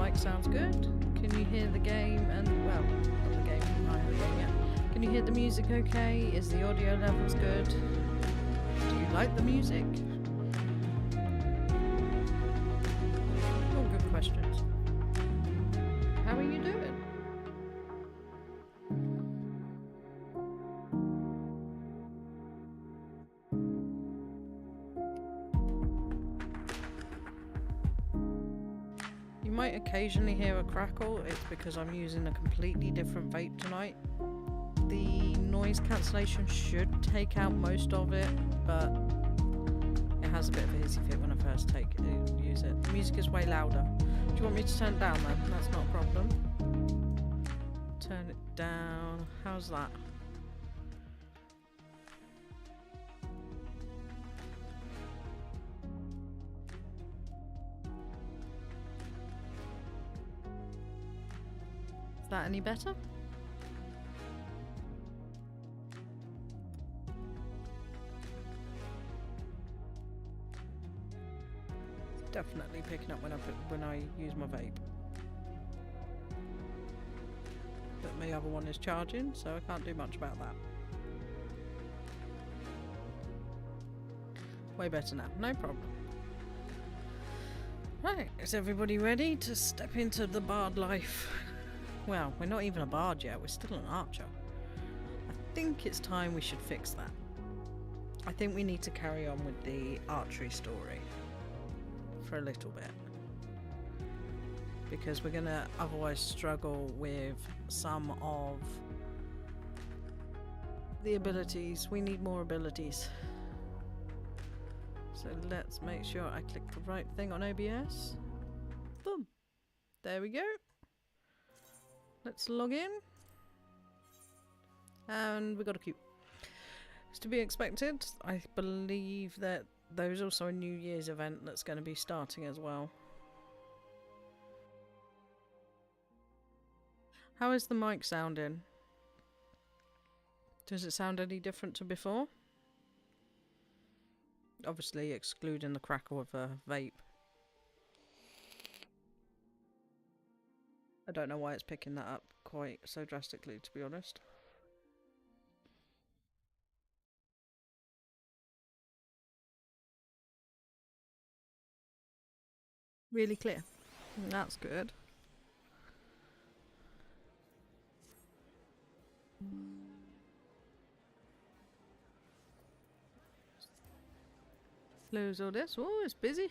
mic sounds good. Can you hear the game and, well, not the game, not the game yet. Can you hear the music okay? Is the audio levels good? Do you like the music? All good questions. How are you doing? You might occasionally hear a crackle. It's because I'm using a completely different vape tonight. The noise cancellation should take out most of it, but it has a bit of a hissy fit when I first use it. The music is way louder. Do you want me to turn it down then? That's not a problem. Turn it down. How's that? Is that any better? It's definitely picking up when I use my vape. But my other one is charging, so I can't do much about that. Way better now, no problem. Right, is everybody ready to step into the bard life? Well, we're not even a bard yet, we're still an archer. I think it's time we should fix that. I think we need to carry on with the archery story for a little bit. Because we're gonna otherwise struggle with some of the abilities. We need more abilities. So let's make sure I click the right thing on OBS. Boom. There we go. Let's log in. And we got a queue. It's to be expected. I believe that there's also a New Year's event that's going to be starting as well. How is the mic sounding? Does it sound any different to before? Obviously excluding the crackle of a vape. I don't know why it's picking that up quite so drastically, to be honest. Really clear. That's good. Close all this. Oh, it's busy.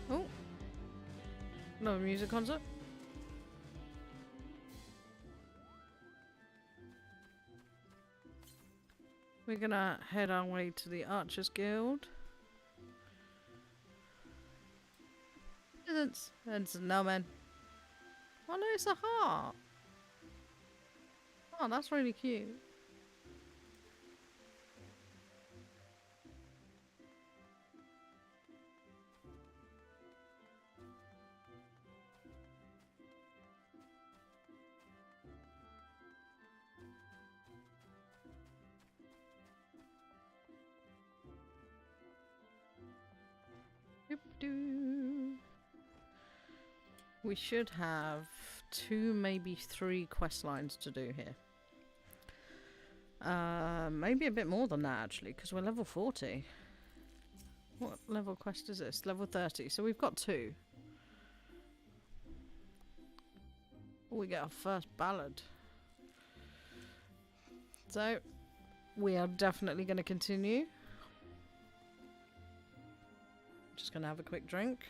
Oh. Another music concert. We're gonna head our way to the Archers Guild. Presents. And snowman. Oh no, it's a heart. Oh, that's really cute. We should have 2, maybe 3 quest lines to do here. Maybe a bit more than that actually, because we're level 40. What level quest is this? Level 30. So we've got 2. We get our first ballad. So we are definitely going to continue. Just going to have a quick drink.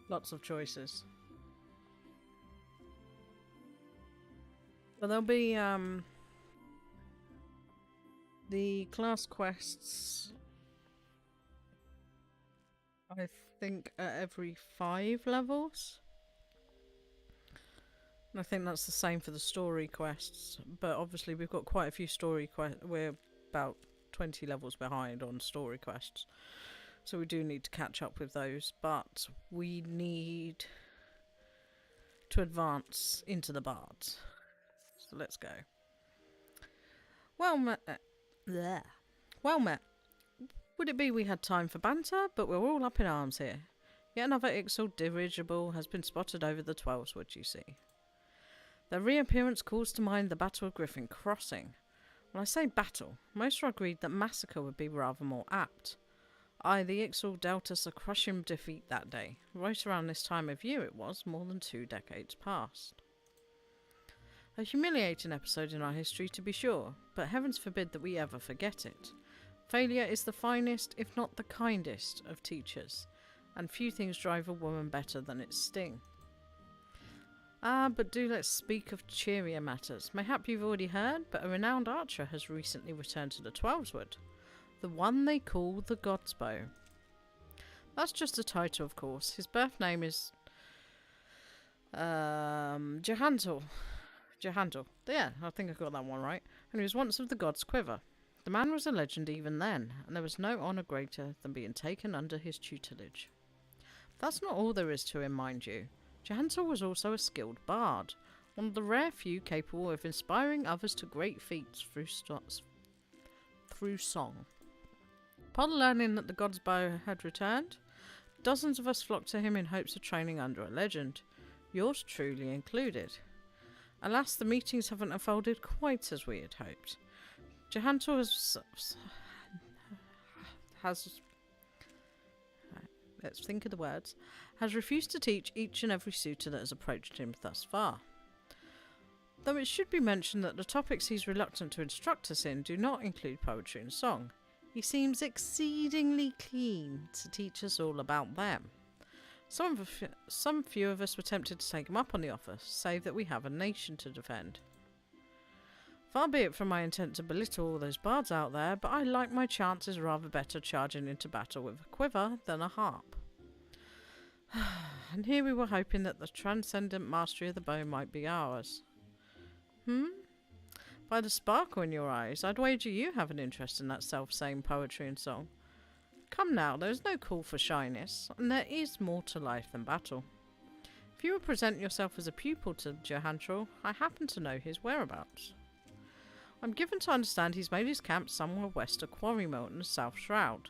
Lots of choices. But there'll be the class quests, I think, at every 5 levels. And I think that's the same for the story quests. But obviously we've got quite a few story quests. We're about 20 levels behind on story quests. So we do need to catch up with those. But we need to advance into the bards. So let's go. Well, Blech. Well met. Would it be we had time for banter, but we're all up in arms here. Yet another Ixal dirigible has been spotted over the 12s, you see. Their reappearance calls to mind the Battle of Griffin Crossing. When I say battle, most are agreed that massacre would be rather more apt. Aye, the Ixal dealt us a crushing defeat that day. Right around this time of year it was, more than 2 decades past. A humiliating episode in our history, to be sure, but heavens forbid that we ever forget it. Failure is the finest, if not the kindest, of teachers, and few things drive a woman better than its sting. But do let's speak of cheerier matters. Mayhap you've already heard, but a renowned archer has recently returned to the Twelveswood. The one they call the God's Bow. That's just a title, of course. His birth name is Jehantel. Yeah, I think I got that one right. And he was once of the God's Quiver. The man was a legend even then, and there was no honour greater than being taken under his tutelage. That's not all there is to him, mind you. Jehantel was also a skilled bard, one of the rare few capable of inspiring others to great feats through song. Upon learning that the God's Bow had returned, dozens of us flocked to him in hopes of training under a legend, yours truly included. Alas, the meetings haven't unfolded quite as we had hoped. Jehantel let's think of the words, has refused to teach each and every suitor that has approached him thus far. Though it should be mentioned that the topics he's reluctant to instruct us in do not include poetry and song. He exceedingly keen to teach us all about them. Some few of us were tempted to take him up on the offer, save that we have a nation to defend. Far be it from my intent to belittle all those bards out there, but I like my chances rather better charging into battle with a quiver than a harp. And here we were hoping that the transcendent mastery of the bow might be ours. By the sparkle in your eyes, I'd wager you have an interest in that self-same poetry and song. Come now, there is no call for shyness, and there is more to life than battle. If you will present yourself as a pupil to Jehantel, I happen to know his whereabouts. I'm given to understand he's made his camp somewhere west of Quarrymill in the South Shroud.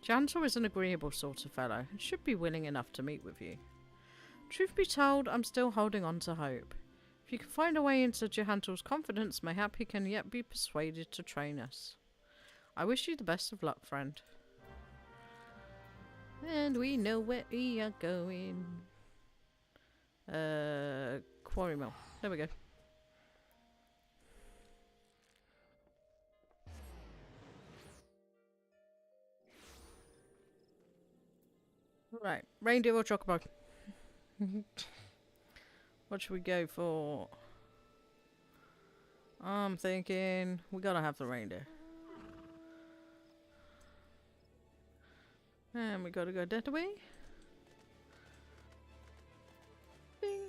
Jehantel is an agreeable sort of fellow, and should be willing enough to meet with you. Truth be told, I'm still holding on to hope. If you can find a way into Jehantel's confidence, mayhap he can yet be persuaded to train us. I wish you the best of luck, friend. And we know where we are going. Quarrymill. There we go. Right, reindeer or chocobo? What should we go for? I'm thinking we gotta have the reindeer. And we gotta go that way. Bing.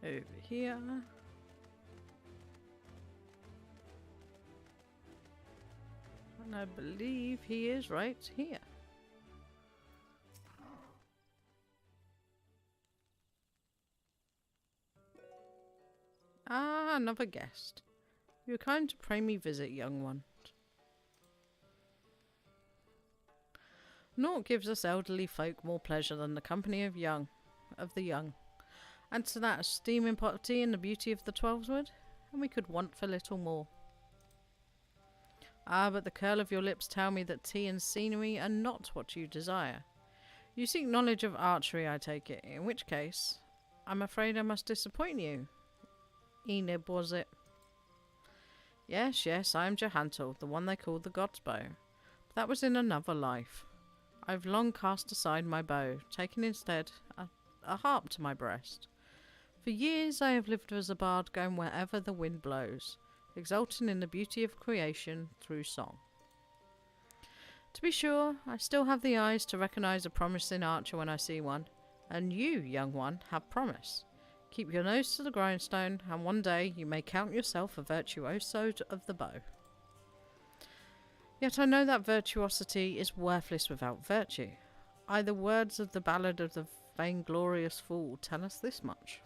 Over here. And I believe he is right here. Ah, another guest. You are kind to pray me visit, young one. Naught gives us elderly folk more pleasure than the company of the young. And to that a steaming pot of tea and the beauty of the Twelveswood, and we could want for little more. Ah, but the curl of your lips tell me that tea and scenery are not what you desire. You seek knowledge of archery, I take it, in which case, I'm afraid I must disappoint you. Enib, was it? Yes, I am Jehantel, the one they call the God's Bow. But that was in another life. I've long cast aside my bow, taking instead a harp to my breast. For years I have lived as a bard, going wherever the wind blows, exulting in the beauty of creation through song. To be sure, I still have the eyes to recognise a promising archer when I see one, and you, young one, have promise. Keep your nose to the grindstone, and one day you may count yourself a virtuoso of the bow. Yet I know that virtuosity is worthless without virtue. Either words of the ballad of the vainglorious fool tell us this much.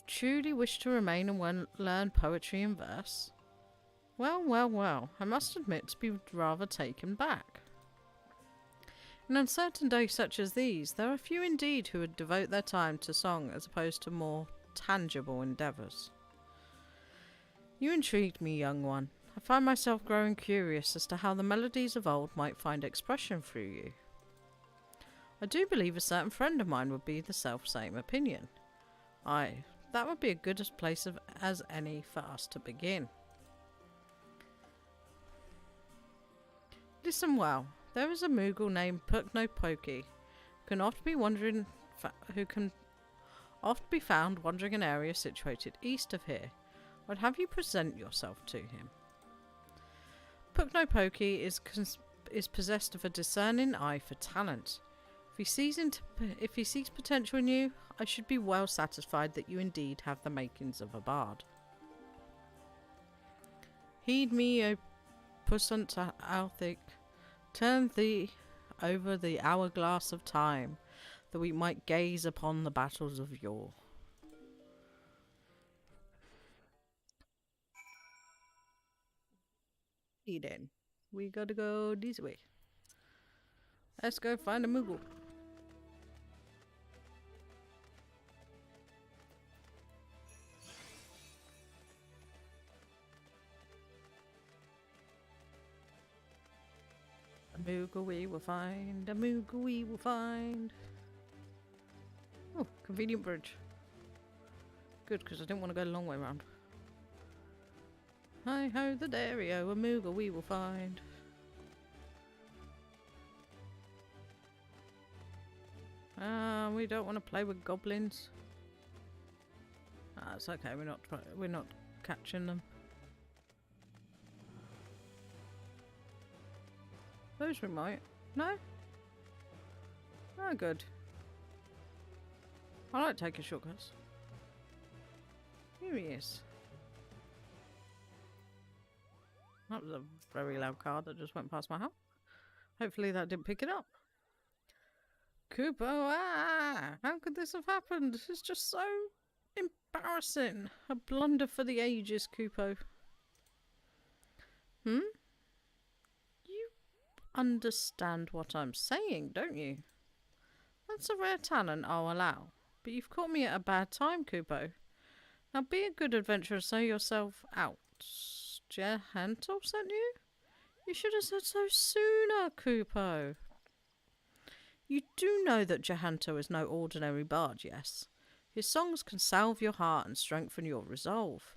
Truly wish to remain and learn poetry and verse? Well, well, well, I must admit to be rather taken back. In uncertain days such as these, there are few indeed who would devote their time to song as opposed to more tangible endeavours. You intrigued me, young one. I find myself growing curious as to how the melodies of old might find expression through you. I do believe a certain friend of mine would be the self-same opinion. Aye, that would be a good place as any for us to begin. Listen well. There is a Moogle named Puknopoki who can oft be found wandering an area situated east of here. I'd have you present yourself to him. Puknopoki is possessed of a discerning eye for talent. If he sees potential in you, I should be well satisfied that you indeed have the makings of a bard. Heed me, O puissant Althic. Turn thee over the hourglass of time, that we might gaze upon the battles of yore. Then we gotta go this way. Let's go find a Moogle. A Moogle we will find, a Moogle we will find. Oh, convenient bridge. Good, because I didn't want to go a long way around. Hi ho the dairy-o, a Moogle we will find. We don't want to play with goblins. It's okay, we're not catching them. Those we might. No? Oh, good. I like taking shortcuts. Here he is. That was a very loud car that just went past my house. Hopefully that didn't pick it up. Kupo, how could this have happened? This is just so embarrassing. A blunder for the ages, Kupo. You understand what I'm saying, don't you? That's a rare talent, I'll allow. But you've caught me at a bad time, Kupo. Now be a good adventurer, say yourself out. Jahanto sent you? You should have said so sooner, Kupo. You do know that Jahanto is no ordinary bard, yes? His songs can salve your heart and strengthen your resolve.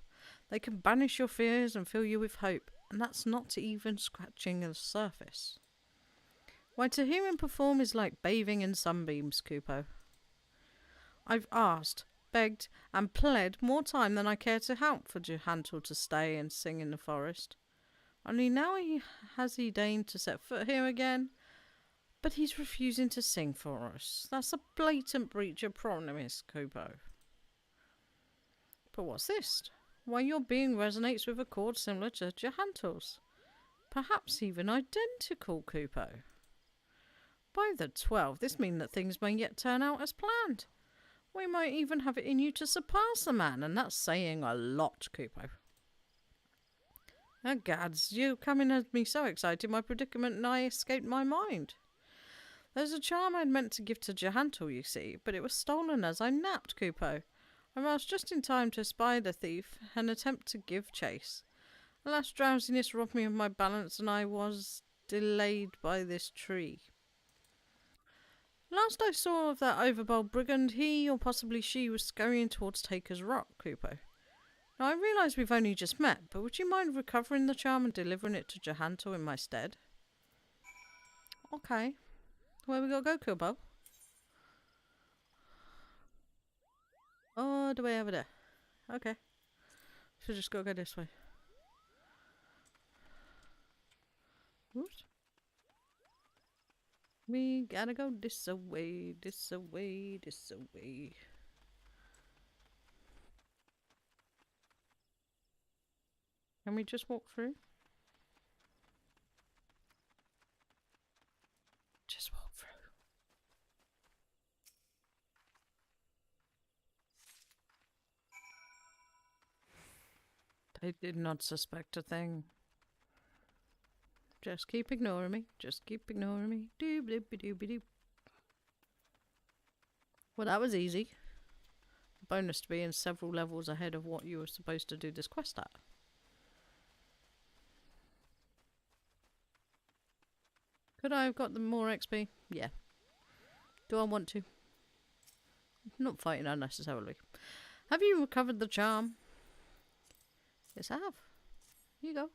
They can banish your fears and fill you with hope, and that's not even scratching the surface. Why, to hear him perform is like bathing in sunbeams, Kupo. I've asked, begged, and pled more time than I care to help for Jahanto to stay and sing in the forest. Only now he deigned to set foot here again, but he's refusing to sing for us. That's a blatant breach of promise, Kupo. But what's this? Why, your being resonates with a chord similar to Jahanto's. Perhaps even identical, Kupo. By the 12, this means that things may yet turn out as planned. We might even have it in you to surpass the man, and that's saying a lot, Kupo. Oh, gads, you coming has me so excited my predicament nigh escaped my mind. There's a charm I'd meant to give to Jahanto, you see, but it was stolen as I napped, Kupo. I was just in time to spy the thief and attempt to give chase. Alas, drowsiness robbed me of my balance, and I was delayed by this tree. Last I saw of that overbold brigand, he, or possibly she, was scurrying towards Taker's Rock, Kupo. Now, I realise we've only just met, but would you mind recovering the charm and delivering it to Jahanto in my stead? Okay. Where we gotta go, Kupo? Oh, the way over there. Okay. So just gotta go this way. Oops. We gotta go this away, this away, this away. Can we just walk through? I did not suspect a thing. Just keep ignoring me. Just keep ignoring me. Doob-doob-doob-doob. Well, that was easy. Bonus to being several levels ahead of what you were supposed to do this quest at. Could I have got them more XP? Yeah. Do I want to? Not fighting unnecessarily. Have you recovered the charm? Yes, I have. Here you go.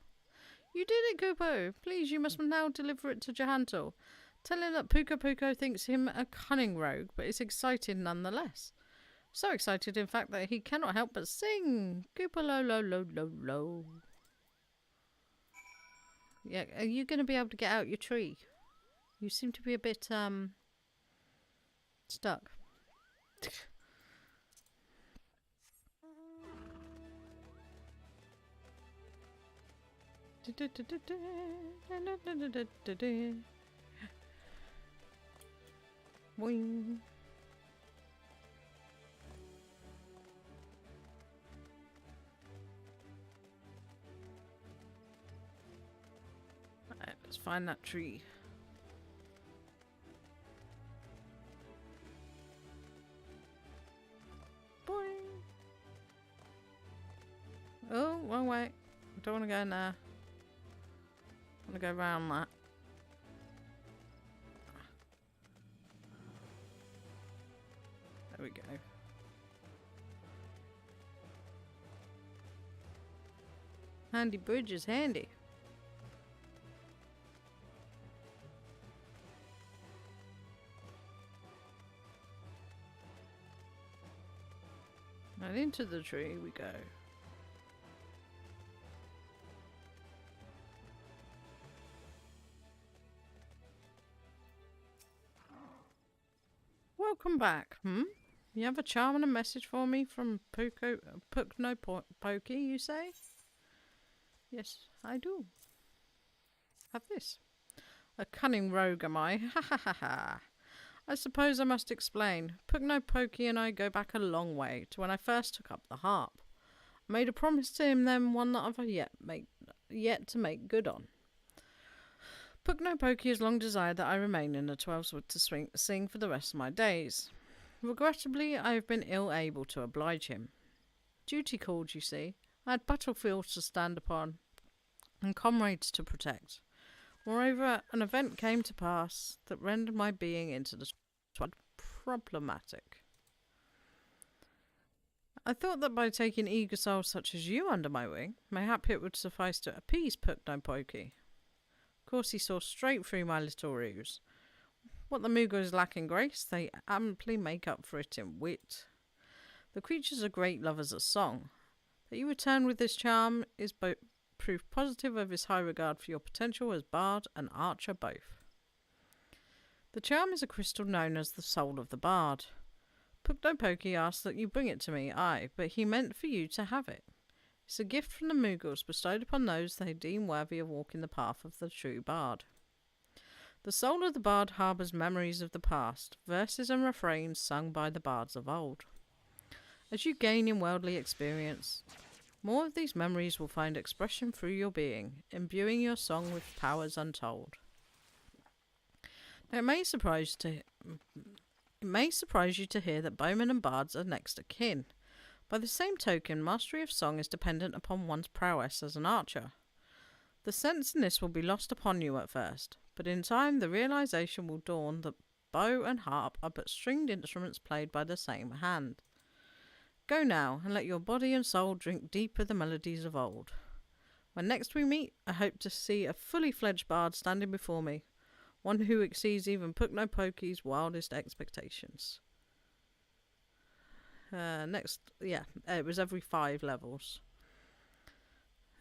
You did it, Kupo. Please, you must now deliver it to Jahanto. Tell him that Puko Puko thinks him a cunning rogue, but is excited nonetheless. So excited, in fact, that he cannot help but sing. Koopa lo lo lo lo lo. Yeah, are you going to be able to get out your tree? You seem to be a bit, stuck. Boing. Alright, let's find that tree. Boing. Oh, wrong way. I don't want to go in there. I want to go around that. There we go. Handy bridge is handy. And into the tree we go. Welcome back. You have a charm and a message for me from Pukno Pokey, you say? Yes, I do. Have this. A cunning rogue, am I? Ha ha ha ha. I suppose I must explain. Pukno Pokey and I go back a long way, to when I first took up the harp. I made a promise to him then, one that I've yet to make good on. Pukno Pokey has long desired that I remain in the 12's Wood to sing for the rest of my days. Regrettably, I have been ill able to oblige him. Duty called, you see. I had battlefields to stand upon, and comrades to protect. Moreover, an event came to pass that rendered my being into the Wood problematic. I thought that by taking eager souls such as you under my wing, mayhap it would suffice to appease Pukno Pokey. Of course, he saw straight through my little ruse. What the Moogles lack in grace, they amply make up for it in wit. The creatures are great lovers of song. That you return with this charm is proof positive of his high regard for your potential as bard and archer both. The charm is a crystal known as the soul of the bard. Pukno Pokey asked that you bring it to me, aye, but he meant for you to have it. It's a gift from the Moogles bestowed upon those they deem worthy of walking the path of the true bard. The soul of the bard harbours memories of the past, verses and refrains sung by the bards of old. As you gain in worldly experience, more of these memories will find expression through your being, imbuing your song with powers untold. Now, it may surprise you to hear that bowmen and bards are next of kin. By the same token, mastery of song is dependent upon one's prowess as an archer. The sense in this will be lost upon you at first, but in time the realization will dawn that bow and harp are but stringed instruments played by the same hand. Go now, and let your body and soul drink deep of the melodies of old. When next we meet, I hope to see a fully fledged bard standing before me, one who exceeds even Pukno Pokey's wildest expectations. It was every 5 levels.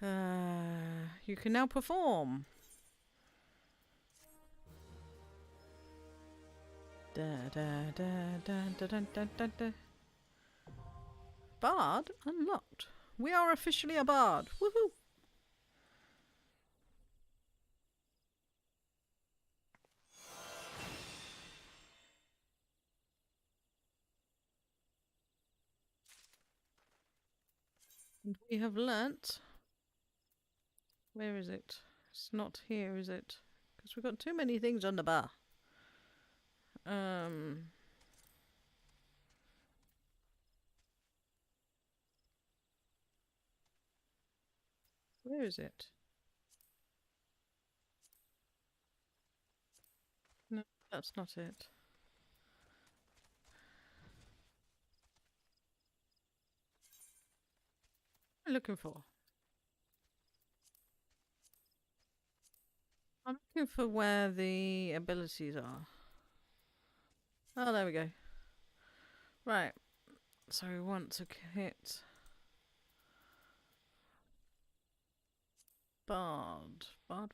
You can now perform. Da, da, da, da, da, da, da, da, da. Bard unlocked. We are officially a bard. Woohoo! And we have learnt Where is it? It's not here, is it? Because we've got too many things on the bar. Where is it? No, that's not it. What am I looking for? I'm looking for where the abilities are. Oh, there we go. Right. So we want to hit Bard. Bard.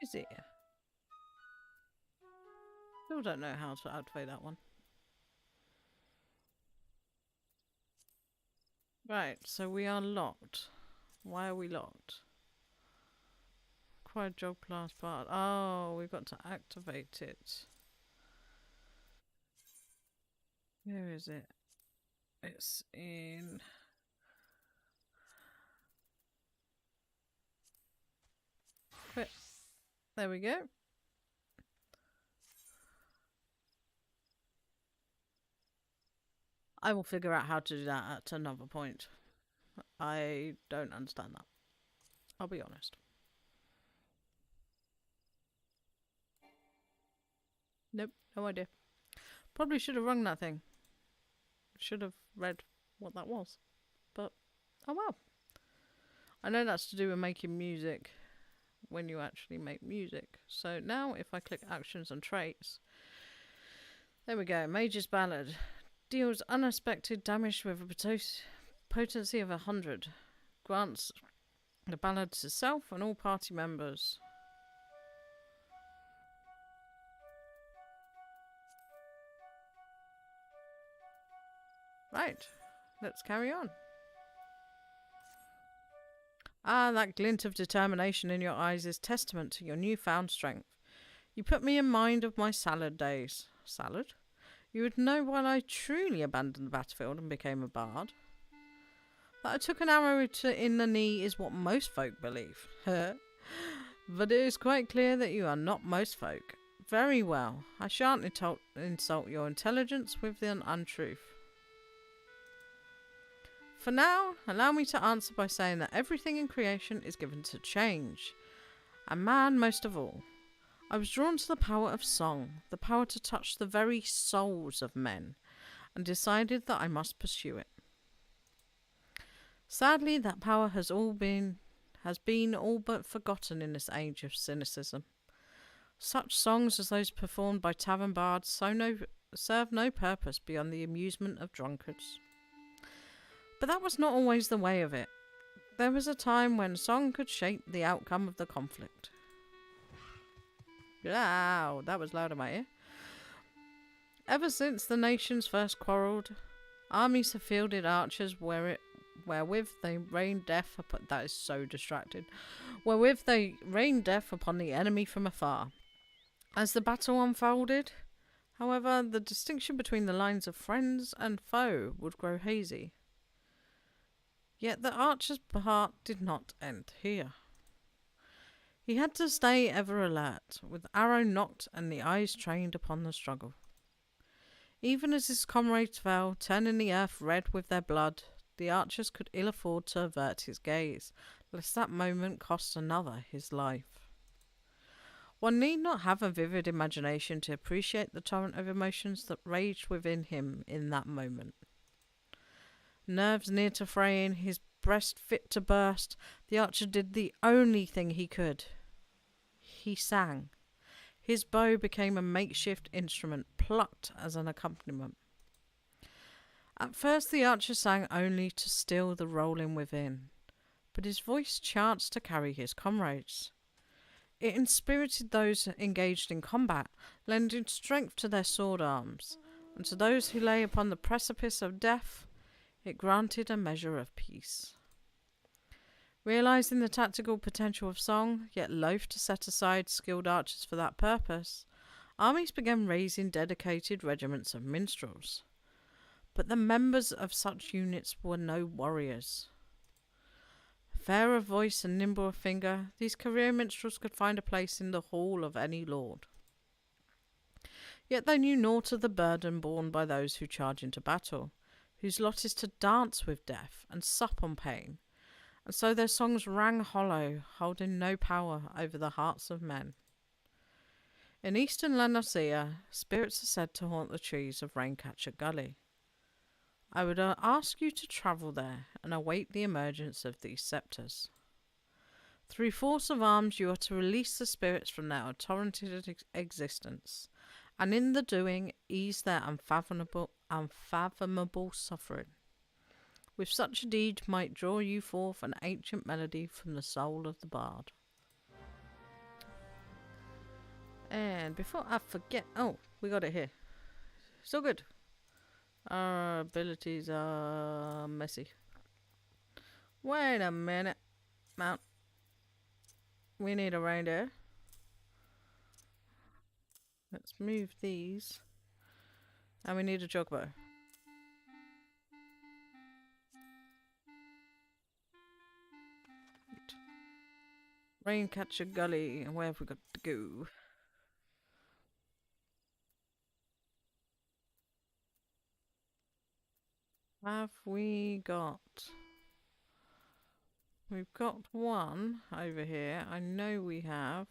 Is it? Still don't know how to activate that one. Right, so we are locked. Why are we locked? Acquired job class Bard. Oh, we've got to activate it. Where is it? It's in... Quit. There we go. I will figure out how to do that at another point. I don't understand that. I'll be honest. Nope, no idea. Probably should have rung that thing. Should have read what that was. But, oh well. I know that's to do with making music when you actually make music. So now if I click actions and traits, there we go. Mage's Ballad. Deals unexpected damage with a potency of 100. Grants the ballad to self and all party members. Right, let's carry on. Ah, that glint of determination in your eyes is testament to your newfound strength. You put me in mind of my salad days. Salad? You would know why I truly abandoned the battlefield and became a bard. That I took an arrow in the knee is what most folk believe. But it is quite clear that you are not most folk. Very well, I shan't insult your intelligence with an untruth. For now, allow me to answer by saying that everything in creation is given to change, and man most of all. I was drawn to the power of song, the power to touch the very souls of men, and decided that I must pursue it. Sadly, that power has been all but forgotten in this age of cynicism. Such songs as those performed by tavern bards serve no purpose beyond the amusement of drunkards. But that was not always the way of it. There was a time when song could shape the outcome of the conflict. Wow, that was loud in my ear. Ever since the nations first quarrelled, armies have fielded archers wherewith they rain death upon... That is so distracted. Wherewith they rain death upon the enemy from afar. As the battle unfolded, however, the distinction between the lines of friends and foe would grow hazy. Yet the archer's part did not end here. He had to stay ever alert, with arrow nocked and the eyes trained upon the struggle. Even as his comrades fell, turning the earth red with their blood, the archers could ill afford to avert his gaze, lest that moment cost another his life. One need not have a vivid imagination to appreciate the torrent of emotions that raged within him in that moment. Nerves near to fraying, his breast fit to burst, the archer did the only thing he could. He sang. His bow became a makeshift instrument, plucked as an accompaniment. At first the archer sang only to still the rolling within, but his voice chanced to carry his comrades. It inspirited those engaged in combat, lending strength to their sword arms, and to those who lay upon the precipice of death, it granted a measure of peace. Realising the tactical potential of song, yet loath to set aside skilled archers for that purpose, armies began raising dedicated regiments of minstrels. But the members of such units were no warriors. Fair of voice and nimble of finger, these career minstrels could find a place in the hall of any lord. Yet they knew naught of the burden borne by those who charge into battle, whose lot is to dance with death and sup on pain, and so their songs rang hollow, holding no power over the hearts of men. In eastern Lanacea, spirits are said to haunt the trees of Raincatcher Gully. I would ask you to travel there and await the emergence of these sceptres. Through force of arms you are to release the spirits from their torrented existence, and in the doing ease their unfathomable suffering. With such a deed might draw you forth an ancient melody from the soul of the bard. And before I forget, oh, we got it here. So good. Our abilities are messy. Wait a minute. Mount. We need a reindeer. Let's move these. And we need a jogbo. Raincatcher Gully. Where have we got to go? Have we got... We've got one over here. I know we have.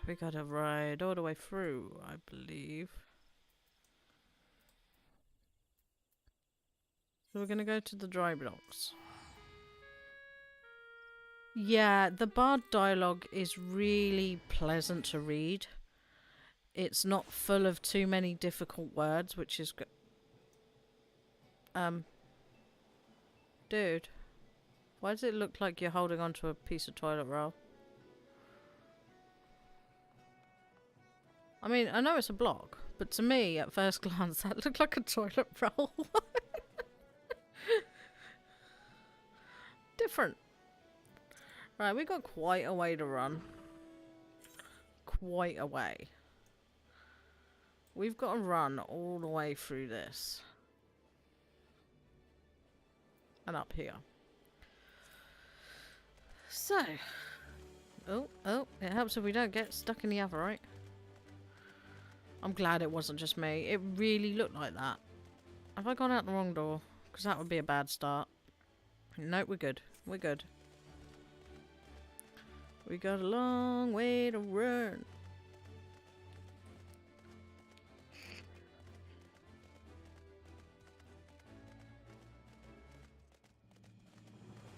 We gotta ride all the way through, I believe. So we're gonna go to the dry blocks. Yeah, the bard dialogue is really pleasant to read. It's not full of too many difficult words, which is good. Dude, why does it look like you're holding onto a piece of toilet roll? I mean, I know it's a block, but to me, at first glance, that looked like a toilet roll. Different. Right, we got quite a way to run. Quite a way. We've got to run all the way through this. And up here. So. Oh, it helps if we don't get stuck in the other, right? I'm glad it wasn't just me. It really looked like that. Have I gone out the wrong door? Because that would be a bad start. Nope, we're good. We're good. We got a long way to run.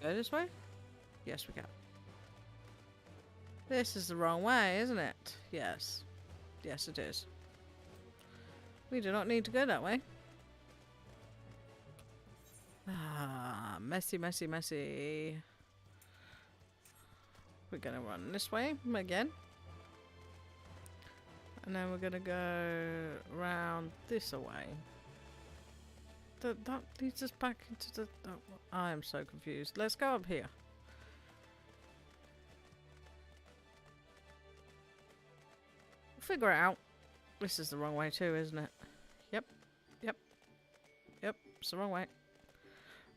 Go this way? Yes, we go. This is the wrong way, isn't it? Yes. Yes, it is. We do not need to go that way. Ah, messy, messy, messy. We're gonna run this way again. And then we're gonna go round this way. That leads us back into the... I am so confused. Let's go up here. We'll figure it out. This is the wrong way too, isn't it? Yep. Yep. Yep. It's the wrong way.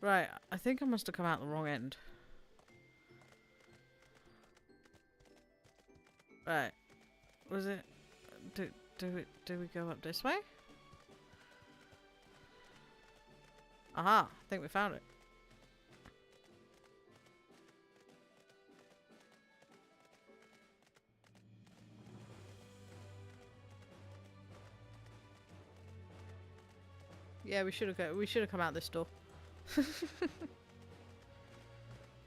Right. I think I must have come out the wrong end. Right. Was it... Do we go up this way? Aha, I think we found it. Yeah, we should have come out this door.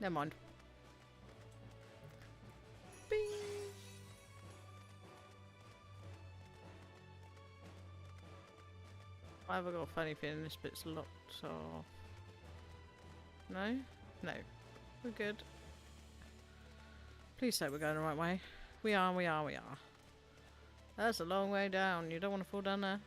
Never mind. Bing. Why have I got a funny feeling this bit's locked off? No? No. We're good. Please say we're going the right way. We are, we are, we are. That's a long way down. You don't want to fall down there.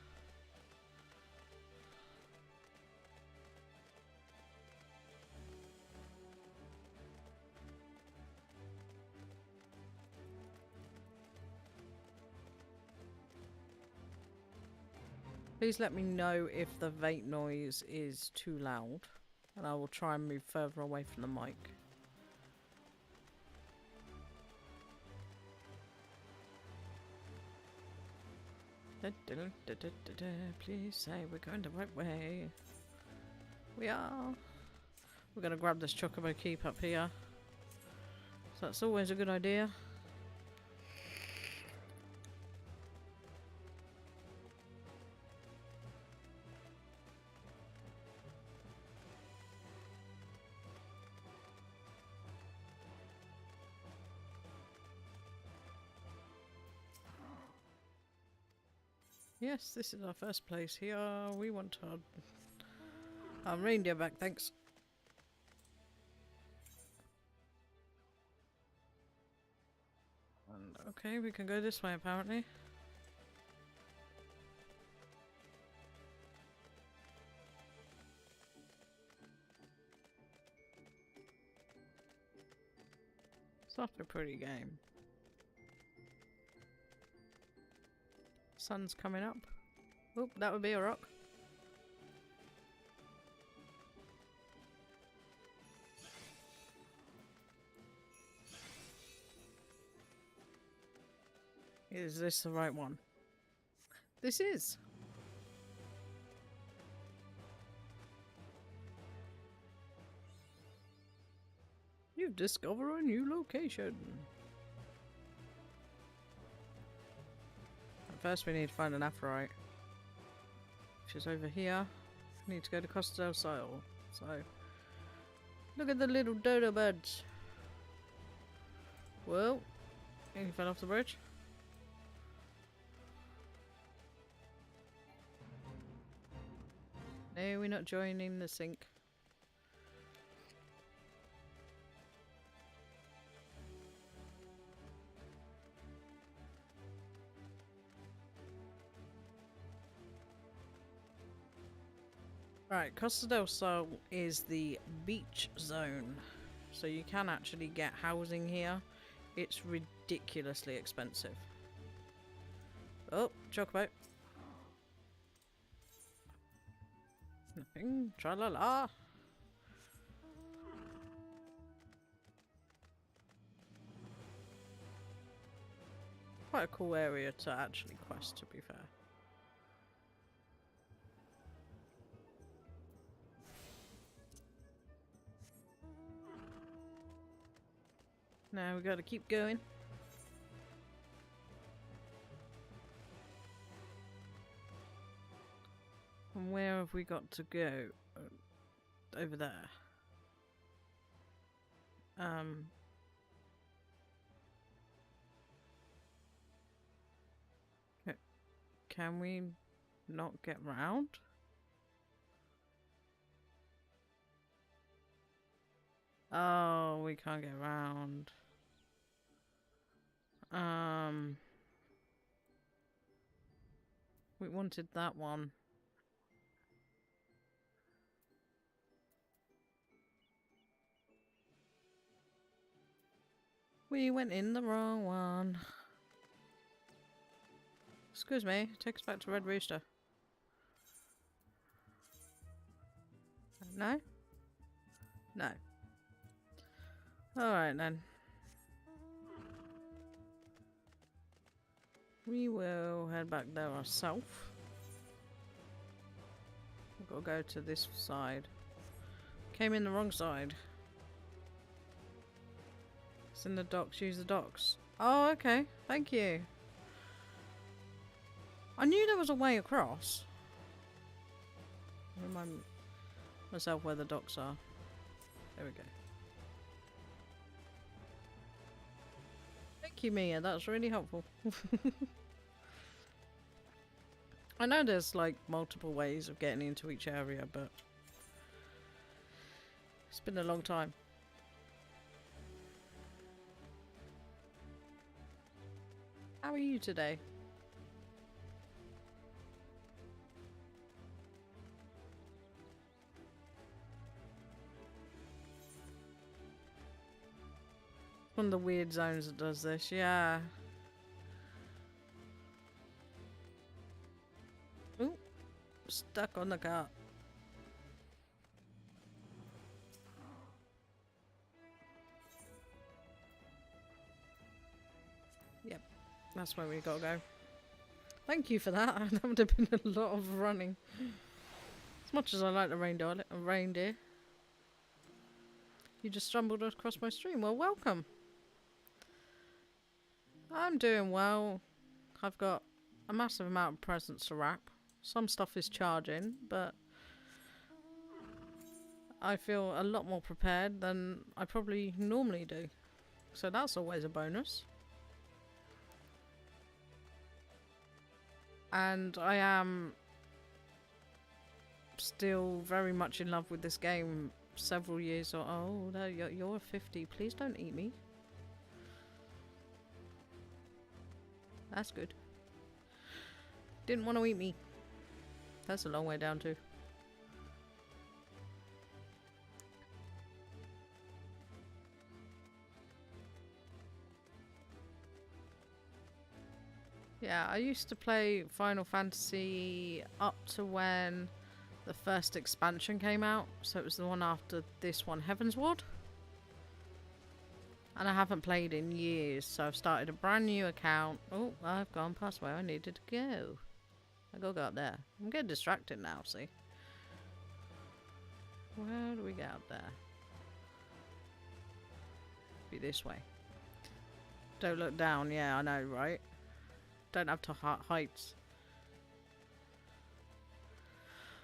Please let me know if the vape noise is too loud, and I will try and move further away from the mic. Please say we're going the right way. We are. We're going to grab this chocobo keep up here. So that's always a good idea. Yes, this is our first place here. We want our reindeer back, thanks. And okay, we can go this way apparently. It's not a pretty game. Sun's coming up. Oop, that would be a rock. Is this the right one? This is. You've discovered a new location. First we need to find an Aphrodite, which is over here. We need to go to Costa del Sol. So, look at the little dodo birds. Whoa, he fell off the bridge. No, we're not joining the sink. Right, Costa del Sol is the beach zone, so you can actually get housing here. It's ridiculously expensive. Oh, chocobo. Nothing. Tra-la-la. Quite a cool area to actually quest, to be fair. Now we gotta keep going. And where have we got to go? Over there. Can we not get round? Oh, we can't get round. We wanted that one. We went in the wrong one. Excuse me, take us back to Red Rooster. No? No. Alright then. We will head back there ourselves. We've got to go to this side. Came in the wrong side. It's in the docks, use the docks. Oh, okay. Thank you. I knew there was a way across. Remind myself where the docks are. There we go. Thank you, Mia. That's really helpful. I know there's like multiple ways of getting into each area, but it's been a long time. How are you today? One of the weird zones that does this, yeah. Ooh, stuck on the cart. Yep, that's where we gotta go. Thank you for that. That would have been a lot of running. As much as I like the reindeer. You just stumbled across my stream. Well, welcome. I'm doing well. I've got a massive amount of presents to wrap. Some stuff is charging, but I feel a lot more prepared than I probably normally do. So that's always a bonus. And I am still very much in love with this game several years or oh no, you're a 50. Please don't eat me. That's good. Didn't want to eat me. That's a long way down too. Yeah, I used to play Final Fantasy up to when the first expansion came out. So it was the one after this one, Heaven's Ward. And I haven't played in years, so I've started a brand new account. Oh, I've gone past where I needed to go. I gotta go up there. I'm getting distracted now, see? Where do we get up there? Be this way. Don't look down, yeah, I know, right? Don't have to heights.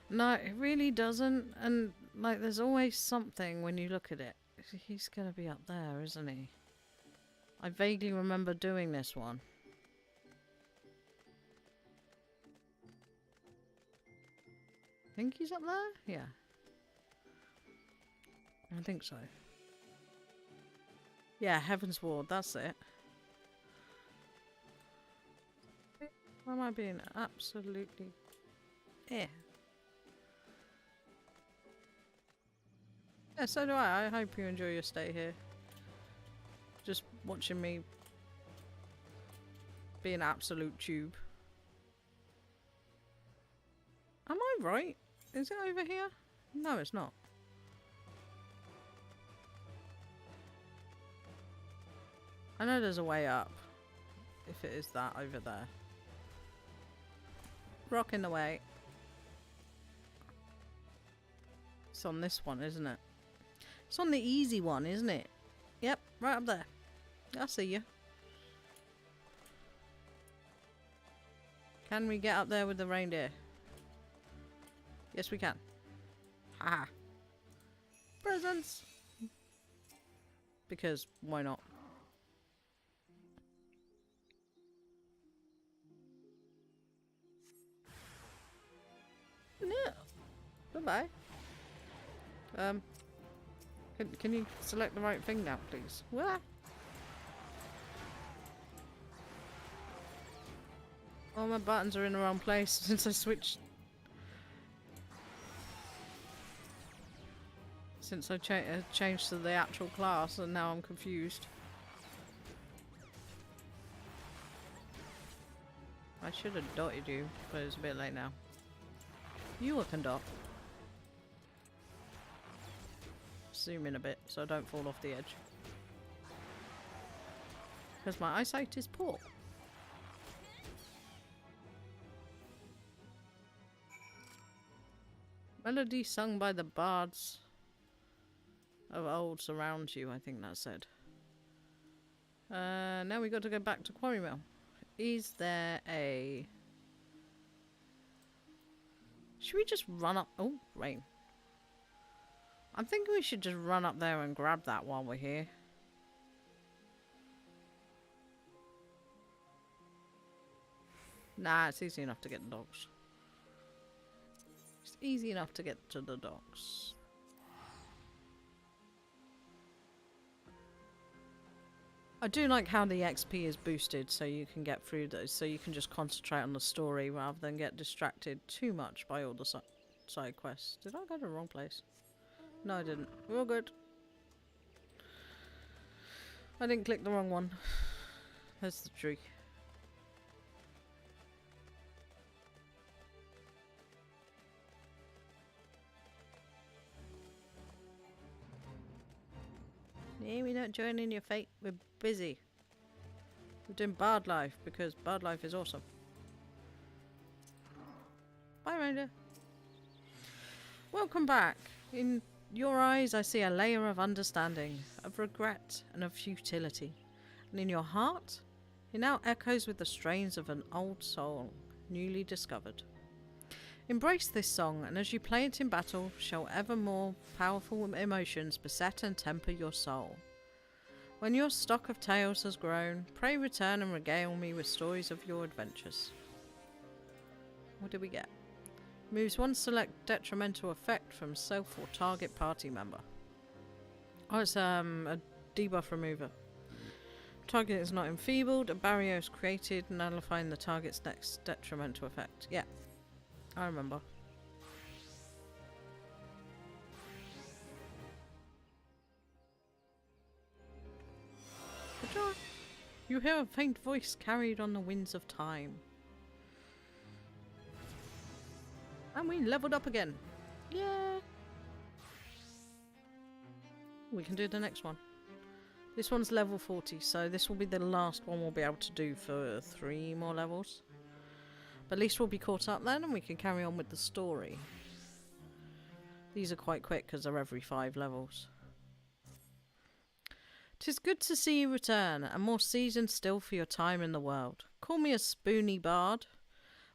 No, it really doesn't. And, like, there's always something when you look at it. He's gonna be up there, isn't he? I vaguely remember doing this one. Think he's up there? Yeah. I think so. Yeah, Heaven's Ward, that's it. Why am I being absolutely... Yeah, so do I. I hope you enjoy your stay here. Just watching me be an absolute tube. Am I right? Is it over here? No, it's not. I know there's a way up. If it is that over there. Rocking the way. It's on this one, isn't it? It's on the easy one, isn't it? Yep, right up there. I see you. Can we get up there with the reindeer? Yes, we can. Haha. Presents! Because, why not? No. Goodbye. Can you select the right thing now, please? What? All my buttons are in the wrong place since I switched. Since I changed to the actual class, and now I'm confused. I should have dotted you, but it's a bit late now. You can dot. Zoom in a bit so I don't fall off the edge. Because my eyesight is poor. Melody sung by the bards of old surround you, I think that said. Now we got to go back to Quarry Mill. Is there a... Should we just run up... Oh, rain. I'm thinking we should just run up there and grab that while we're here. Nah, it's easy enough to get the docks. It's easy enough to get to the docks. I do like how the XP is boosted so you can get through those, so you can just concentrate on the story rather than get distracted too much by all the side quests. Did I go to the wrong place? No, I didn't. We're all good. I didn't click the wrong one. That's the tree. Yeah, we're not joining your fate. We're busy. We're doing Bard Life because Bard Life is awesome. Bye, Reindeer. Welcome back. In your eyes, I see a layer of understanding, of regret, and of futility. And in your heart, it now echoes with the strains of an old soul, newly discovered. Embrace this song, and as you play it in battle, shall ever more powerful emotions beset and temper your soul. When your stock of tales has grown, pray return and regale me with stories of your adventures. What did we get? Moves one select detrimental effect from self or target party member. Oh, it's a debuff remover. Target is not enfeebled, a barrier is created, nullifying the target's next detrimental effect. Yeah, I remember. You hear a faint voice carried on the winds of time. And we leveled up again. Yeah. We can do the next one. This one's level 40, so this will be the last one we'll be able to do for 3 more levels. But at least we'll be caught up then and we can carry on with the story. These are quite quick because they're every 5 levels. 'Tis good to see you return, and more seasoned still for your time in the world. Call me a spoony bard,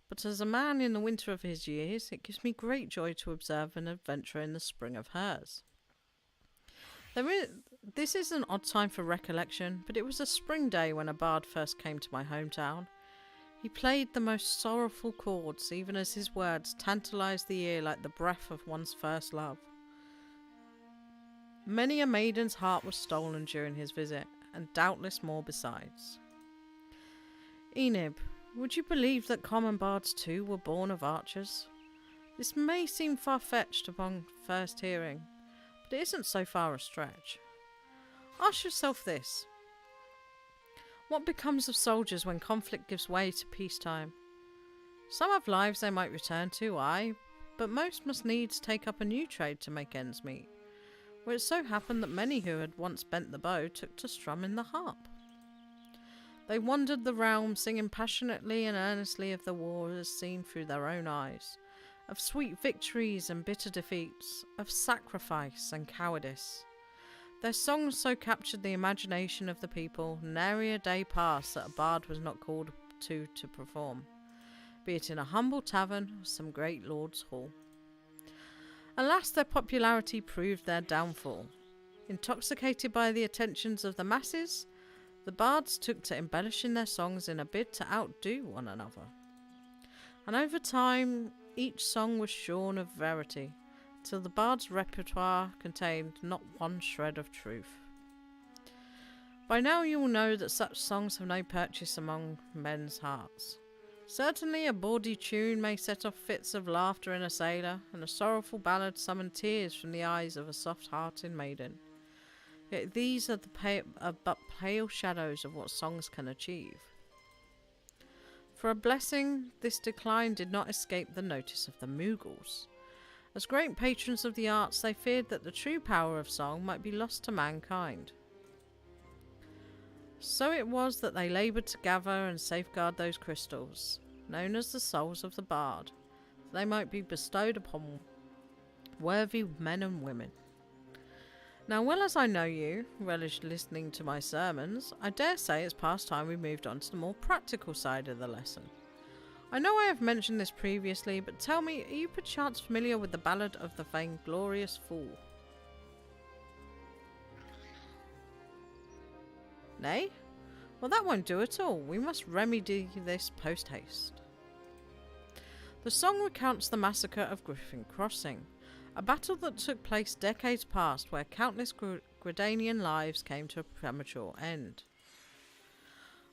but as a man in the winter of his years, it gives me great joy to observe an adventure in the spring of hers. This is an odd time for recollection, but it was a spring day when a bard first came to my hometown. He played the most sorrowful chords, even as his words tantalized the ear like the breath of one's first love. Many a maiden's heart was stolen during his visit, and doubtless more besides. Enib, would you believe that common bards too were born of archers? This may seem far-fetched upon first hearing, but it isn't so far a stretch. Ask yourself this. What becomes of soldiers when conflict gives way to peacetime? Some have lives they might return to, aye, but most must needs take up a new trade to make ends meet, where it so happened that many who had once bent the bow took to strumming the harp. They wandered the realm, singing passionately and earnestly of the war as seen through their own eyes, of sweet victories and bitter defeats, of sacrifice and cowardice. Their songs so captured the imagination of the people, nary a day passed that a bard was not called to perform, be it in a humble tavern or some great lord's hall. Alas, their popularity proved their downfall. Intoxicated by the attentions of the masses, the bards took to embellishing their songs in a bid to outdo one another. And over time, each song was shorn of verity, till the bard's repertoire contained not one shred of truth. By now you will know that such songs have no purchase among men's hearts. Certainly a bawdy tune may set off fits of laughter in a sailor, and a sorrowful ballad summon tears from the eyes of a soft-hearted maiden. Yet these are but pale shadows of what songs can achieve. For a blessing, this decline did not escape the notice of the Mughals. As great patrons of the arts, they feared that the true power of song might be lost to mankind. So it was that they laboured to gather and safeguard those crystals, known as the souls of the bard, that they might be bestowed upon worthy men and women. Now, well as I know you relish listening to my sermons, I dare say it's past time we moved on to the more practical side of the lesson. I know I have mentioned this previously, but tell me, are you perchance familiar with the ballad of the Vainglorious Fool? Nay? Well, that won't do at all. We must remedy this post-haste. The song recounts the massacre of Griffin Crossing, a battle that took place decades past where countless Gridanian lives came to a premature end.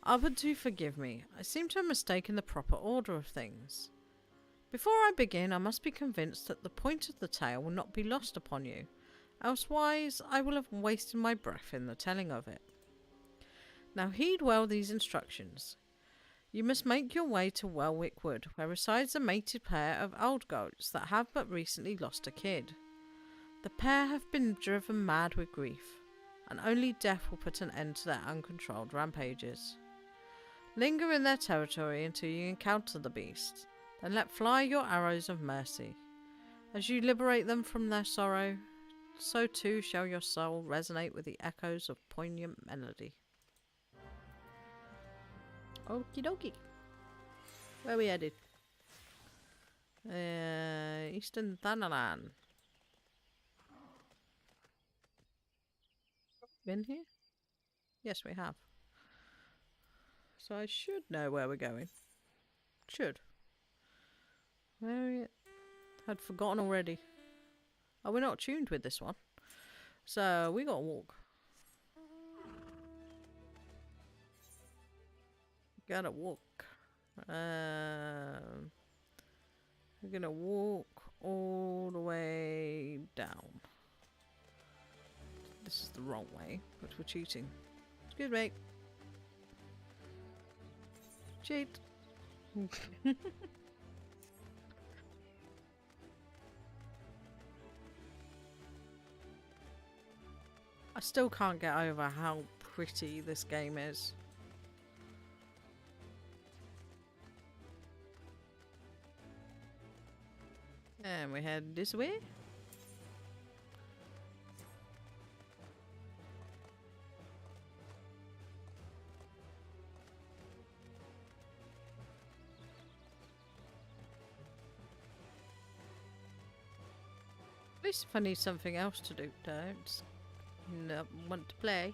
But do forgive me, I seem to have mistaken the proper order of things. Before I begin, I must be convinced that the point of the tale will not be lost upon you, elsewise I will have wasted my breath in the telling of it. Now heed well these instructions. You must make your way to Welwick Wood, where resides a mated pair of old goats that have but recently lost a kid. The pair have been driven mad with grief, and only death will put an end to their uncontrolled rampages. Linger in their territory until you encounter the beasts, then let fly your arrows of mercy. As you liberate them from their sorrow, so too shall your soul resonate with the echoes of poignant melody. Okie dokie. Where are we headed? Eastern Thanalan. Been here? Yes, we have. So I should know where we're going. Should. Where had forgotten already. Oh, we're not tuned with this one. So we gotta walk. Gotta walk. We're gonna walk all the way down. This is the wrong way, but we're cheating. Excuse me. Cheat. I still can't get over how pretty this game is. And we head this way. At least if I need something else to do, don't want to play.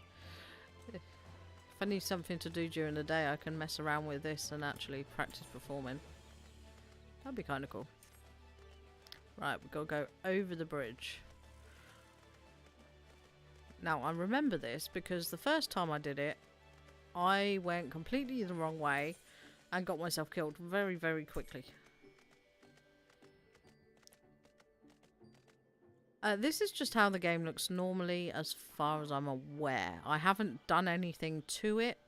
If I need something to do during the day, I can mess around with this and actually practice performing. That'd be kind of cool. Right, we've got to go over the bridge. Now, I remember this because the first time I did it, I went completely the wrong way and got myself killed very, very quickly. This is just how the game looks normally, as far as I'm aware. I haven't done anything to it,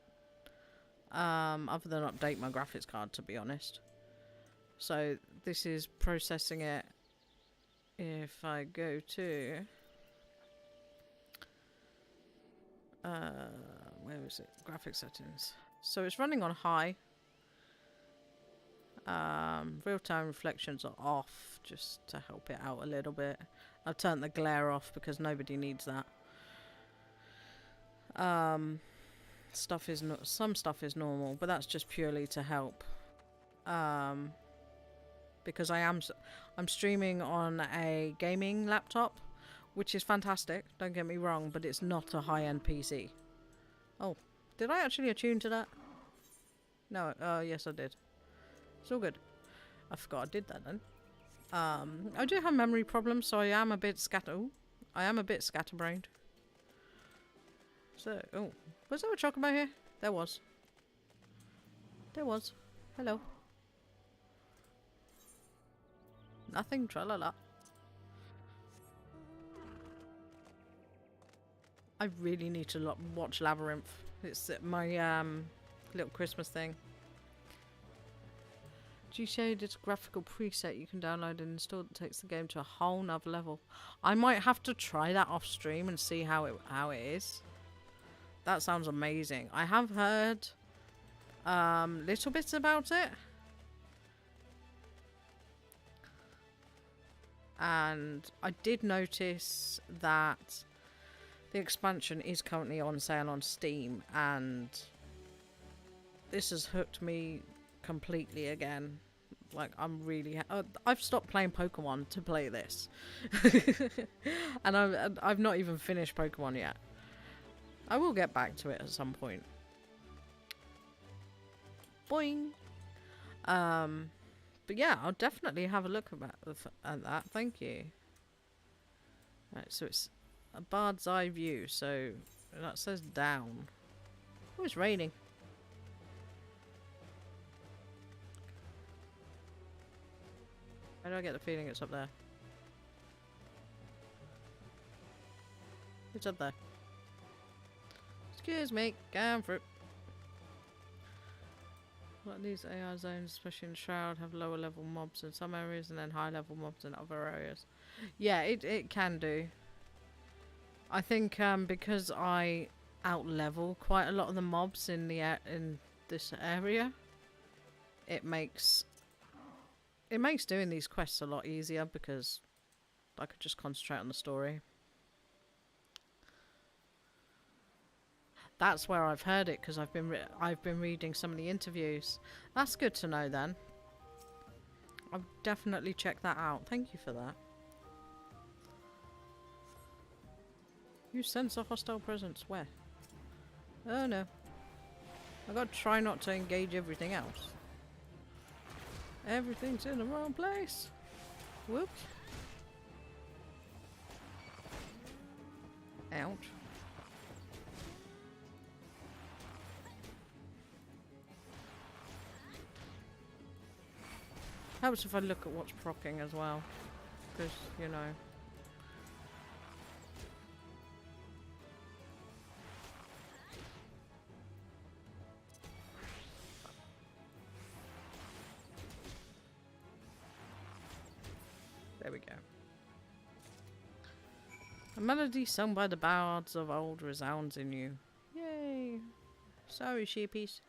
other than update my graphics card, to be honest. So this is processing it. If I go to... where is it? Graphics settings. So it's running on high. Real-time reflections are off, just to help it out a little bit. I've turned the glare off because nobody needs that. Some stuff is normal, but that's just purely to help. Because I'm streaming on a gaming laptop, which is fantastic. Don't get me wrong, but it's not a high-end PC. Oh, did I actually attune to that? No. Yes, I did. It's all good. I forgot I did that then. I do have memory problems, so I am a bit scatterbrained. So, oh, was there a chocobo here? There was. There was. Hello. Nothing, tralala. I really need to watch Labyrinth. It's my little Christmas thing. GTA is a graphical preset you can download and install that takes the game to a whole nother level. I might have to try that off stream and see how it is. That sounds amazing. I have heard little bits about it. And I did notice that the expansion is currently on sale on Steam, and this has hooked me completely again. Like, I'm really... I've stopped playing Pokemon to play this. And I've not even finished Pokemon yet. I will get back to it at some point. Boing! But yeah, I'll definitely have a look at that. Thank you. Right, so it's a bird's eye view, so that says down. Oh, it's raining. Why do I get the feeling it's up there? It's up there. Excuse me, going for it. Like these AR zones, especially in Shroud, have lower level mobs in some areas and then high level mobs in other areas. Yeah, it can do. I think because I out-level quite a lot of the mobs in in this area, it makes doing these quests a lot easier because I could just concentrate on the story. That's where I've heard it because I've been reading some of the interviews. That's good to know then. I'll definitely check that out. Thank you for that. You sense a hostile presence. Where? Oh no. I gotta try not to engage everything else. Everything's in the wrong place. Whoops. Ouch. Helps if I look at what's proccing as well. Because, you know. There we go. A melody sung by the bards of old resounds in you. Yay! Sorry, sheepies.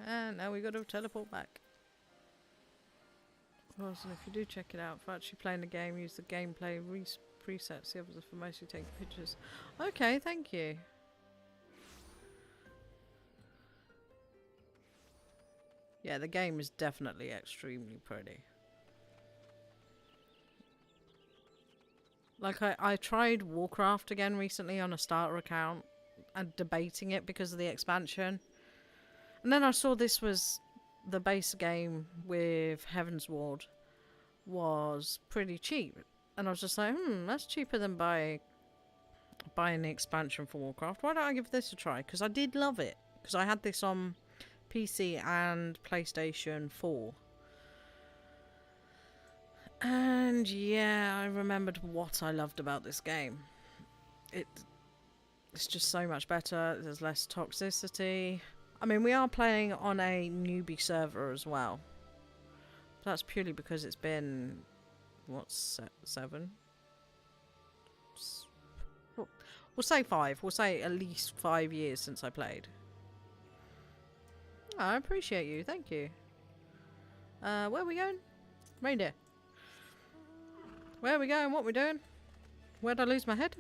And now we gotta teleport back. Well, so if you do check it out, for actually playing the game, use the gameplay presets. The others are for mostly taking pictures. Okay, thank you. Yeah, the game is definitely extremely pretty. Like, I tried Warcraft again recently on a starter account and debating it because of the expansion. And then I saw this was the base game with Heaven's Ward was pretty cheap. And I was just like, that's cheaper than buying the expansion for Warcraft. Why don't I give this a try? Because I did love it. Because I had this on PC and PlayStation 4. And yeah, I remembered what I loved about this game. It's just so much better. There's less toxicity. I mean, we are playing on a newbie server as well. That's purely because it's been, what, 7? We'll say 5. We'll say at least 5 years since I played. Oh, I appreciate you. Thank you. Where are we going? Reindeer. Where are we going? What are we doing? Where'd I lose my head?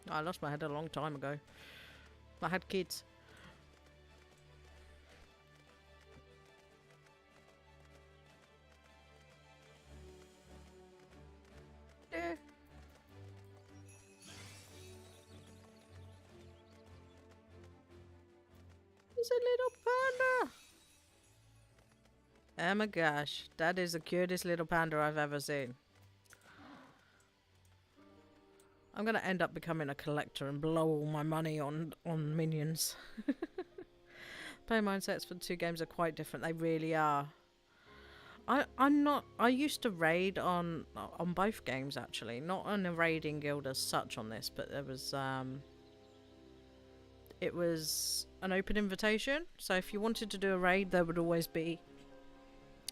Oh, I lost my head a long time ago. I had kids. Yeah. It's a little panda. Oh my gosh, that is the cutest little panda I've ever seen. I'm gonna end up becoming a collector and blow all my money on minions. Play mindsets for the two games are quite different. They really are. I'm not. I used to raid on both games actually, not on a raiding guild as such on this, but there was it was an open invitation. So if you wanted to do a raid, there would always be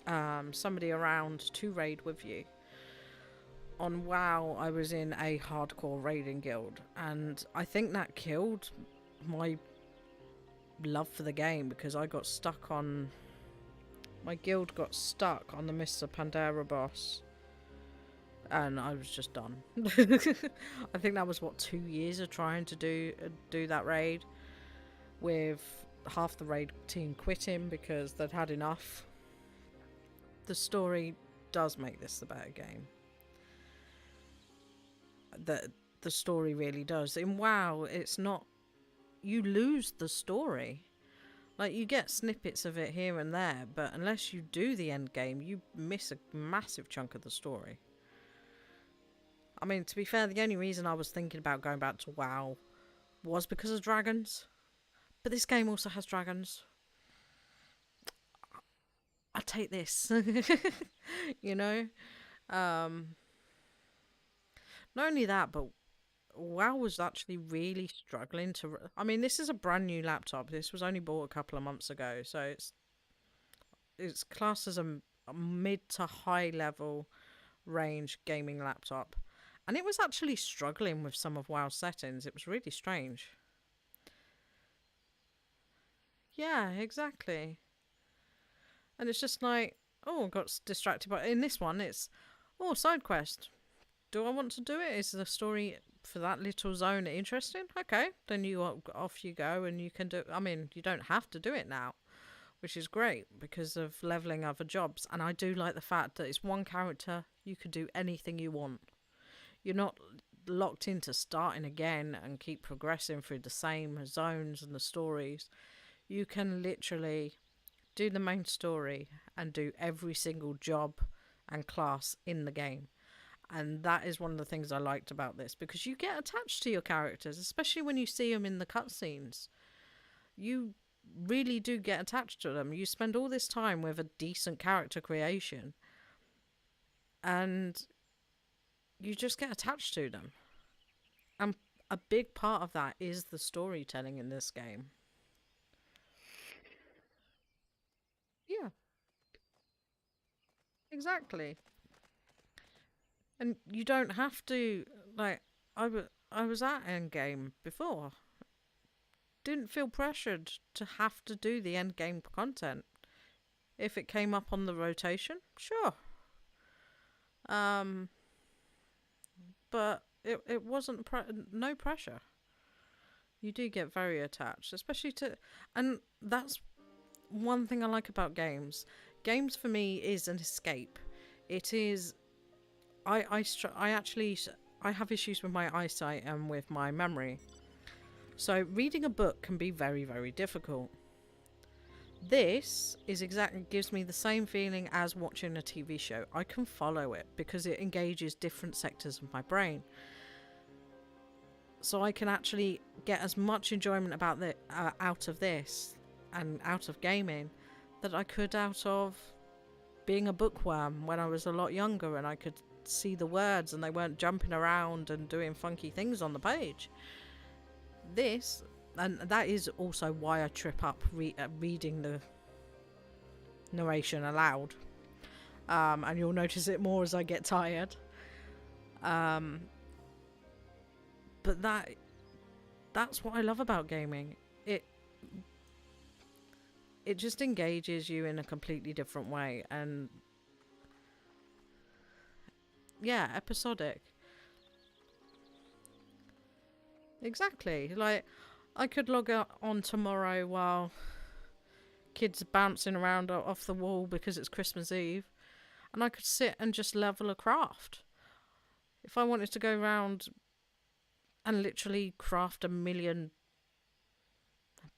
somebody around to raid with you. On WoW, I was in a hardcore raiding guild, and I think that killed my love for the game because I got stuck on. My guild got stuck on the Mr. Pandera boss, and I was just done. I think that was what 2 years of trying to do that raid, with half the raid team quitting because they'd had enough. The story does make this the better game. The story really does. In WoW, it's not. You lose the story. Like, you get snippets of it here and there, but unless you do the end game, you miss a massive chunk of the story. I mean, to be fair, the only reason I was thinking about going back to WoW was because of dragons. But this game also has dragons. I'll take this. You know? Not only that, but WoW was actually really struggling to. I mean, this is a brand new laptop. This was only bought a couple of months ago, so it's classed as a mid to high level range gaming laptop, And it was actually struggling with some of WoW's settings. It was really strange. Yeah, exactly. And it's just like, oh, I got distracted by. In this one, it's, oh, side quest. Do I want to do it? Is the story for that little zone interesting? Okay, then off you go, and you can do. I mean, you don't have to do it now, which is great because of leveling other jobs. And I do like the fact that it's one character. You could do anything you want. You're not locked into starting again and keep progressing through the same zones and the stories. You can literally do the main story and do every single job and class in the game. And that is one of the things I liked about this, because you get attached to your characters, especially when you see them in the cutscenes. You really do get attached to them. You spend all this time with a decent character creation, and you just get attached to them. And a big part of that is the storytelling in this game. Yeah, exactly. And you don't have to, like, I was at Endgame before. Didn't feel pressured to have to do the Endgame content. If it came up on the rotation, sure. Um, but it wasn't no pressure. You do get very attached, especially to, and that's one thing I like about games. Games for me is an escape. It is. I actually I have issues with my eyesight and with my memory. So reading a book can be very, very difficult. This is exactly gives me the same feeling as watching a TV show. I can follow it because it engages different sectors of my brain. So I can actually get as much enjoyment about out of this and out of gaming that I could out of being a bookworm when I was a lot younger, and I could see the words and they weren't jumping around and doing funky things on the page. This, and that is also why I trip up reading the narration aloud, and you'll notice it more as I get tired. But that's what I love about gaming. It just engages you in a completely different way, and yeah, episodic. Exactly. Like, I could log on tomorrow while kids are bouncing around off the wall because it's Christmas Eve, and I could sit and just level a craft. If I wanted to go around and literally craft a million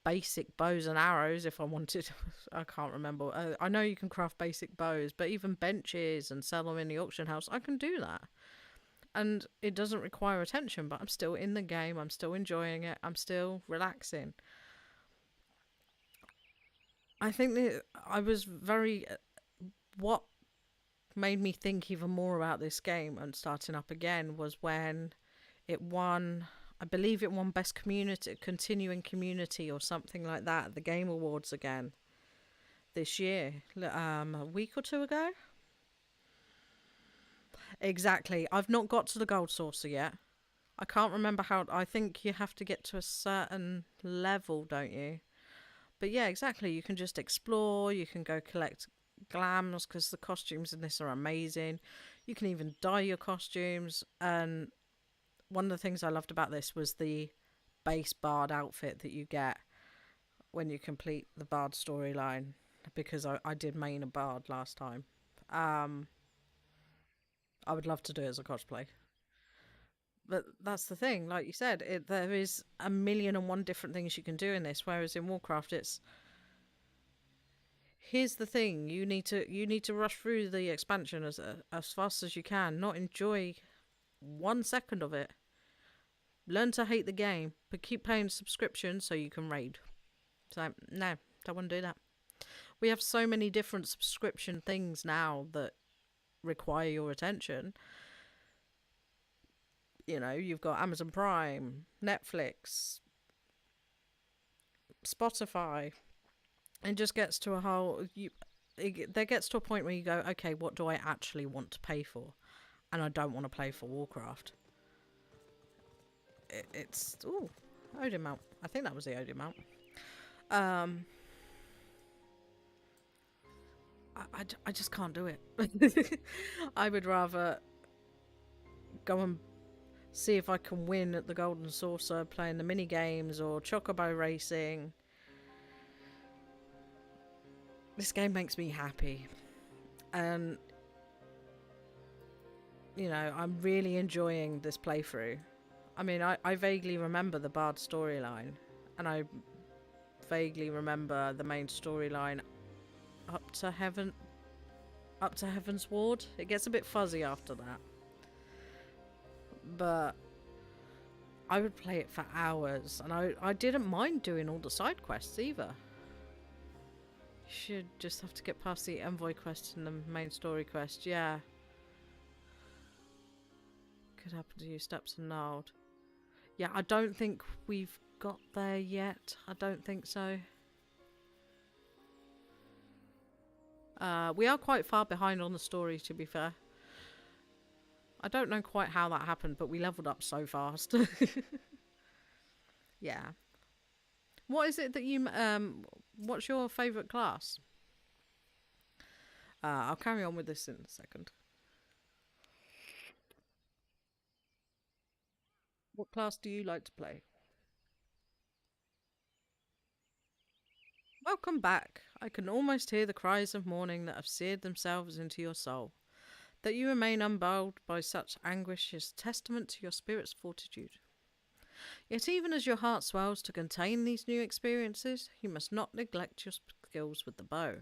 basic bows and arrows, if I wanted, I can't remember. I know you can craft basic bows, but even benches and sell them in the auction house, I can do that. And it doesn't require attention, but I'm still in the game, I'm still enjoying it, I'm still relaxing. I think that I was very. What made me think even more about this game and starting up again was when it won. I believe it won Best Community, Continuing Community, or something like that at the Game Awards again this year, a week or two ago. Exactly. I've not got to the gold saucer yet. I can't remember how. I think you have to get to a certain level, don't you? But yeah, exactly. You can just explore. You can go collect glams because the costumes in this are amazing. You can even dye your costumes. And one of the things I loved about this was the base bard outfit that you get when you complete the bard storyline, because I did main a bard last time. Um, I would love to do it as a cosplay. But that's the thing, like you said, there is a million and one different things you can do in this. Whereas in Warcraft, it's here's the thing: you need to rush through the expansion as fast as you can, not enjoy 1 second of it. Learn to hate the game, but keep paying subscription so you can raid. So no, don't want to do that. We have so many different subscription things now that require your attention. You know, you've got Amazon Prime, Netflix, Spotify. It just gets to a whole. There gets to a point where you go, okay, what do I actually want to pay for? and I don't want to play for Warcraft. It's... Ooh, Odin Mount. I think that was the Odin Mount. I just can't do it. I would rather go and see if I can win at the Golden Saucer playing the mini games or Chocobo racing. This game makes me happy, and you know, I'm really enjoying this playthrough. I mean, I vaguely remember the Bard storyline, and I vaguely remember the main storyline up to Heaven's Ward. It gets a bit fuzzy after that, but I would play it for hours, and I didn't mind doing all the side quests either. You should just have to get past the envoy quest and the main story quest. Yeah, could happen to you, Steps and Nard. Yeah, I don't think we've got there yet. I don't think so. We are quite far behind on the story, to be fair. I don't know quite how that happened, but we leveled up so fast. Yeah. What is it that you... what's your favourite class? I'll carry on with this in a second. What class do you like to play? Welcome back. I can almost hear the cries of mourning that have seared themselves into your soul. That you remain unbowed by such anguish is testament to your spirit's fortitude. Yet even as your heart swells to contain these new experiences, you must not neglect your skills with the bow.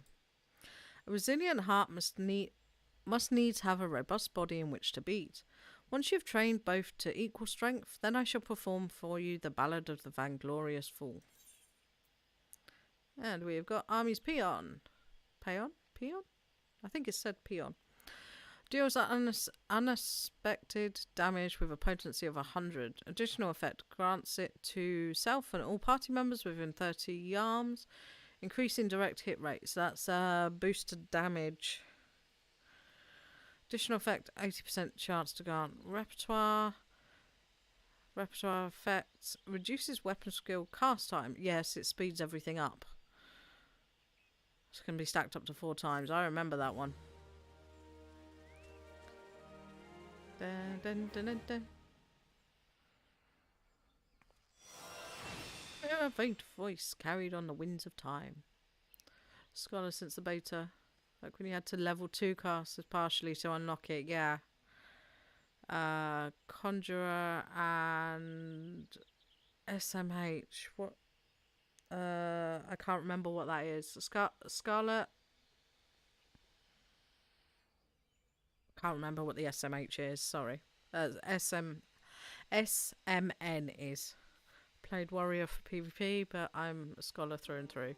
A resilient heart must needs have a robust body in which to beat. Once you've trained both to equal strength, then I shall perform for you the Ballad of the Vainglorious Fool. And we have got Army's Peon. Peon? Peon? I think it said Peon. Deals unexpected damage with a potency of 100. Additional effect grants it to self and all party members within 30 yards, increasing direct hit rates. That's boosted damage. Additional effect 80% chance to grant repertoire. Repertoire effects reduces weapon skill cast time. Yes, it speeds everything up. It's going to be stacked up to 4 times. I remember that one. Dun, dun, dun, dun, dun. A faint voice carried on the winds of time. Scholar since the beta. Like when you had to level 2 casters partially to unlock it, yeah. Conjurer and SMH. What? I can't remember what that is. Scarlet. Can't remember what the SMH is. Sorry. SMN is. Played warrior for PvP, but I'm a scholar through and through.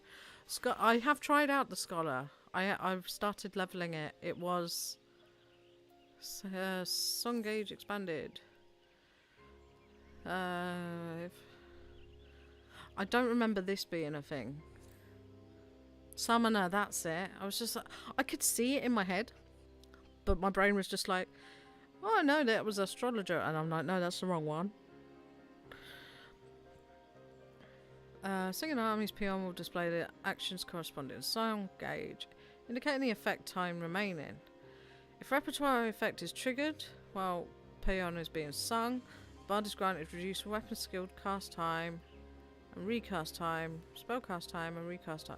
I have tried out the scholar. I've started leveling it. It was song gauge expanded. I don't remember this being a thing. Summoner, that's it. I was just like, I could see it in my head, but my brain was just like, oh no, that was astrologer, and I'm like, no, that's the wrong one. Singing Army's Peon will display the actions corresponding to song gauge, indicating the effect time remaining. If repertoire effect is triggered while Peon is being sung, Bard is granted reduced weapon skill cast time and recast time, spellcast time and recast time.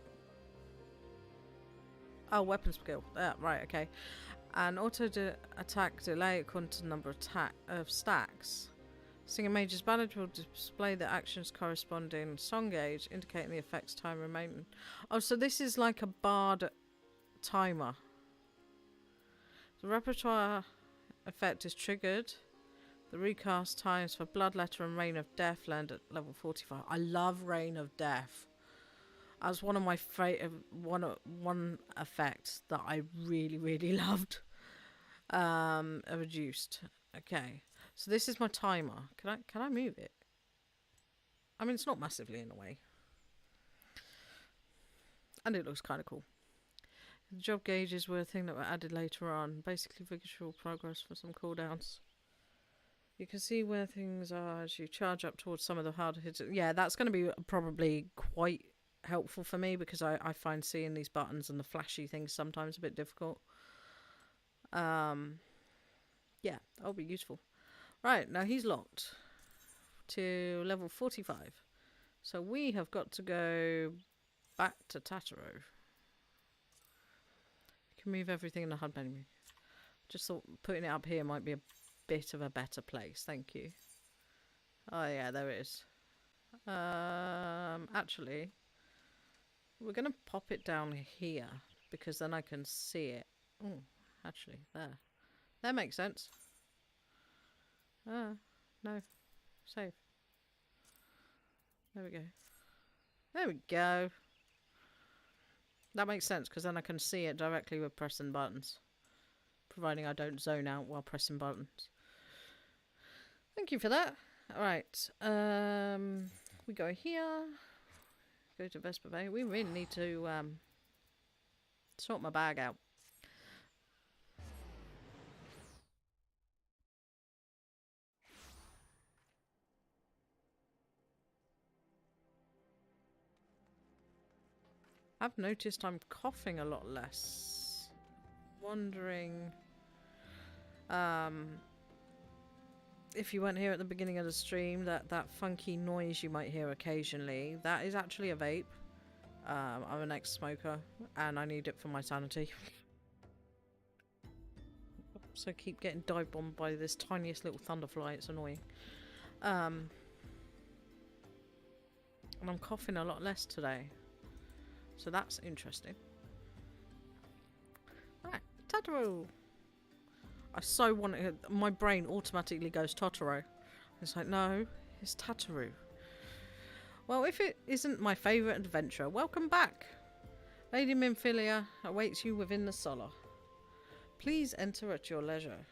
Oh, weapon skill. Right, okay. And attack delay according to the number of stacks. Singing Mage's Ballad will display the actions corresponding song gauge, indicating the effect's time remaining. Oh, so this is like a bard timer. The repertoire effect is triggered. The recast times for Bloodletter and Reign of Death land at level 45. I love Reign of Death. That's one of my favorite one effect that I really loved. Reduced. Okay. So this is my timer. Can I move it? I mean, it's not massively in the way. And it looks kind of cool. The job gauges were a thing that were added later on. Basically visual progress for some cooldowns. You can see where things are as you charge up towards some of the harder hits. Yeah, that's going to be probably quite helpful for me because I find seeing these buttons and the flashy things sometimes a bit difficult. Yeah, that'll be useful. Right, now he's locked to level 45. So we have got to go back to Tataro. You can move everything in the HUD menu. Just thought putting it up here might be a bit of a better place. Thank you. Oh yeah, there it is. Actually, we're going to pop it down here because then I can see it. Oh, actually, there. That makes sense. No. Save. There we go. There we go. That makes sense because then I can see it directly with pressing buttons. Providing I don't zone out while pressing buttons. Thank you for that. Alright. We go here. Go to Vespa Bay. We really need to sort my bag out. I've noticed I'm coughing a lot less. Wondering if you weren't here at the beginning of the stream, that funky noise you might hear occasionally, that is actually a vape. I'm an ex-smoker and I need it for my sanity. So I keep getting dive bombed by this tiniest little thunderfly, it's annoying. And I'm coughing a lot less today. So that's interesting. Right, Totoro! I so want it. My brain automatically goes Totoro. It's like, no, it's Totoro. Well, if it isn't my favourite adventure, welcome back. Lady Minfilia awaits you within the Solar. Please enter at your leisure.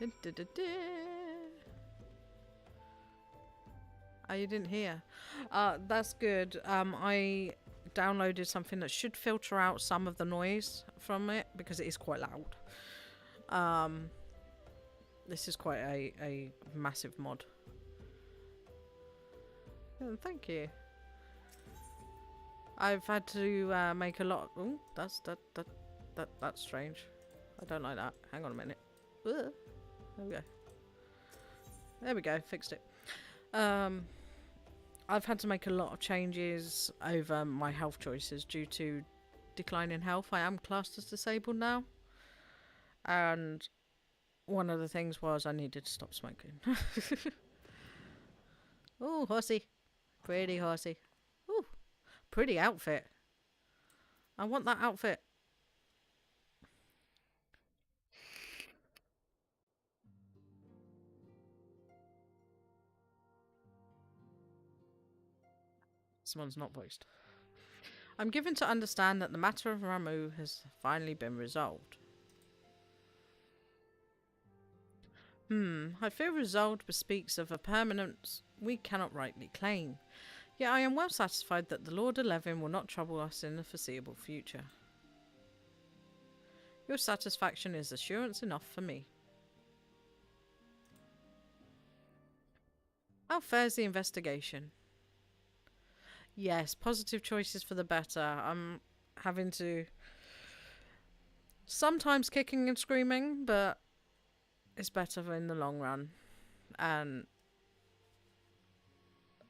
Dun, dun, dun, dun. Oh, you didn't hear? That's good. I downloaded something that should filter out some of the noise from it because it is quite loud. This is quite a massive mod. Oh, thank you. I've had to make a lot. Oh, that's strange. I don't like that. Hang on a minute. Ugh. There we go. There we go. Fixed it. I've had to make a lot of changes over my health choices due to decline in health. I am classed as disabled now. And one of the things was I needed to stop smoking. Oh, horsey. Pretty horsey. Ooh, pretty outfit. I want that outfit. Someone's not voiced. I'm given to understand that the matter of Ramu has finally been resolved. I feel resolved bespeaks of a permanence we cannot rightly claim. Yet I am well satisfied that the Lord 11 will not trouble us in the foreseeable future. Your satisfaction is assurance enough for me. How fares the investigation? Yes, positive choices for the better. I'm having to... sometimes kicking and screaming, but it's better in the long run. And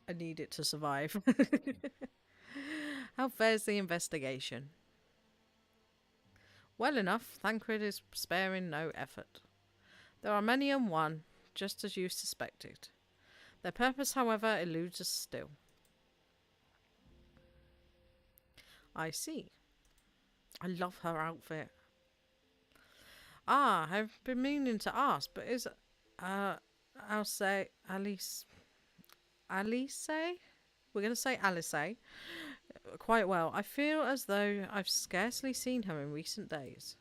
I need it to survive. How fares the investigation? Well enough, Thancred is sparing no effort. There are many and one, just as you suspected. Their purpose, however, eludes us still. I see. I love her outfit. Ah, I've been meaning to ask, but is I'll say Alice. Alice? We're going to say Alice. Quite well. I feel as though I've scarcely seen her in recent days.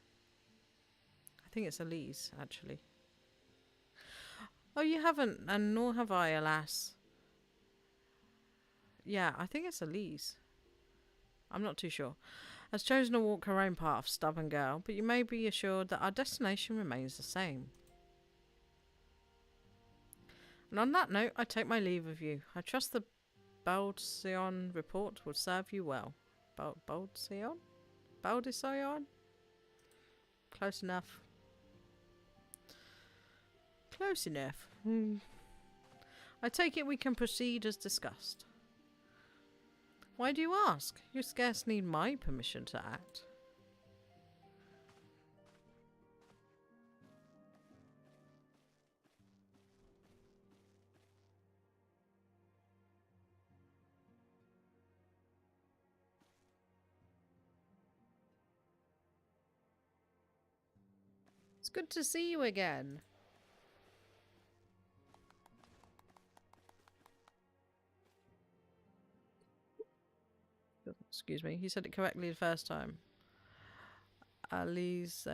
I think it's Elise, actually. Oh, you haven't, and nor have I, alas. Yeah, I think it's Elise. I'm not too sure. Has chosen to walk her own path, stubborn girl, but you may be assured that our destination remains the same. And on that note, I take my leave of you. I trust the Baldsion report will serve you well. Baldsion? Baldison? Close enough. Close enough. I take it we can proceed as discussed. Why do you ask? You scarce need my permission to act. It's good to see you again. Excuse me, he said it correctly the first time. Alize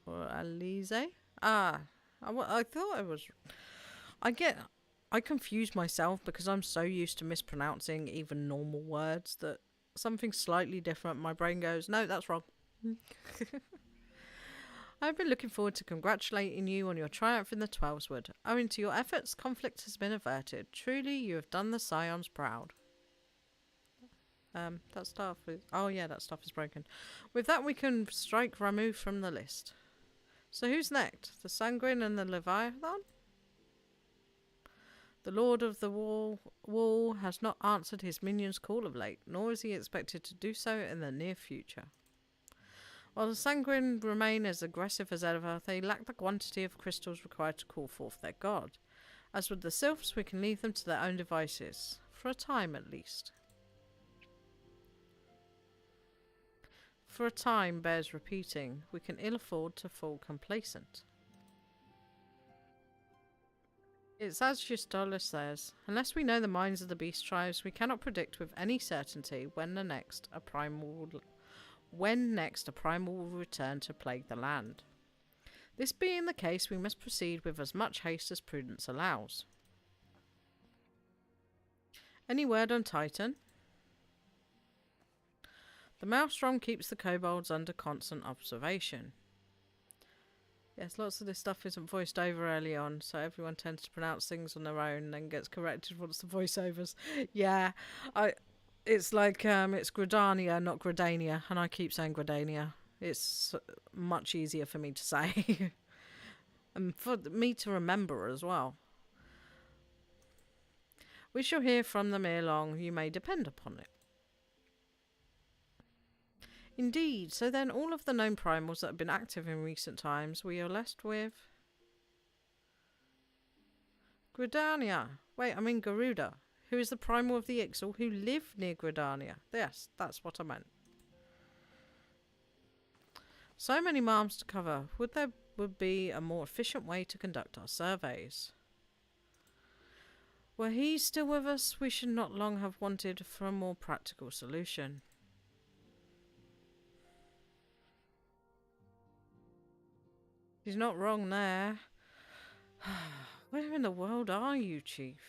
or Alize? Ah, I thought it was. I confuse myself because I'm so used to mispronouncing even normal words that something slightly different, my brain goes, no, that's wrong. I've been looking forward to congratulating you on your triumph in the Twelveswood. Owing to your efforts, conflict has been averted. Truly, you have done the Scions proud. That stuff is... Oh yeah, that stuff is broken. With that, we can strike Ramu from the list. So who's next? The Sanguine and the Leviathan? The Lord of the Wall has not answered his minions' call of late, nor is he expected to do so in the near future. While the Sanguine remain as aggressive as ever, they lack the quantity of crystals required to call forth their god. As with the Sylphs, we can leave them to their own devices. For a time, at least. For a time bears repeating. We can ill afford to fall complacent. It's as Justola says, unless we know the minds of the beast tribes, we cannot predict with any certainty when next a primal will return to plague the land. This being the case, we must proceed with as much haste as prudence allows. Any word on Titan? The Maelstrom keeps the kobolds under constant observation. Yes, lots of this stuff isn't voiced over early on, so everyone tends to pronounce things on their own and then gets corrected once the voiceovers. Yeah, it's like it's Gridania, not Gridania, and I keep saying Gridania. It's much easier for me to say. And for me to remember as well. We shall hear from them ere long, you may depend upon it. Indeed, so then all of the known primals that have been active in recent times, we are left with... Gridania. Wait, I mean Garuda, who is the primal of the Ixal who live near Gridania. Yes, that's what I meant. So many marms to cover. There would be a more efficient way to conduct our surveys. Were he still with us, we should not long have wanted for a more practical solution. He's not wrong there. Where in the world are you, Chief?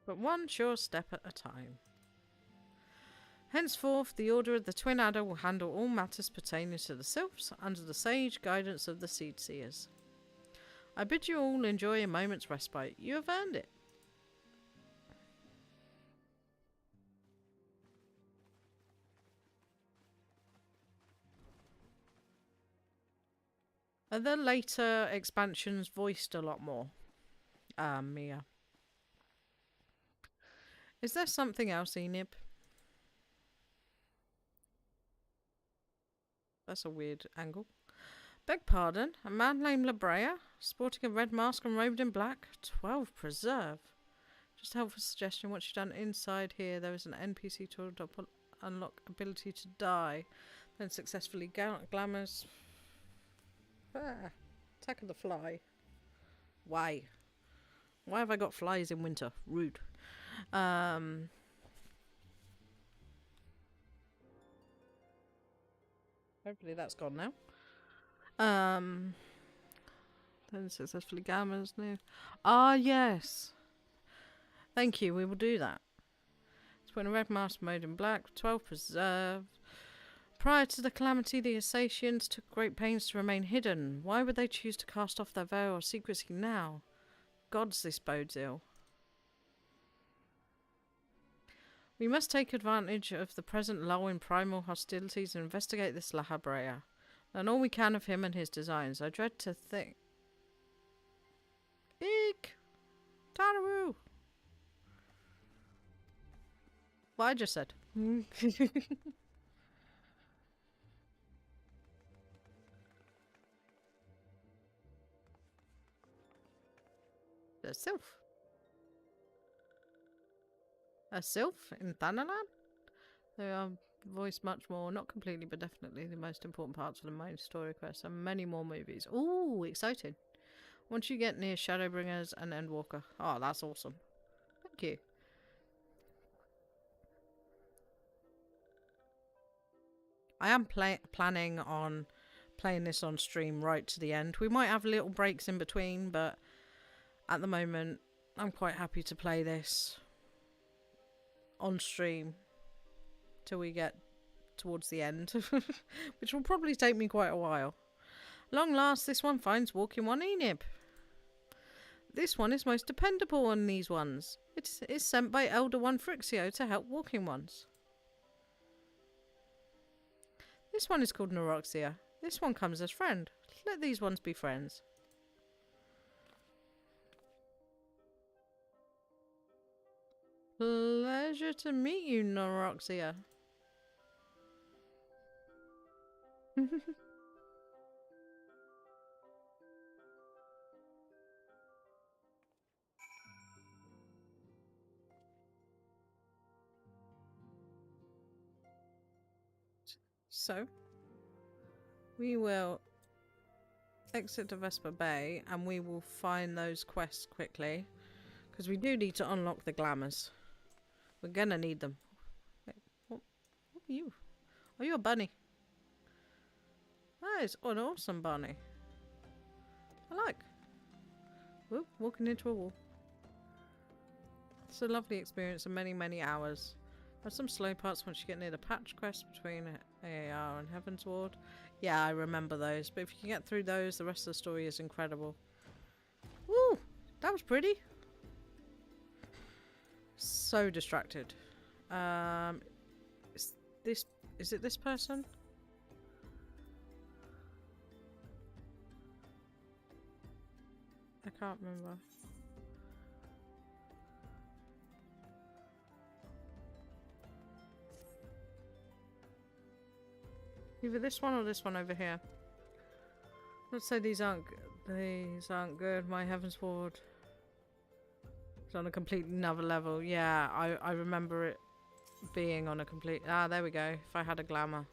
But one sure step at a time. Henceforth, the Order of the Twin Adder will handle all matters pertaining to the Sylphs under the sage guidance of the Seed Seers. I bid you all enjoy a moment's respite. You have earned it. The later expansions voiced a lot more. Mia. Is there something else, Enib? That's a weird angle. Beg pardon, a man named Labrea, sporting a red mask and robed in black? 12 preserve. Just a helpful suggestion. Once you've done inside here, there is an NPC tool to unlock ability to die. Then successfully glamours. Attack of the fly. Why? Why have I got flies in winter? Rude. Hopefully that's gone now. Then successfully gammas new. Ah, yes. Thank you, we will do that. Let's put in a red mask mode in black. 12 preserve. Prior to the calamity, the Assassians took great pains to remain hidden. Why would they choose to cast off their veil of secrecy now? Gods, this bodes ill. We must take advantage of the present lull in primal hostilities and investigate this La Habrea. Learn all we can of him and his designs. I dread to think... Eek! Tanaru! What I just said. The sylph. A sylph in Thanalan? They are voiced much more, not completely, but definitely the most important parts of the main story quest, and many more movies. Ooh, exciting. Once you get near Shadowbringers and Endwalker. Oh, that's awesome. Thank you. I am planning on playing this on stream right to the end. We might have little breaks in between, but at the moment, I'm quite happy to play this on stream till we get towards the end, which will probably take me quite a while. Long last, this one finds walking one Enib. This one is most dependable on these ones. It is sent by Elder One Frixio to help walking ones. This one is called Neuroxia. This one comes as friend. Let these ones be friends. Pleasure to meet you, Neuroxia. So, we will exit to Vesper Bay and we will find those quests quickly. Because we do need to unlock the glamours. We're gonna need them. Wait, what are you? Are you a bunny? That is an awesome bunny. I like. Whoop, walking into a wall. It's a lovely experience and many, many hours. There's some slow parts once you get near the patch quest between AAR and Heaven's Ward. Yeah, I remember those. But if you can get through those, the rest of the story is incredible. Woo! That was pretty. So distracted. Is it this person? I can't remember. Either this one or this one over here. Let's say these aren't good. My Heaven's Ward is on a completely another level. Yeah, I remember it being on a complete... Ah, there we go. If I had a glamour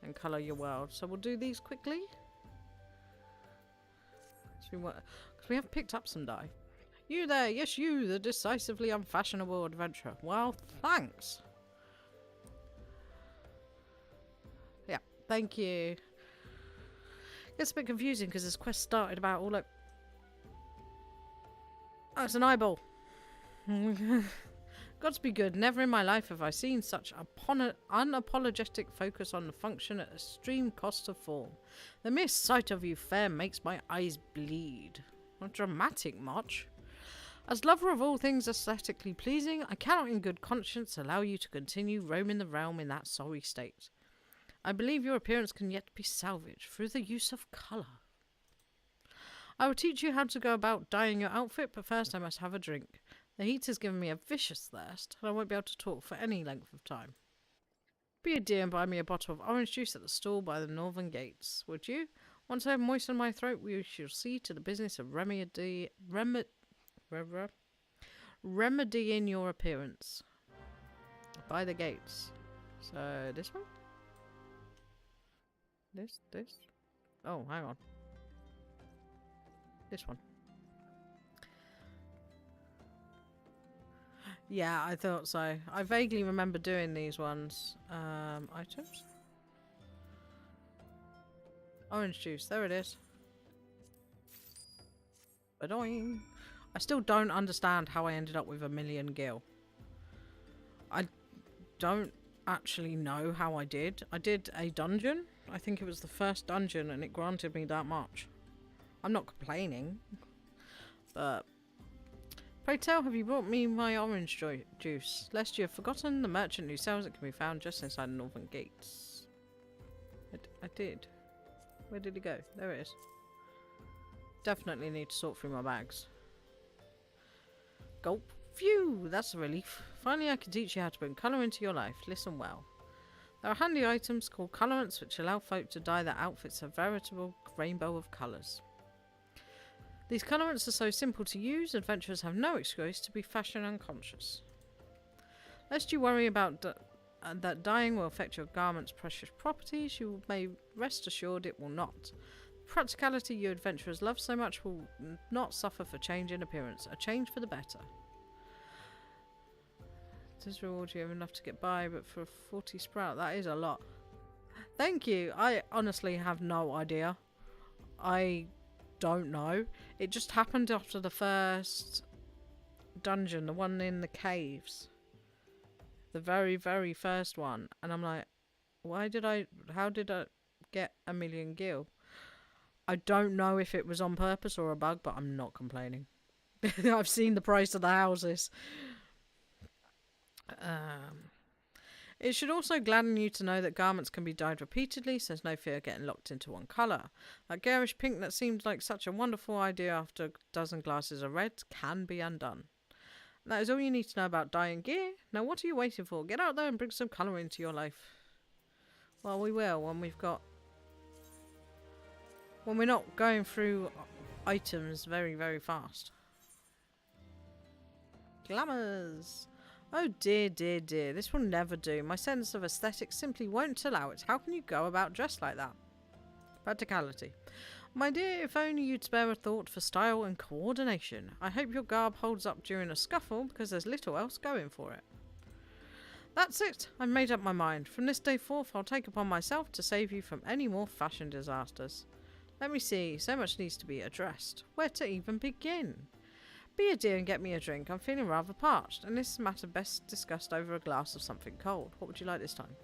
and colour your world. So we'll do these quickly. Because we have picked up some dye. You there, yes you, the decisively unfashionable adventurer. Well, thanks. Yeah, thank you. It's a bit confusing because this quest started about all like... Oh, it's an eyeball. Gods be good, never in my life have I seen such unapologetic focus on the function at extreme cost of form. The mere sight of you fair makes my eyes bleed. Not dramatic much. As lover of all things aesthetically pleasing, I cannot in good conscience allow you to continue roaming the realm in that sorry state. I believe your appearance can yet be salvaged through the use of colour. I will teach you how to go about dyeing your outfit, but first I must have a drink. The heat has given me a vicious thirst, and I won't be able to talk for any length of time. Be a dear and buy me a bottle of orange juice at the stall by the northern gates, would you? Once I have moistened my throat, we shall see to the business of remedying your appearance. By the gates. So, this one? This? Oh, hang on. This one. Yeah, I thought so. I vaguely remember doing these ones. Items? Orange juice, there it is. Annoying. I still don't understand how I ended up with 1,000,000 gil. I don't actually know how I did. I did a dungeon. I think it was the first dungeon and it granted me that much. I'm not complaining. But pray tell, have you brought me my orange juice? Lest you have forgotten the merchant who sells it can be found just inside the northern gates. I did. Where did he go? There it is. Definitely need to sort through my bags. Gulp. Phew, that's a relief. Finally I can teach you how to bring colour into your life. Listen well. There are handy items called colorants which allow folk to dye their outfits a veritable rainbow of colours. These colorants are so simple to use, adventurers have no excuse to be fashion unconscious. Lest you worry about that dyeing will affect your garment's precious properties, you may rest assured it will not. The practicality you adventurers love so much will not suffer for change in appearance, a change for the better. Does reward you have enough to get by, but for a 40 sprout, that is a lot. Thank you. I honestly have no idea. I don't know. It just happened after the first dungeon, the one in the caves. The very, very first one. And I'm like, how did I get 1,000,000 gil? I don't know if it was on purpose or a bug, but I'm not complaining. I've seen the price of the houses. It should also gladden you to know that garments can be dyed repeatedly, so there's no fear of getting locked into one colour. That garish pink that seemed like such a wonderful idea after a dozen glasses of red can be undone. And that is all you need to know about dyeing gear. Now what are you waiting for? Get out there and bring some colour into your life. Well, we will when we're not going through items very, very fast. Glamours! Oh dear, dear, dear. This will never do. My sense of aesthetics simply won't allow it. How can you go about dressed like that? Practicality. My dear, if only you'd spare a thought for style and coordination. I hope your garb holds up during a scuffle, because there's little else going for it. That's it. I've made up my mind. From this day forth, I'll take upon myself to save you from any more fashion disasters. Let me see. So much needs to be addressed. Where to even begin? Be a dear and get me a drink. I'm feeling rather parched, and this matter best discussed over a glass of something cold. What would you like this time?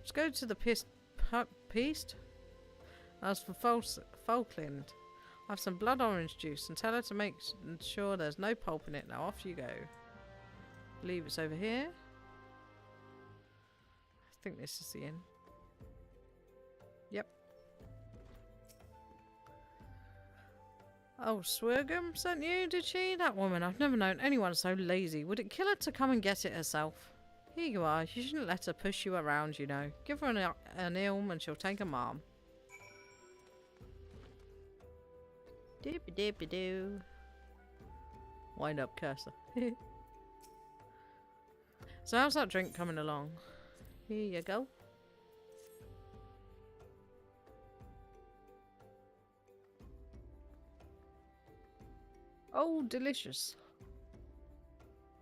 Just go to the Peast. As for Falkland, have some blood orange juice and tell her to make sure there's no pulp in it. Now off you go. I believe it's over here. I think this is the inn. Yep. Oh, Swirgum sent you, did she? That woman, I've never known anyone so lazy. Would it kill her to come and get it herself? Here you are. You shouldn't let her push you around, you know. Give her an ilm and she'll take a marm. Doopy-doopy-doo. Wind up, cursor. So how's that drink coming along? Here you go. Oh, delicious.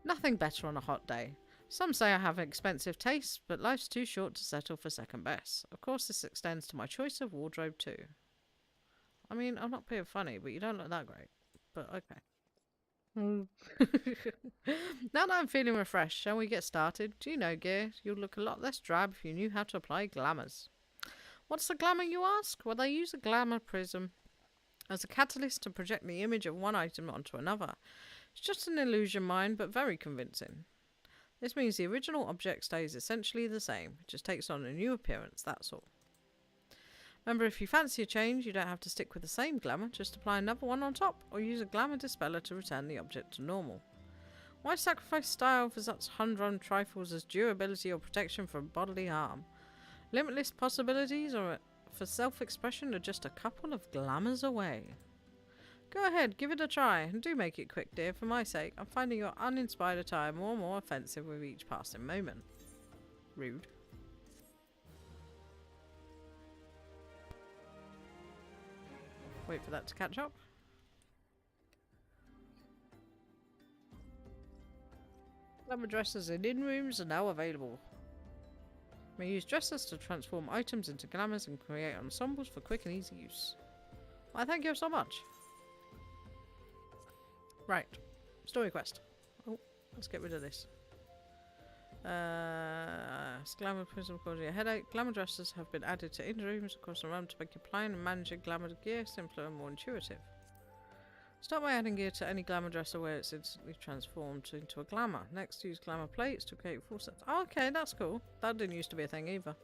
Nothing better on a hot day. Some say I have expensive tastes, but life's too short to settle for second best. Of course, this extends to my choice of wardrobe too. I mean, I'm not being funny, but you don't look that great. But okay. Now that I'm feeling refreshed, shall we get started? Do you know, Gear, you'd look a lot less drab if you knew how to apply glamours. What's a glamour, you ask? Well, they use a glamour prism as a catalyst to project the image of one item onto another. It's just an illusion, mind, but very convincing. This means the original object stays essentially the same. It just takes on a new appearance, that's all. Remember, if you fancy a change, you don't have to stick with the same glamour, just apply another one on top, or use a glamour dispeller to return the object to normal. Why sacrifice style for such humdrum trifles as durability or protection from bodily harm? Limitless possibilities for self-expression are just a couple of glamours away. Go ahead, give it a try, and do make it quick, dear, for my sake. I'm finding your uninspired attire more and more offensive with each passing moment. Rude. Wait for that to catch up. Glamour dresses in rooms are now available. You may use dresses to transform items into glamours and create ensembles for quick and easy use. Why, thank you so much. Right. Story quest. Oh, let's get rid of this. Glamour prism causing a headache. Glamour dresses have been added to inner rooms across the room to make applying and managing glamour gear simpler and more intuitive. Start by adding gear to any glamour dresser where it's instantly transformed into a glamour. Next, use glamour plates to create full sets. Oh, okay, that's cool. That didn't used to be a thing either.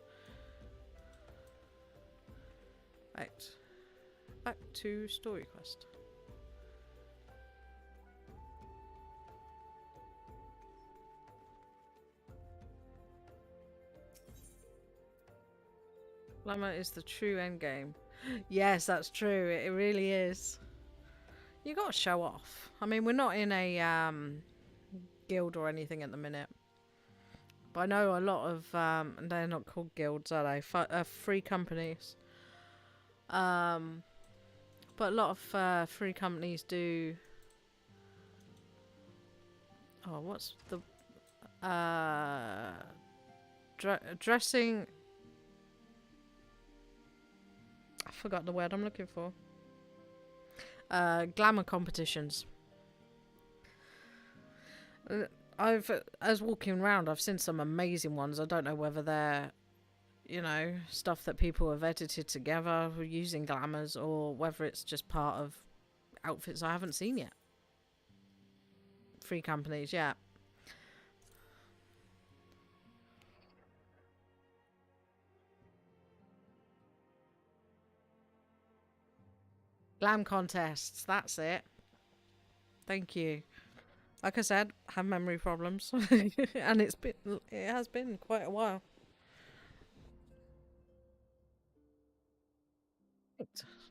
Right. Back to story quest. Glamour is the true end game. Yes, that's true. It really is. You got to show off. I mean, we're not in a guild or anything at the minute. But I know a lot of they're not called guilds, are they? Free companies. But a lot of free companies do. Oh, what's the dressing? I forgot the word I'm looking for. Glamour competitions. As walking around, I've seen some amazing ones. I don't know whether they're, you know, stuff that people have edited together using glamours or whether it's just part of outfits I haven't seen yet. Free companies, yeah. Glam contests, that's it. Thank you. Like I said, have memory problems, and it has been quite a while.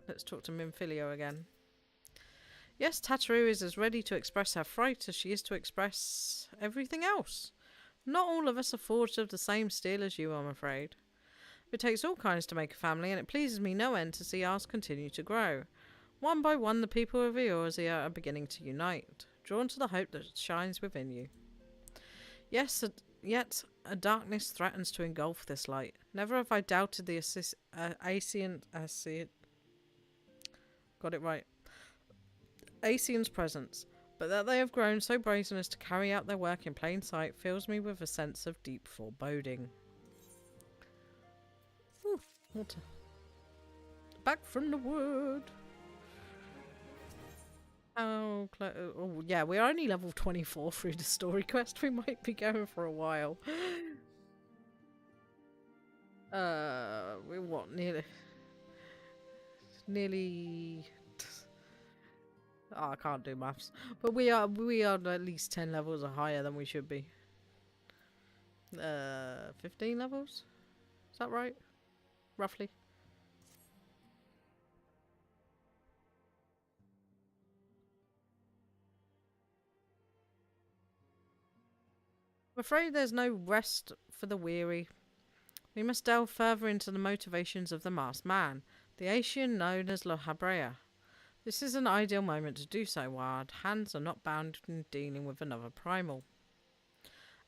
Let's talk to Minfilio again. Yes, Tataru is as ready to express her fright as she is to express everything else. Not all of us are forged of the same steel as you, I'm afraid. It takes all kinds to make a family, and it pleases me no end to see ours continue to grow. One by one, the people of Eorzea are beginning to unite, drawn to the hope that shines within you. Yes, yet a darkness threatens to engulf this light. Never have I doubted the got it right. Asian's presence, but that they have grown so brazen as to carry out their work in plain sight fills me with a sense of deep foreboding. Ooh, water. Back from the wood. Oh, yeah, we're only level 24 through the story quest. We might be going for a while. We're what, nearly... Oh, I can't do maths. But we are at least 10 levels or higher than we should be. 15 levels? Is that right? Roughly. I'm afraid there's no rest for the weary. We must delve further into the motivations of the masked man, the Asian known as La Habrea. This is an ideal moment to do so, while our hands are not bound in dealing with another primal.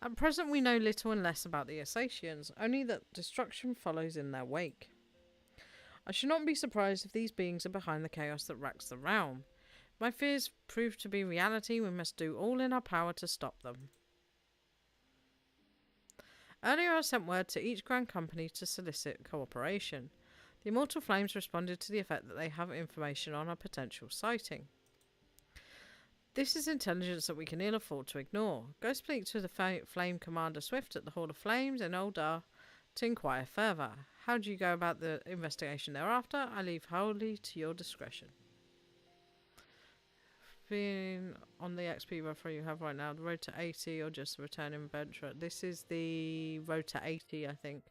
At present we know little and less about the Asatians, only that destruction follows in their wake. I should not be surprised if these beings are behind the chaos that racks the realm. If my fears prove to be reality, we must do all in our power to stop them. Earlier I sent word to each Grand Company to solicit cooperation. The Immortal Flames responded to the effect that they have information on a potential sighting. This is intelligence that we can ill afford to ignore. Go speak to the Flame Commander Swift at the Hall of Flames in Oldar to inquire further. How do you go about the investigation thereafter? I leave wholly to your discretion. Being on the XP buffer you have right now, the road to 80 or just the returning adventurer? This is the road to 80, I think.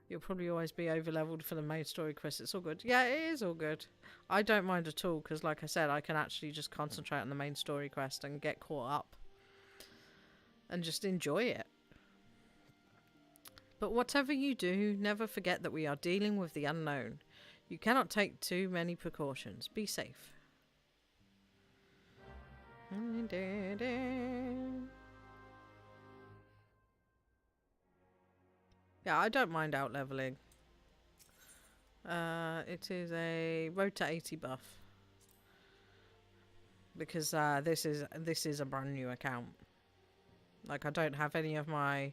You'll probably always be over leveled for the main story quest. It's all good. Yeah, it is all good. I don't mind at all because, like I said, I can actually just concentrate on the main story quest and get caught up and just enjoy it. But whatever you do, never forget that we are dealing with the unknown. You cannot take too many precautions. Be safe. Yeah, I don't mind out leveling. It is a road to 80 buff. because this is a brand new account. Like, I don't have any of my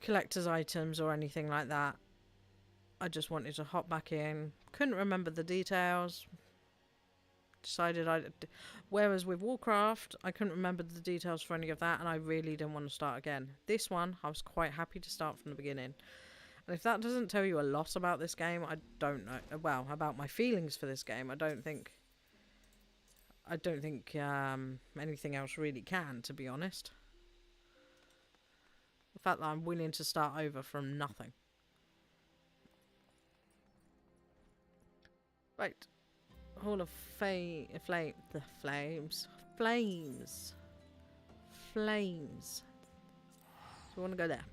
collector's items or anything like that. I just wanted to hop back in. Couldn't remember the details. Whereas with Warcraft, I couldn't remember the details for any of that, and I really didn't want to start again. This one, I was quite happy to start from the beginning. And if that doesn't tell you a lot about this game, I don't know. Well, about my feelings for this game, I don't think anything else really can, to be honest. The fact that I'm willing to start over from nothing. Right. Hall of Flames. So we want to go there.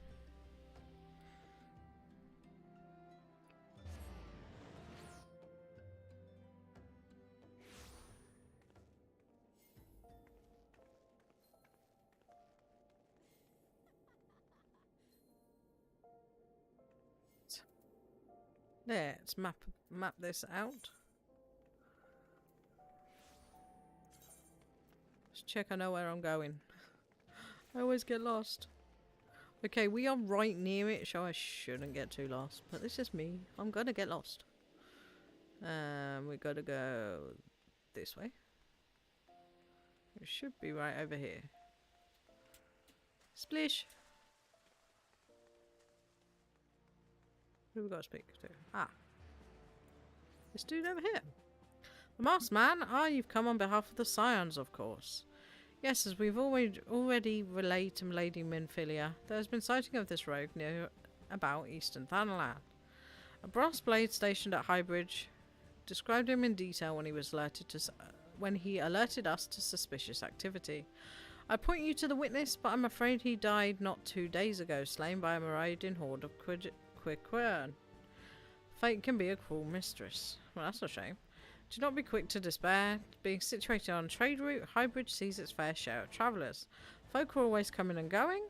Let's map this out. Let's check I know where I'm going. I always get lost. Okay, we are right near it, so I shouldn't get too lost. But this is me. I'm gonna get lost. We gotta go this way. It should be right over here. Splish! Who we got to speak to? Ah. This dude over here. The masked man? Ah, you've come on behalf of the Scions, of course. Yes, as we've already relayed to Lady Minfilia, there has been sighting of this rogue near about Eastern Thanalan. A brass blade stationed at Highbridge described him in detail when he alerted us to suspicious activity. I point you to the witness, but I'm afraid he died not 2 days ago, slain by a marauding horde of Quiquern. Fate can be a cruel mistress. Well, that's a shame. Do not be quick to despair. Being situated on a trade route, Highbridge sees its fair share of travellers. Folk are always coming and going,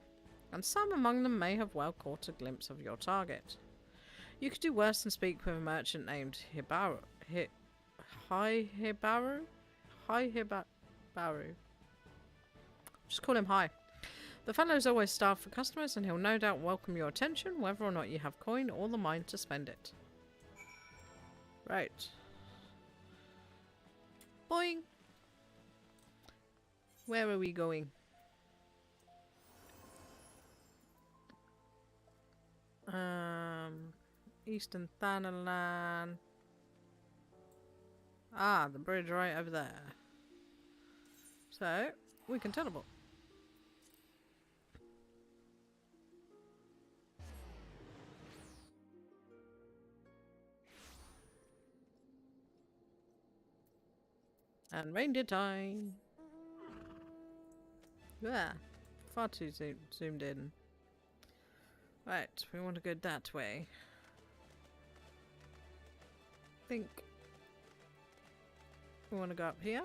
and some among them may have well caught a glimpse of your target. You could do worse than speak with a merchant named Hibaru. Just call him Hi. The fellow's always starved for customers, and he'll no doubt welcome your attention, whether or not you have coin or the mind to spend it. Right. Boing! Where are we going? Eastern Thanalan. Ah, the bridge right over there. So, we can teleport. And reindeer time. Yeah, far too zoomed in. Right, we want to go that way. I think we want to go up here.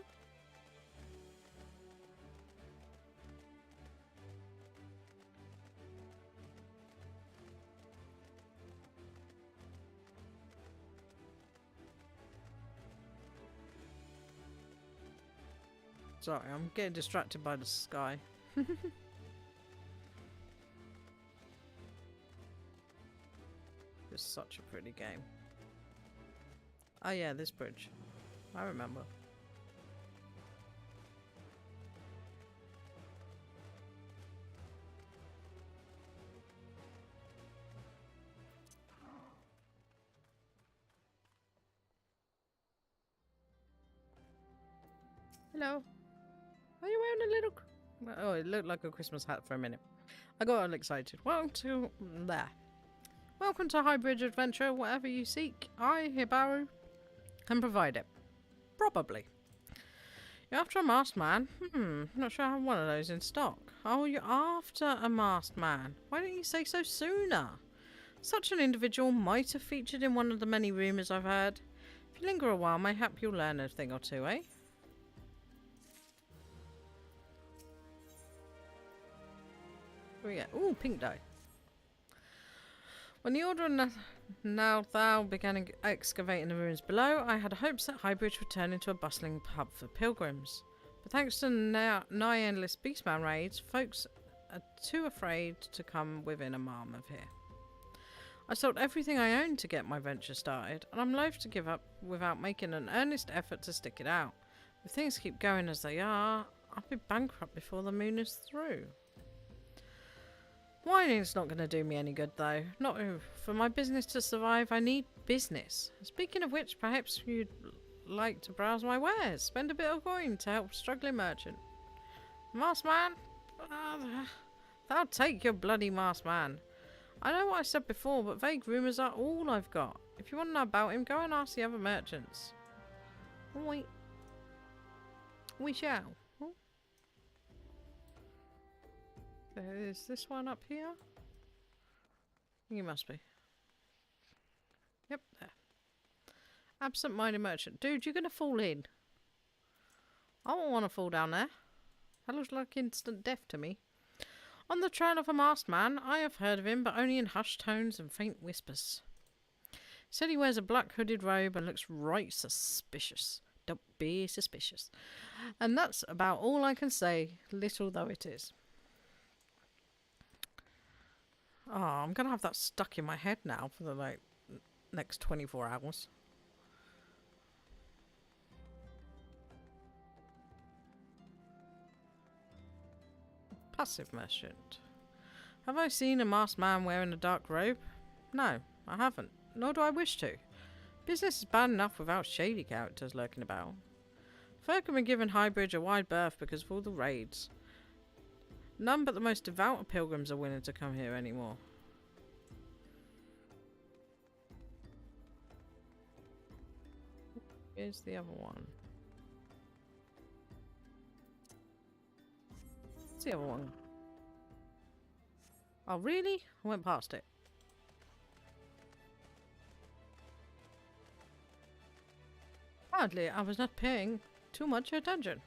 Sorry, I'm getting distracted by the sky. It's such a pretty game. Oh yeah, this bridge. I remember. Hello. Are you wearing a little... Oh, it looked like a Christmas hat for a minute. I got all excited. Welcome to... There. Welcome to Highbridge Adventure. Whatever you seek, I, Hibaru, can provide it. Probably. You're after a masked man? Not sure I have one of those in stock. Oh, you're after a masked man. Why didn't you say so sooner? Such an individual might have featured in one of the many rumours I've heard. If you linger a while, mayhap you'll learn a thing or two, eh? Ooh, pink dye. When the Order of Nalthal began excavating the ruins below, I had hopes that Highbridge would turn into a bustling hub for pilgrims. Thanks to nigh endless Beastman raids, folks are too afraid to come within a mile of here. I sold everything I owned to get my venture started, and I'm loath to give up without making an earnest effort to stick it out. If things keep going as they are, I'll be bankrupt before the moon is through. Whining's not going to do me any good, though. Not for my business to survive. I need business. Speaking of which, perhaps you'd like to browse my wares. Spend a bit of coin to help struggling merchant. Masked man? Thou take your bloody masked man. I know what I said before, but vague rumours are all I've got. If you want to know about him, go and ask the other merchants. Wait. We shall. Oh. Is this one up here? You must be. Yep, there. Absent-minded merchant. Dude, you're going to fall in. I don't want to fall down there. That looks like instant death to me. On the trail of a masked man. I have heard of him, but only in hushed tones and faint whispers. Said he wears a black hooded robe and looks right suspicious. Don't be suspicious. And that's about all I can say, little though it is. Oh, I'm going to have that stuck in my head now for the next 24 hours. Passive merchant. Have I seen a masked man wearing a dark robe? No, I haven't. Nor do I wish to. Business is bad enough without shady characters lurking about. Folk have been given Highbridge a wide berth because of all the raids. None but the most devout of pilgrims are willing to come here anymore. Here's the other one. What's the other one? Oh, really? I went past it. Hardly, I was not paying too much attention.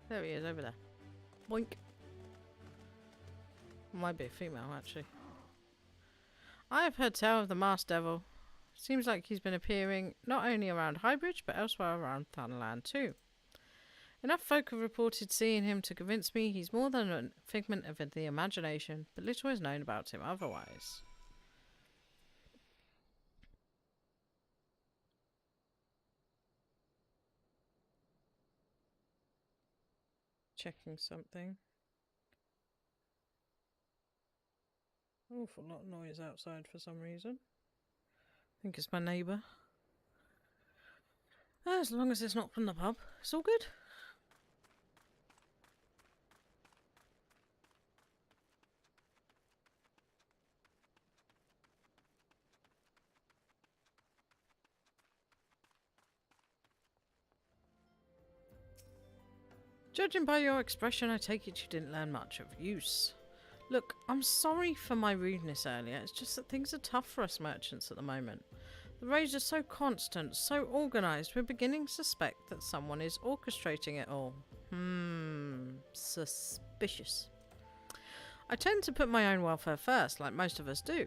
There he is, over there. Boink. Might be a female, actually. I have heard tell of the Masked Devil. Seems like he's been appearing not only around Highbridge, but elsewhere around Thunderland too. Enough folk have reported seeing him to convince me he's more than a figment of the imagination, but little is known about him otherwise. Checking something. Awful lot of noise outside for some reason. I think it's my neighbour. As long as it's not from the pub, it's all good. Judging by your expression, I take it you didn't learn much of use. Look, I'm sorry for my rudeness earlier. It's just that things are tough for us merchants at the moment. The raids are so constant, so organised, we're beginning to suspect that someone is orchestrating it all. Suspicious. I tend to put my own welfare first, like most of us do.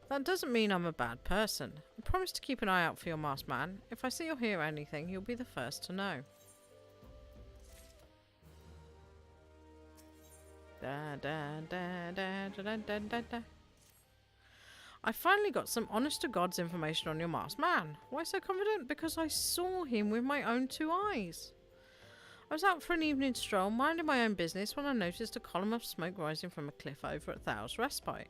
That doesn't mean I'm a bad person. I promise to keep an eye out for your masked man. If I see or hear anything, you'll be the first to know. Da, da, da, da, da, da, da, da. I finally got some honest-to-God's information on your masked man. Why so confident? Because I saw him with my own two eyes. I was out for an evening stroll, minding my own business, when I noticed a column of smoke rising from a cliff over at Thau's Respite.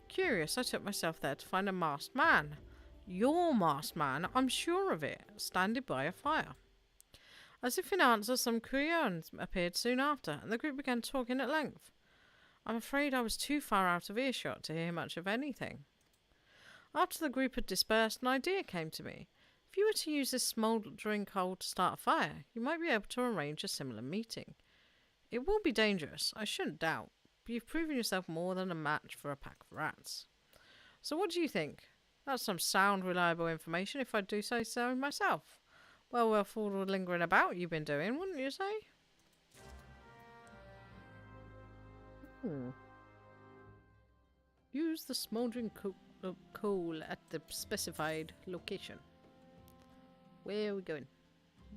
Curious, I took myself there to find a masked man. Your masked man, I'm sure of it, standing by a fire. As if in answer, some Creons appeared soon after, and the group began talking at length. I'm afraid I was too far out of earshot to hear much of anything. After the group had dispersed, an idea came to me. If you were to use this smouldering coal to start a fire, you might be able to arrange a similar meeting. It will be dangerous, I shouldn't doubt, but you've proven yourself more than a match for a pack of rats. So what do you think? That's some sound, reliable information, if I do say so myself. Well worth all the lingering about you've been doing, wouldn't you say? Use the smouldering coal at the specified location. Where are we going?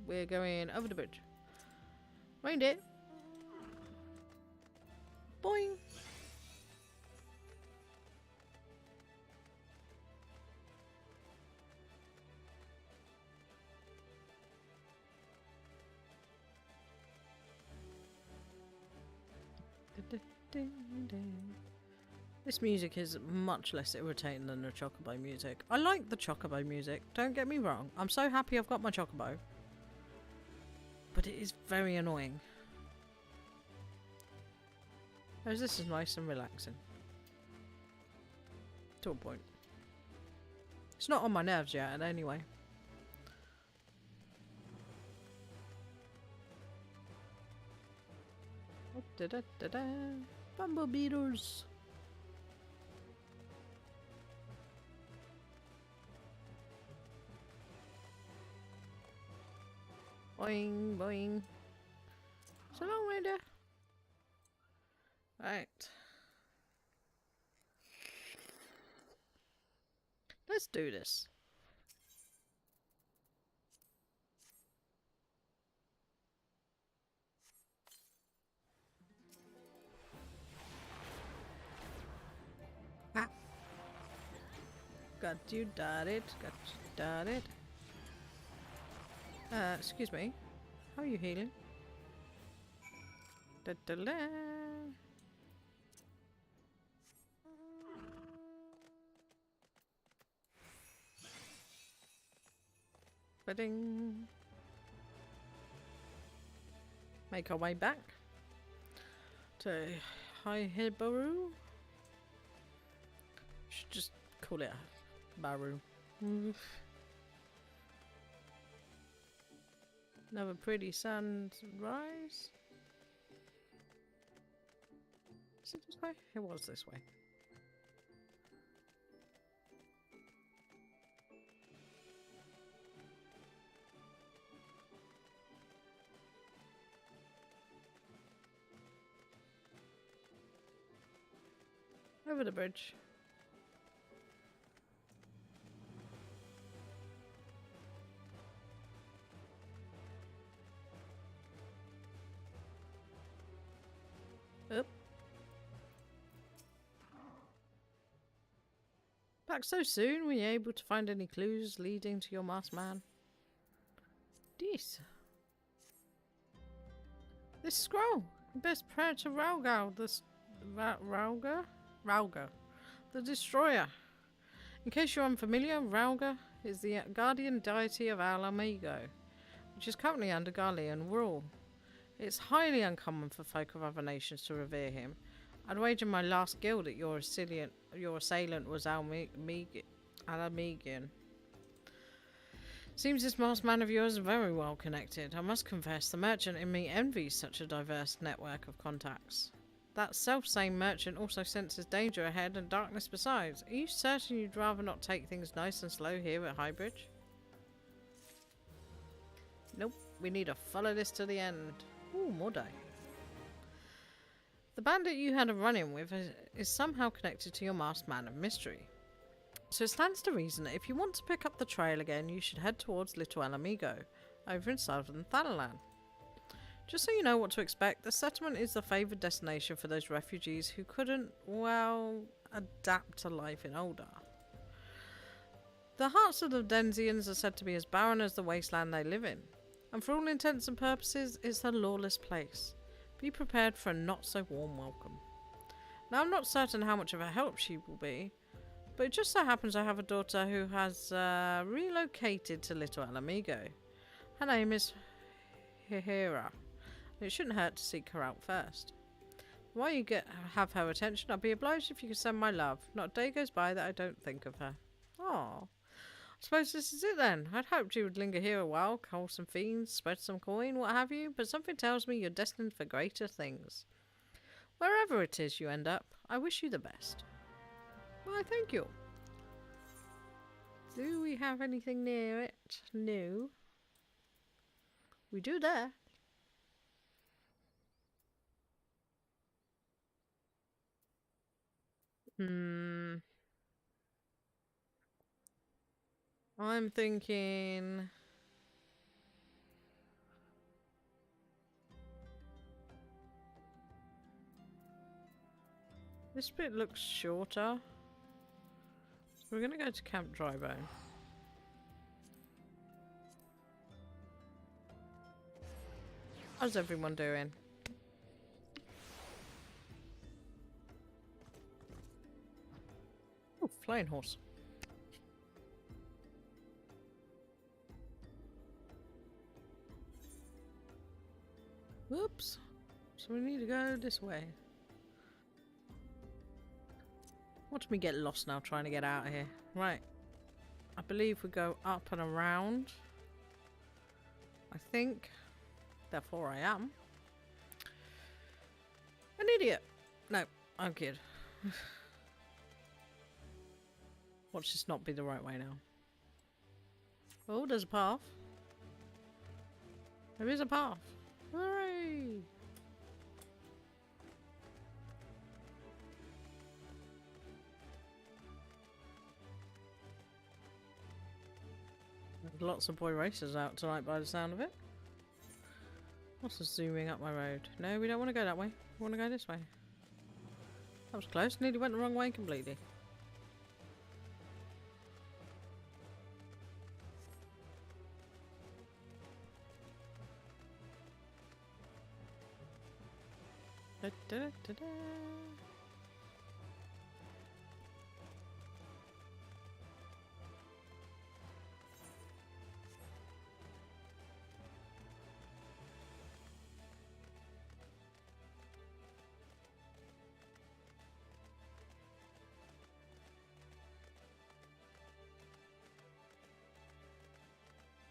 We're going over the bridge. Reindeer. Boing. This music is much less irritating than the chocobo music. I like the chocobo music, don't get me wrong. I'm so happy I've got my chocobo. But it is very annoying. Whereas this is nice and relaxing. To a point. It's not on my nerves yet, anyway. Da-da-da-da. Bumblebeetles. Boing, boing. So long, reindeer. Right. Let's do this. Ah. Got you, dot it. Got you, dot it. Excuse me. How are you healing? Da-da-da. Ba-ding. Make our way back to High Baru. Should just call it Baru. Another pretty sunrise. Is it this way? It was this way. Over the bridge. Up. Back so soon? Were you able to find any clues leading to your masked man? This scroll! Best prayer to Rauga, Rauga, the Destroyer. In case you're unfamiliar, Rauga is the guardian deity of Al Amigo, which is currently under Garlean rule. It's highly uncommon for folk of other nations to revere him. I'd wager my last guild that your assailant was Alamigian. Seems this masked man of yours is very well connected. I must confess, the merchant in me envies such a diverse network of contacts. That self-same merchant also senses danger ahead and darkness besides. Are you certain you'd rather not take things nice and slow here at Highbridge? Nope, we need to follow this to the end. Ooh, more day. The bandit you had a run-in with is somehow connected to your masked man of mystery. So it stands to reason that if you want to pick up the trail again, you should head towards Little El Amigo, over in southern Thanalan. Just so you know what to expect, the settlement is the favoured destination for those refugees who couldn't, well, adapt to life in Oldar. The hearts of the Denzians are said to be as barren as the wasteland they live in, and for all intents and purposes, it's a lawless place. Be prepared for a not-so-warm welcome. Now, I'm not certain how much of a help she will be, but it just so happens I have a daughter who has relocated to Little El Amigo. Her name is Hihira. It shouldn't hurt to seek her out first. While you have her attention, I'd be obliged if you could send my love. Not a day goes by that I don't think of her. Oh, I suppose this is it then. I'd hoped you would linger here a while, cull some fiends, spread some coin, what have you, but something tells me you're destined for greater things. Wherever it is you end up, I wish you the best. Why, thank you. Do we have anything near it? No. We do there. I'm thinking This bit looks shorter. So we're gonna go to Camp Drybone. How's everyone doing? Oh, flying horse. Whoops. So we need to go this way. Watch me get lost now trying to get out of here. Right. I believe we go up and around. I think. Therefore I am. An idiot. No, I'm good. Watch this not be the right way now. Oh, there's a path. There is a path. Hooray! There's lots of boy racers out tonight by the sound of it. Also zooming up my road. No, we don't want to go that way. We want to go this way. That was close. Nearly went the wrong way completely. Da, da, da, da.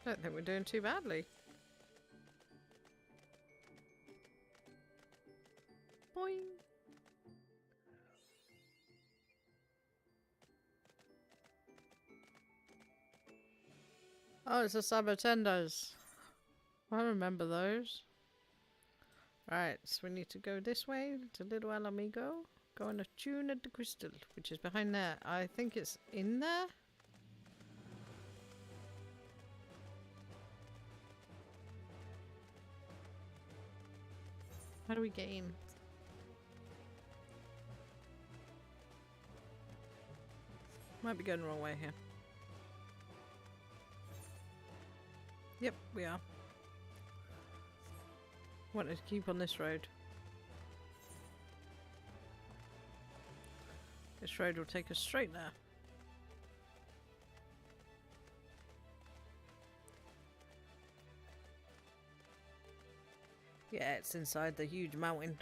Don't think we're doing too badly. Boing. Oh, it's the Sabatendos. I remember those. Right, so we need to go this way to Little El Amigo. Go on a tune at the crystal, which is behind there. I think it's in there. How do we get in? Might be going the wrong way here. Yep, we are. Wanted to keep on this road. This road will take us straight there. Yeah, it's inside the huge mountain.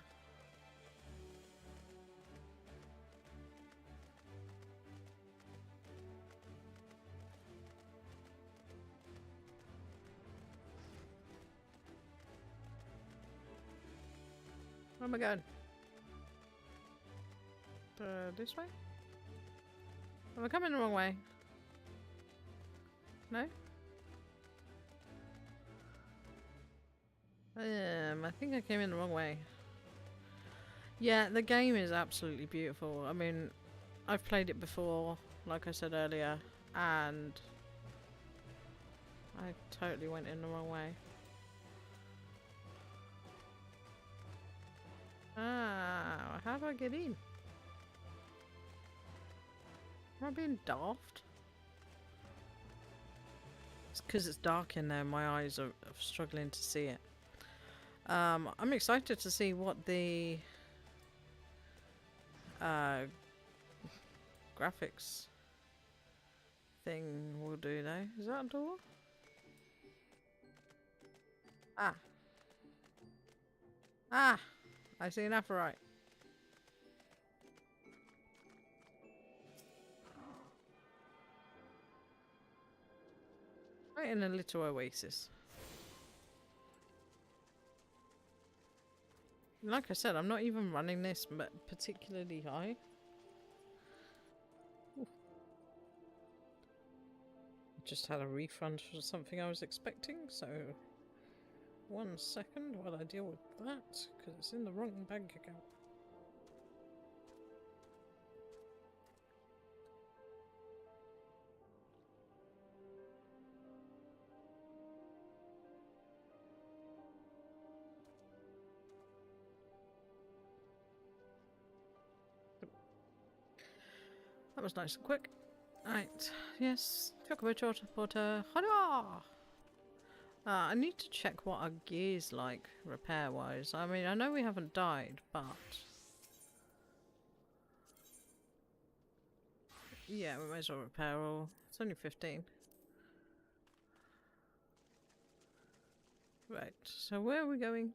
Where am I going? This way? Am I coming the wrong way? No? I think I came in the wrong way. Yeah, the game is absolutely beautiful. I mean, I've played it before, like I said earlier, and I totally went in the wrong way. Ah, how do I get in? Am I being daft? It's because it's dark in there, my eyes are struggling to see it. I'm excited to see what the graphics thing will do though. Is that a door? Ah. Ah! I see an apparite. Right in a little oasis. Like I said, I'm not even running this particularly high. Ooh. Just had a refund for something I was expecting, so 1 second while I deal with that, because it's in the wrong bank account. That was nice and quick. Right, yes, Chocobo Transporter, hurrah! I need to check what our gear's like, repair-wise. I mean, I know we haven't died, but... yeah, we may as well repair all. It's only 15. Right, so where are we going?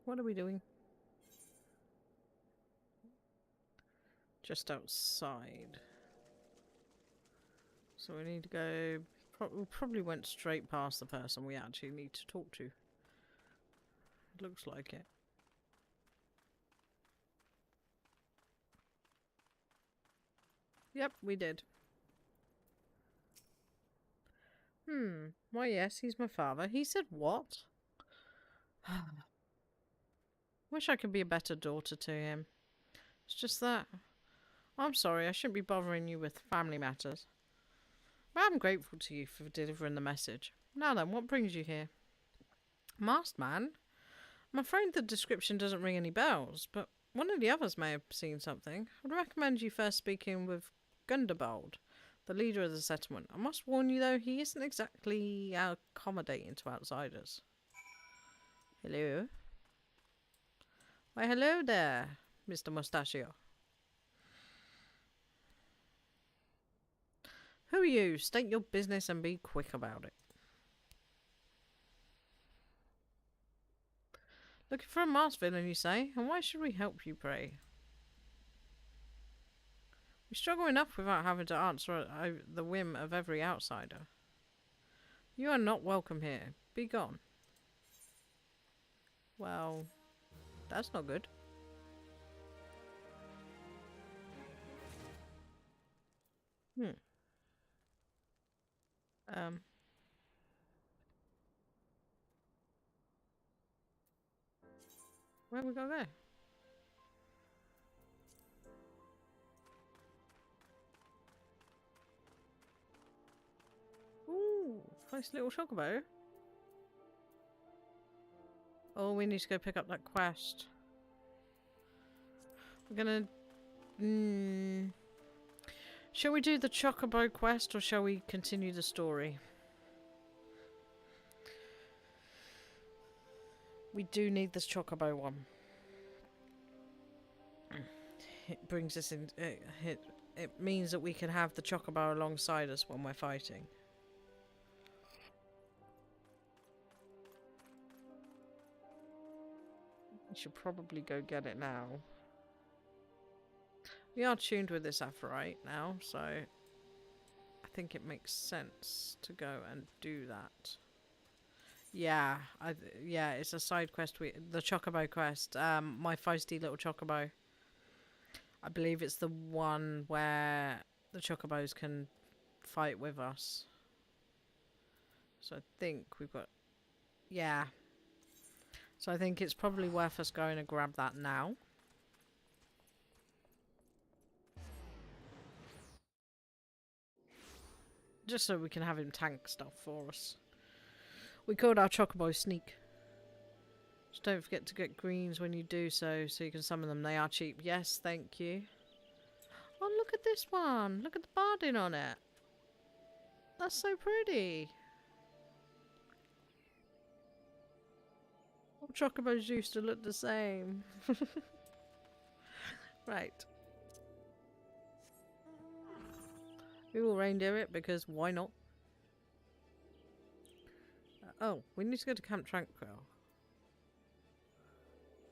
What are we doing? Just outside. So we need to go... we probably went straight past the person we actually need to talk to. It looks like it. Yep, we did. Why yes, he's my father. He said what? Wish I could be a better daughter to him. It's just that... I'm sorry, I shouldn't be bothering you with family matters. But I'm grateful to you for delivering the message. Now then, what brings you here? Masked man? I'm afraid the description doesn't ring any bells, but one of the others may have seen something. I'd recommend you first speaking with Gundabald, the leader of the settlement. I must warn you, though, he isn't exactly accommodating to outsiders. Hello? Why, hello there, Mr. Mustachio. Who are you? State your business and be quick about it. Looking for a masked villain, you say? And why should we help you, pray? We struggle enough without having to answer the whim of every outsider. You are not welcome here. Be gone. Well, that's not good. Where we go there? Ooh, nice little chocobo. Oh, we need to go pick up that quest. We're gonna... Shall we do the chocobo quest or shall we continue the story? We do need this chocobo one. It brings us in... It means that we can have the chocobo alongside us when we're fighting. We should probably go get it now. We are tuned with this Aphorite now, so I think it makes sense to go and do that. Yeah, yeah, it's a side quest. The chocobo quest. My feisty little chocobo. I believe it's the one where the chocobos can fight with us. So I think we've got... yeah. So I think it's probably worth us going to grab that now. Just so we can have him tank stuff for us. We called our chocobo Sneak. Just don't forget to get greens when you do so you can summon them. They are cheap. Yes, thank you. Oh, look at this one. Look at the barding on it. That's so pretty. All chocobos used to look the same. Right. We will reindeer it because why not? Oh, we need to go to Camp Tranquil.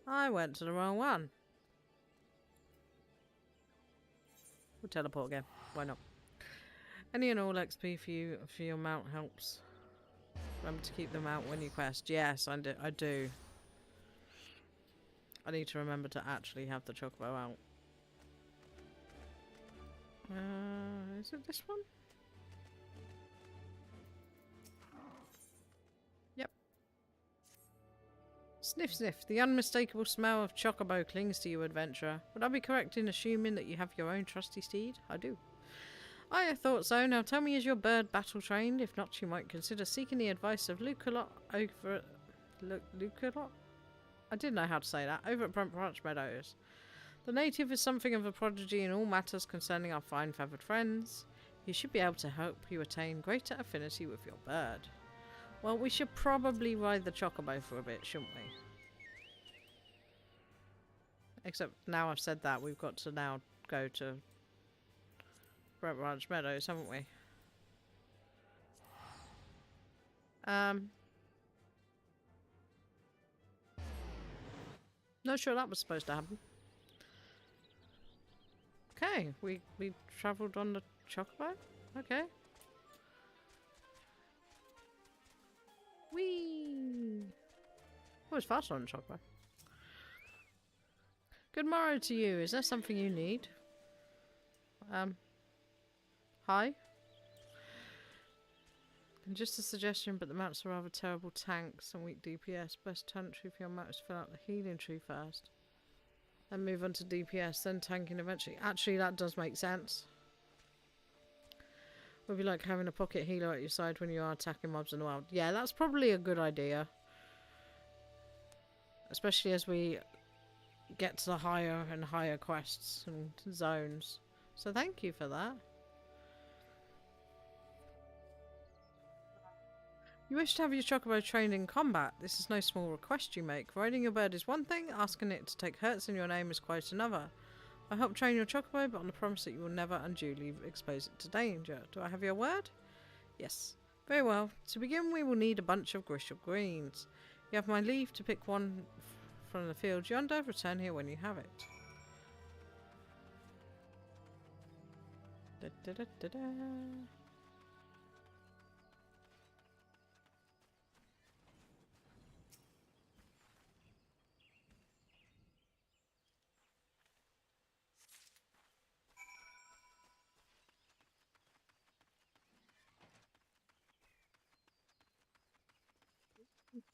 I went to the wrong one. We'll teleport again. Why not? Any and all XP for your mount helps. Remember to keep them out when you quest. Yes, I do. I need to remember to actually have the chocobo out. Is it this one? Yep. Sniff sniff. The unmistakable smell of chocobo clings to you, adventurer. Would I be correct in assuming that you have your own trusty steed? I do. I thought so. Now tell me, is your bird battle trained? If not, you might consider seeking the advice of Luculot over... Luculot? I didn't know how to say that. Over at Brent Branch Meadows. The native is something of a prodigy in all matters concerning our fine feathered friends. He should be able to help you attain greater affinity with your bird. Well, we should probably ride the chocobo for a bit, shouldn't we? Except now I've said that, we've got to now go to Brent Ranch Meadows, haven't we? Not sure that was supposed to happen. Okay, we travelled on the chocobo? Okay. Whee! Oh, it's faster on the chocobo. Good morrow to you. Is there something you need? Hi? And just a suggestion, but the mounts are rather terrible tanks and weak DPS. Best tank tree for your mount is fill out the healing tree first. Then move on to DPS, then tanking eventually. Actually, that does make sense. Would be like having a pocket healer at your side when you are attacking mobs in the wild. Yeah, that's probably a good idea. Especially as we get to the higher and higher quests and zones. So thank you for that. You wish to have your chocobo trained in combat. This is no small request you make. Riding your bird is one thing, asking it to take hurts in your name is quite another. I help train your chocobo, but on the promise that you will never unduly expose it to danger. Do I have your word? Yes. Very well. To begin, we will need a bunch of Grisham greens. You have my leave to pick one from the field yonder. Return here when you have it. Da, da, da, da, da.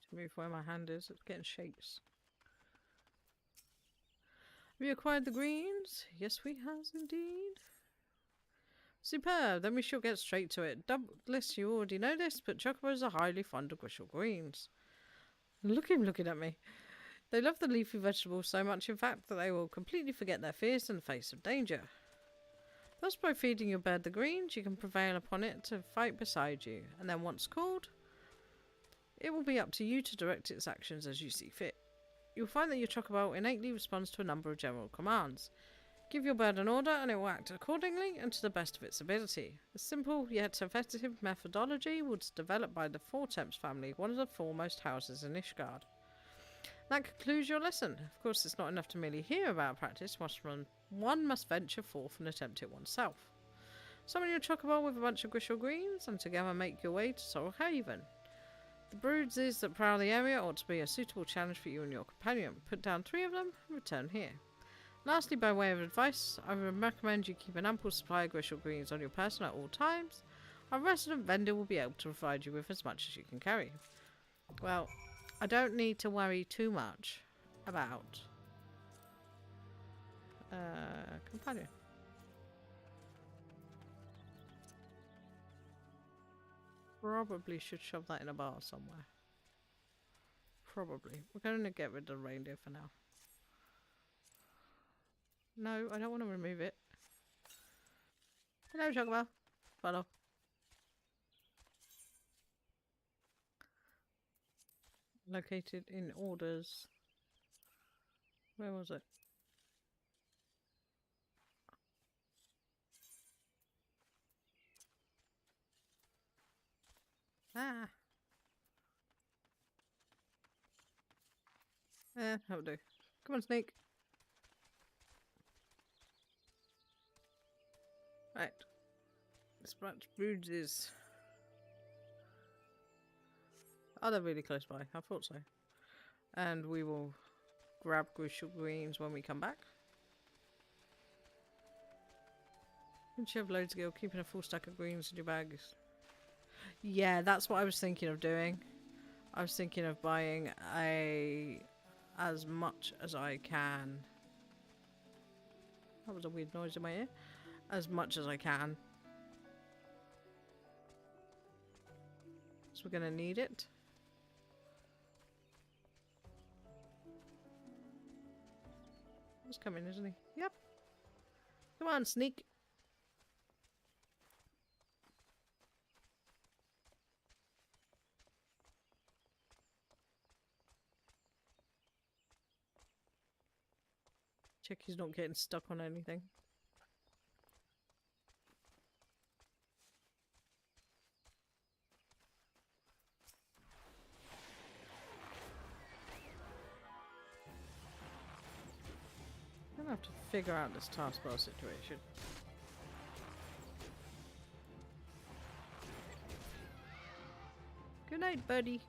To move where my hand is, it's getting shakes. Have you acquired the greens? Yes, we have indeed. Superb, then we shall get straight to it. Doubtless you already know this, but chocobos are highly fond of Grisham greens. Look at him looking at me. They love the leafy vegetables so much, in fact, that they will completely forget their fears in the face of danger. Thus, by feeding your bird the greens, you can prevail upon it to fight beside you, and then once called, it will be up to you to direct its actions as you see fit. You'll find that your chocobo innately responds to a number of general commands. Give your bird an order and it will act accordingly and to the best of its ability. A simple yet effective methodology was developed by the Four Temps family, one of the foremost houses in Ishgard. That concludes your lesson. Of course, it's not enough to merely hear about practice. One must venture forth and attempt it oneself. Summon your chocobo with a bunch of Grisham greens and together make your way to Sorrel Haven. The broods that prowl the area ought to be a suitable challenge for you and your companion. Put down 3 of them and return here. Lastly, by way of advice, I would recommend you keep an ample supply of Grisham greens on your person at all times. Our resident vendor will be able to provide you with as much as you can carry. Well, I don't need to worry too much about companion. Probably should shove that in a bar somewhere. Probably. We're going to get rid of the reindeer for now. No, I don't want to remove it. Hello, chocobo. Follow. Located in orders. Where was it? Ah. That'll do. Come on, Snake. Right. This branch broods is... Oh, they're really close by. I thought so. And we will grab Grisham greens when we come back. Once you have loads of skill, keeping a full stack of greens in your bags. Yeah, that's what I was thinking of doing. I was thinking of buying as much as I can. That was a weird noise in my ear. As much as I can. So we're going to need it. He's coming, isn't he? Come on, sneak. Check he's not getting stuck on anything. I'm gonna have to figure out this taskbar situation. Good night, buddy.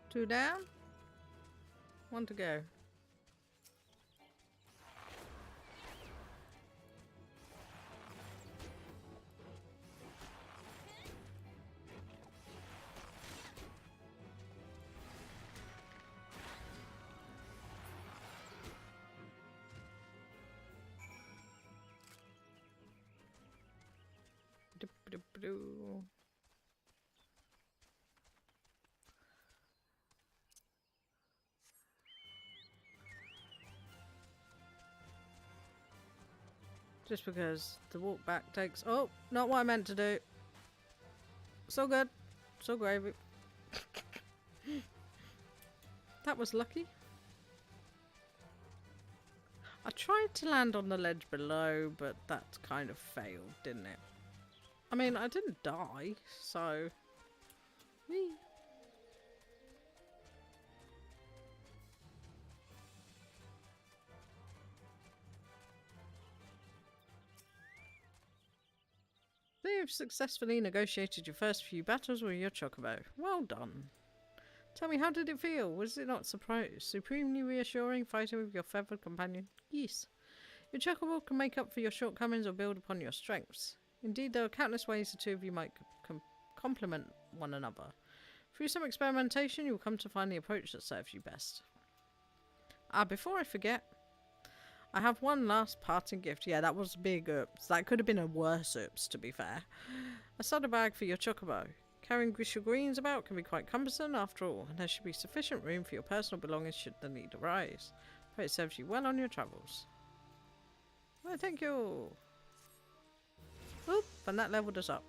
Two down. One to go. Just because the walk back takes... Oh, not what I meant to do. So good. So gravy. That was lucky. I tried to land on the ledge below, but that kind of failed, didn't it? I mean, I didn't die, so... Whee. So you've successfully negotiated your first few battles with your chocobo. Well done. Tell me, how did it feel? Was it not supremely reassuring fighting with your feathered companion? Yes. Your chocobo can make up for your shortcomings or build upon your strengths. Indeed, there are countless ways the two of you might complement one another. Through some experimentation, you will come to find the approach that serves you best. Before I forget, I have one last parting gift. Yeah, that was a big oops. That could have been a worse oops, to be fair. A saddlebag for your chocobo. Carrying your greens about can be quite cumbersome after all, and there should be sufficient room for your personal belongings should the need arise. Pray it serves you well on your travels. Well, thank you. Oop, and that leveled us up.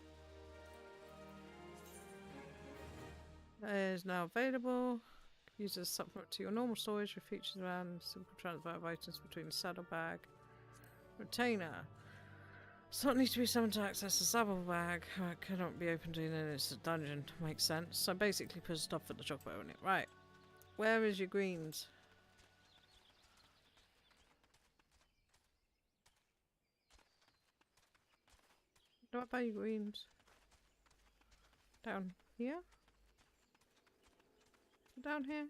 That is now available. Use as a supplement to your normal storage with features around simple transfer of items between the saddlebag. Retainer. Does not need to be summoned to access the saddlebag. It cannot be opened in its dungeon. Makes sense. So basically put stuff for the chocobo in it. Right. Where is your greens? Do I buy your greens? Down here? Down here?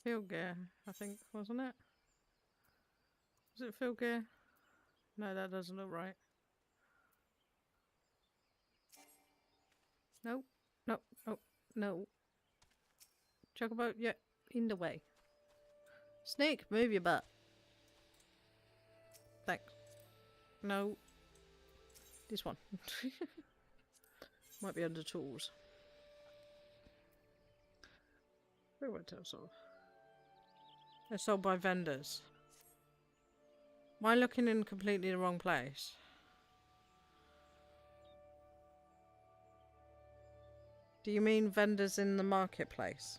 Field gear, I think, wasn't it? Was it field gear? No, that doesn't look right. No, no, no, no. Chocobo, yeah, in the way. Snake, move your butt. Thanks. No. This one. Might be under tools. Where went I sold? They're sold by vendors. Am I looking in completely the wrong place? Do you mean vendors in the marketplace?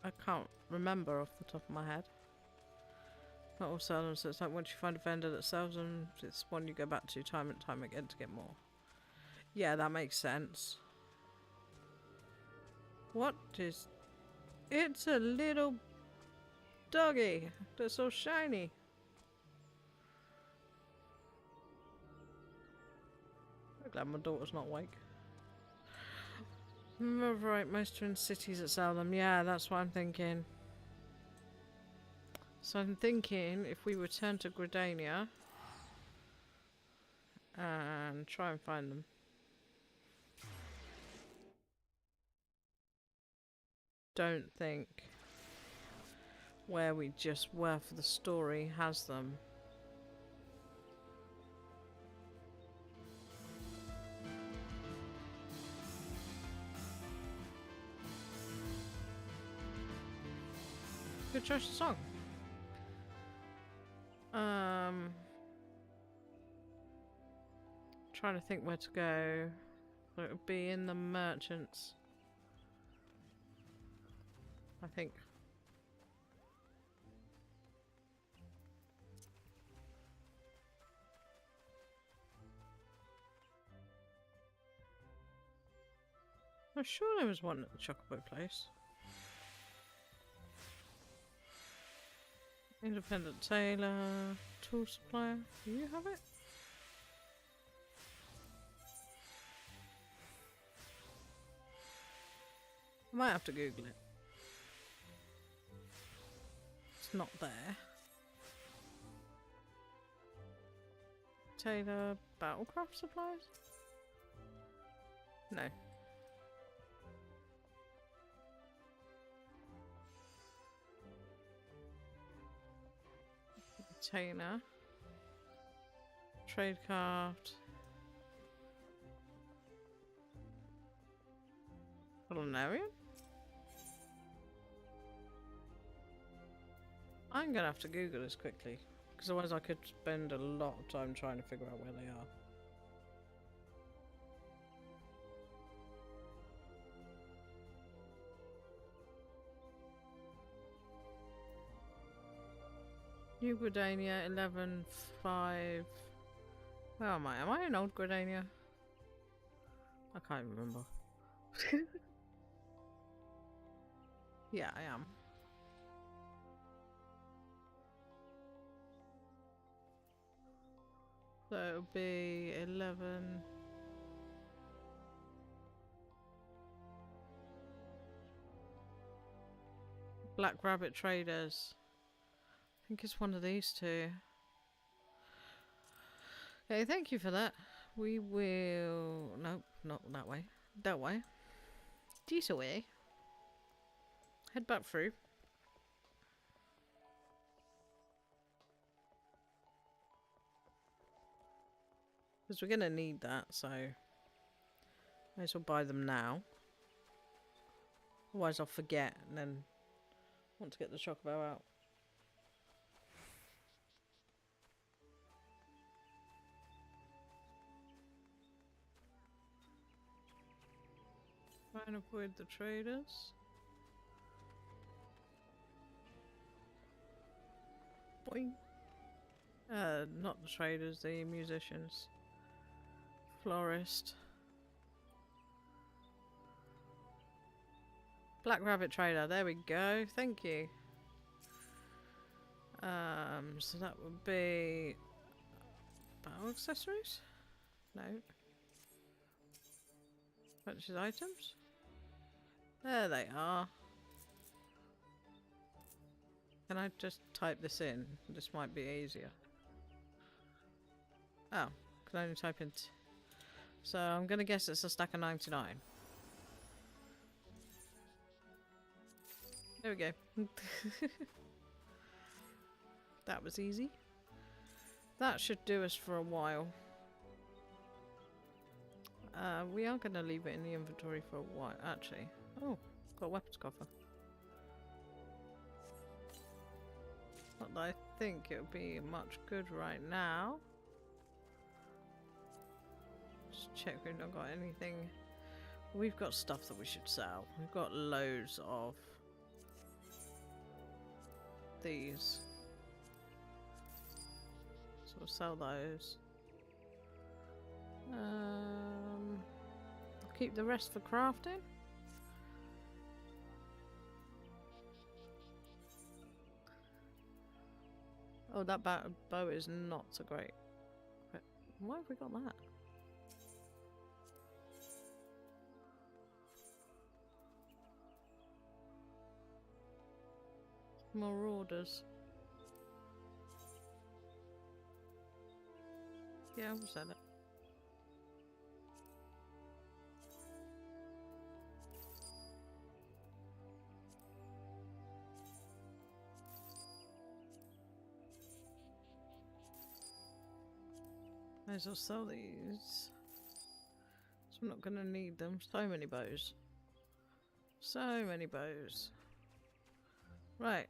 I can't remember off the top of my head. Not all sell them, so it's like once you find a vendor that sells them, it's one you go back to time and time again to get more. Yeah, that makes sense. What is... It's a little doggy that's so shiny. I'm glad my daughter's not awake. Right, most are in cities that sell them. Yeah, that's what I'm thinking. So I'm thinking if we return to Gridania and gonna try and find them. Don't think where we just were for the story has them. Good choice of song. Trying to think where to go. It would be in the merchants, I think. I'm sure there was one at the Chocobo place. Independent tailor, tool supplier. Do you have it? I might have to Google it. It's not there. Tailor, battlecraft supplies? No. Tailor. Tradecraft. Culinarian? I'm gonna have to Google this quickly, because otherwise I could spend a lot of time trying to figure out where they are. New Gridania, 11.5. Where am I? Am I in Old Gridania? I can't remember. Yeah, I am. So it'll be 11. Black Rabbit Traders. I think it's one of these two. Okay, thank you for that. We will... Nope, not that way. That way. This way. Head back through. Because we're going to need that, so... Might as well buy them now. Otherwise I'll forget and then want to get the Chocobo out. Try and avoid the traders. Boing. Not the traders, the musicians. Florist. Black Rabbit Trader, there we go, thank you. So that would be... Battle accessories? No. Purchase items? There they are. Can I just type this in? This might be easier. Oh, can I only type in... So I'm gonna guess it's a stack of 99. There we go. That was easy. That should do us for a while. We are going to leave it in the inventory for a while, actually. Oh, got a weapons coffer. Not that I think it would be much good right now. Just check we've not got anything. We've got stuff that we should sell. We've got loads of these. So we'll sell those. I'll keep the rest for crafting. Oh, that bow is not so great. But why have we got that? More orders. Yeah, we'll sell it. Might as well sell these. So I'm not going to need them. So many bows. So many bows. Right.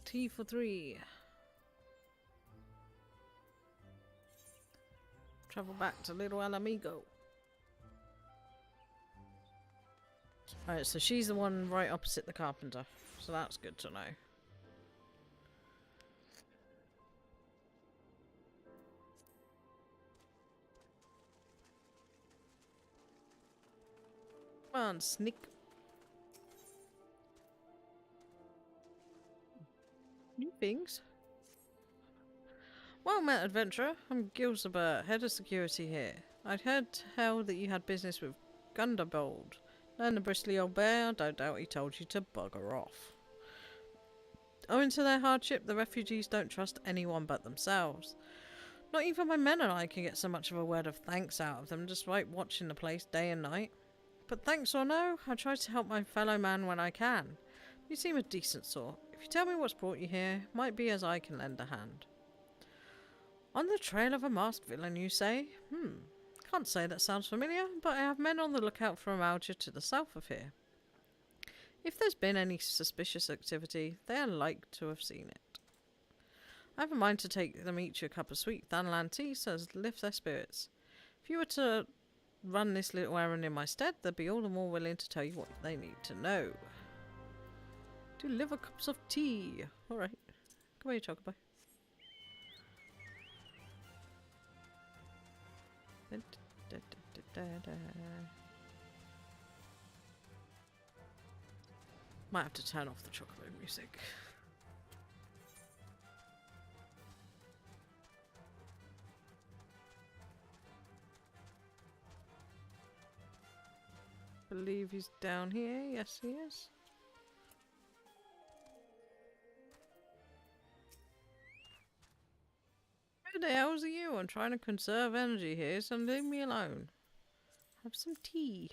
Tea for 3. Travel back to Little Alamigo. Alright, so she's the one right opposite the carpenter. So that's good to know. Come on, sneak. New things. Well met, adventurer. I'm Gilsabert, head of security here. I'd heard tell that you had business with Gunderbold. And the bristly old bear, I don't doubt he told you to bugger off. Owing to their hardship, the refugees don't trust anyone but themselves. Not even my men and I can get so much of a word of thanks out of them, despite watching the place day and night. But thanks or no, I try to help my fellow man when I can. You seem a decent sort. If you tell me what's brought you here, might be as I can lend a hand. On the trail of a masked villain, you say? Can't say that sounds familiar, but I have men on the lookout for a Malja to the south of here. If there's been any suspicious activity, they are like to have seen it. I have a mind to take them each a cup of sweet Thanalan tea so as to lift their spirits. If you were to run this little errand in my stead, they'd be all the more willing to tell you what they need to know. Deliver cups of tea. Alright. Come here, Chocobo. Might have to turn off the Chocobo music. Believe he's down here. Yes, he is. Who the hell's are you? I'm trying to conserve energy here, so leave me alone. Have some tea.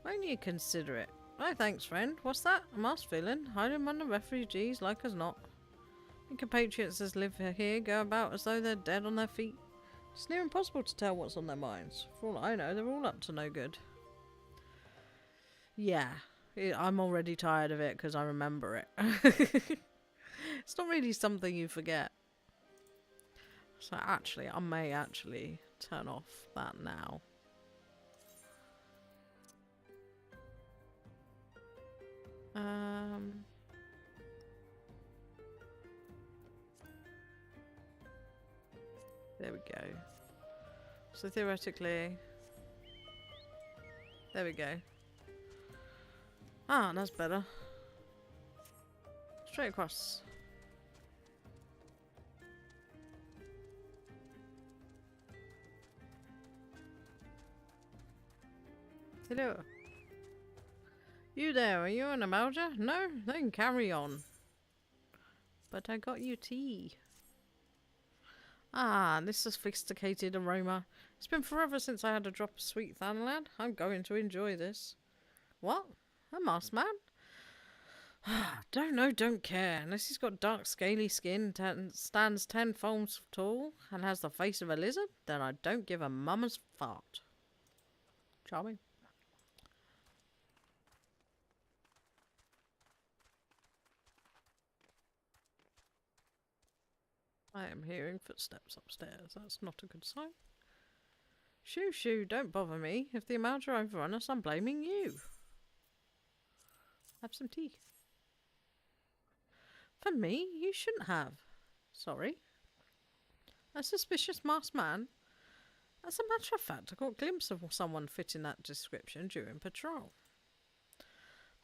Won't you consider it? Oh, thanks, friend. What's that? A masked villain? Hiding among the refugees like as not. The compatriots that live here go about as though they're dead on their feet. It's near impossible to tell what's on their minds. For all I know, they're all up to no good. Yeah, I'm already tired of it because I remember it. It's not really something you forget. So actually, I may actually turn off that now. There we go. So theoretically, there we go. Ah, that's better. Straight across. Hello. You there, are you an Amalja? No? Then carry on. But I got you tea. Ah, this sophisticated aroma. It's been forever since I had a drop of sweet Thanalan. I'm going to enjoy this. What? A masked man? Don't know, don't care. Unless he's got dark, scaly skin, stands 10 foams tall, and has the face of a lizard, then I don't give a mama's fart. Charming. I am hearing footsteps upstairs. That's not a good sign. Shoo shoo, don't bother me. If the Amalja overrun us, I'm blaming you. Have some tea. For me? You shouldn't have. Sorry. A suspicious masked man? As a matter of fact, I got a glimpse of someone fitting that description during patrol.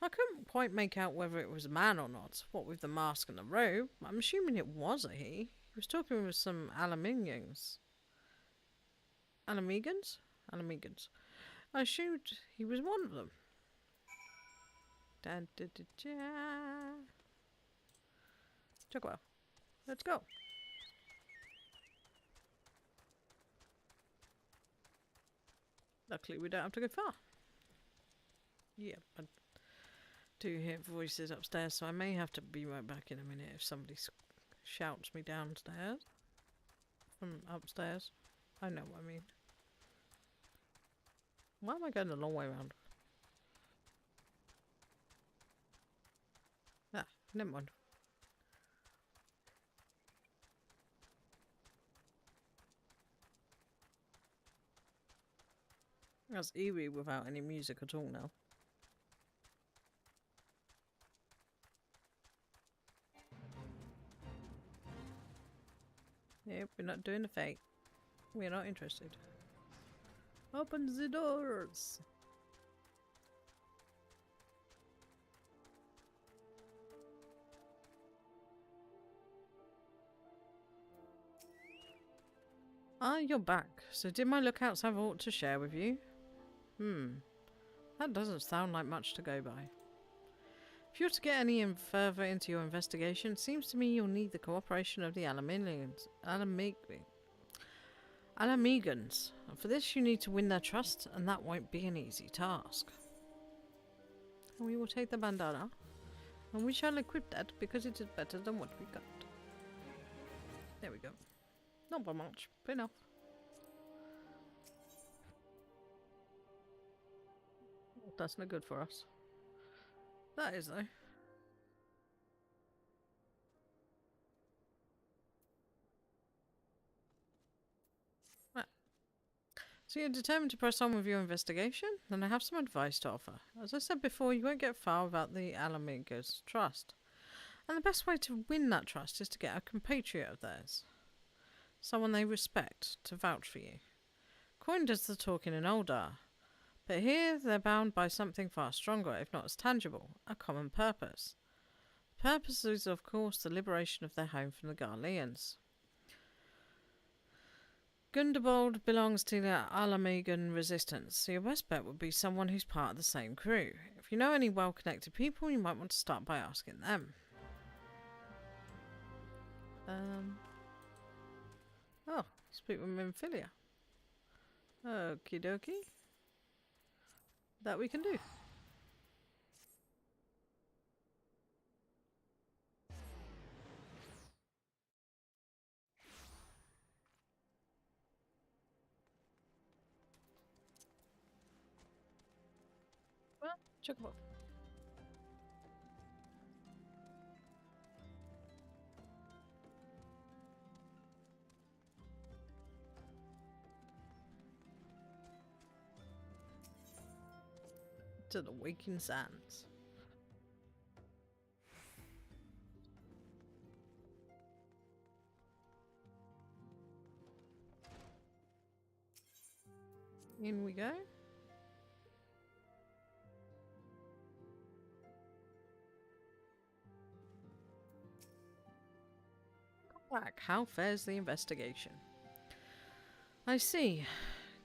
I couldn't quite make out whether it was a man or not, what with the mask and the robe. I'm assuming it was a he. He was talking with some Alamigans. Alamigans? Alamigans. I assumed he was one of them. Da, da, da, da. Chocobo, let's go. Luckily we don't have to go far. Yeah, I do hear voices upstairs, so I may have to be right back in a minute if somebody shouts me downstairs. from upstairs. I know what I mean. Why am I going the long way around? Ah, never mind. That's eerie without any music at all now. Yep, we're not doing the fake. We're not interested. Open the doors! Ah, you're back. So did my lookouts have aught to share with you? That doesn't sound like much to go by. If you're to get any further into your investigation, it seems to me you'll need the cooperation of the Alamegans. And for this you need to win their trust, and that won't be an easy task. And we will take the bandana, and we shall equip that because it is better than what we got. There we go. Not by much, but enough. That's not good for us. That is, though. Right. So you're determined to press on with your investigation? Then I have some advice to offer. As I said before, you won't get far without the Alamega's trust. And the best way to win that trust is to get a compatriot of theirs. Someone they respect to vouch for you. Coin does the talking in Oldar. But here they're bound by something far stronger, if not as tangible, a common purpose. The purpose is, of course, the liberation of their home from the Garleans. Gundebold belongs to the Alamegan resistance, so your best bet would be someone who's part of the same crew. If you know any well-connected people, you might want to start by asking them. Oh, speak with Minfilia. Okie dokie. That we can do. Well, check them out. To the waking sands. In we go. Come back. How fares the investigation? I see.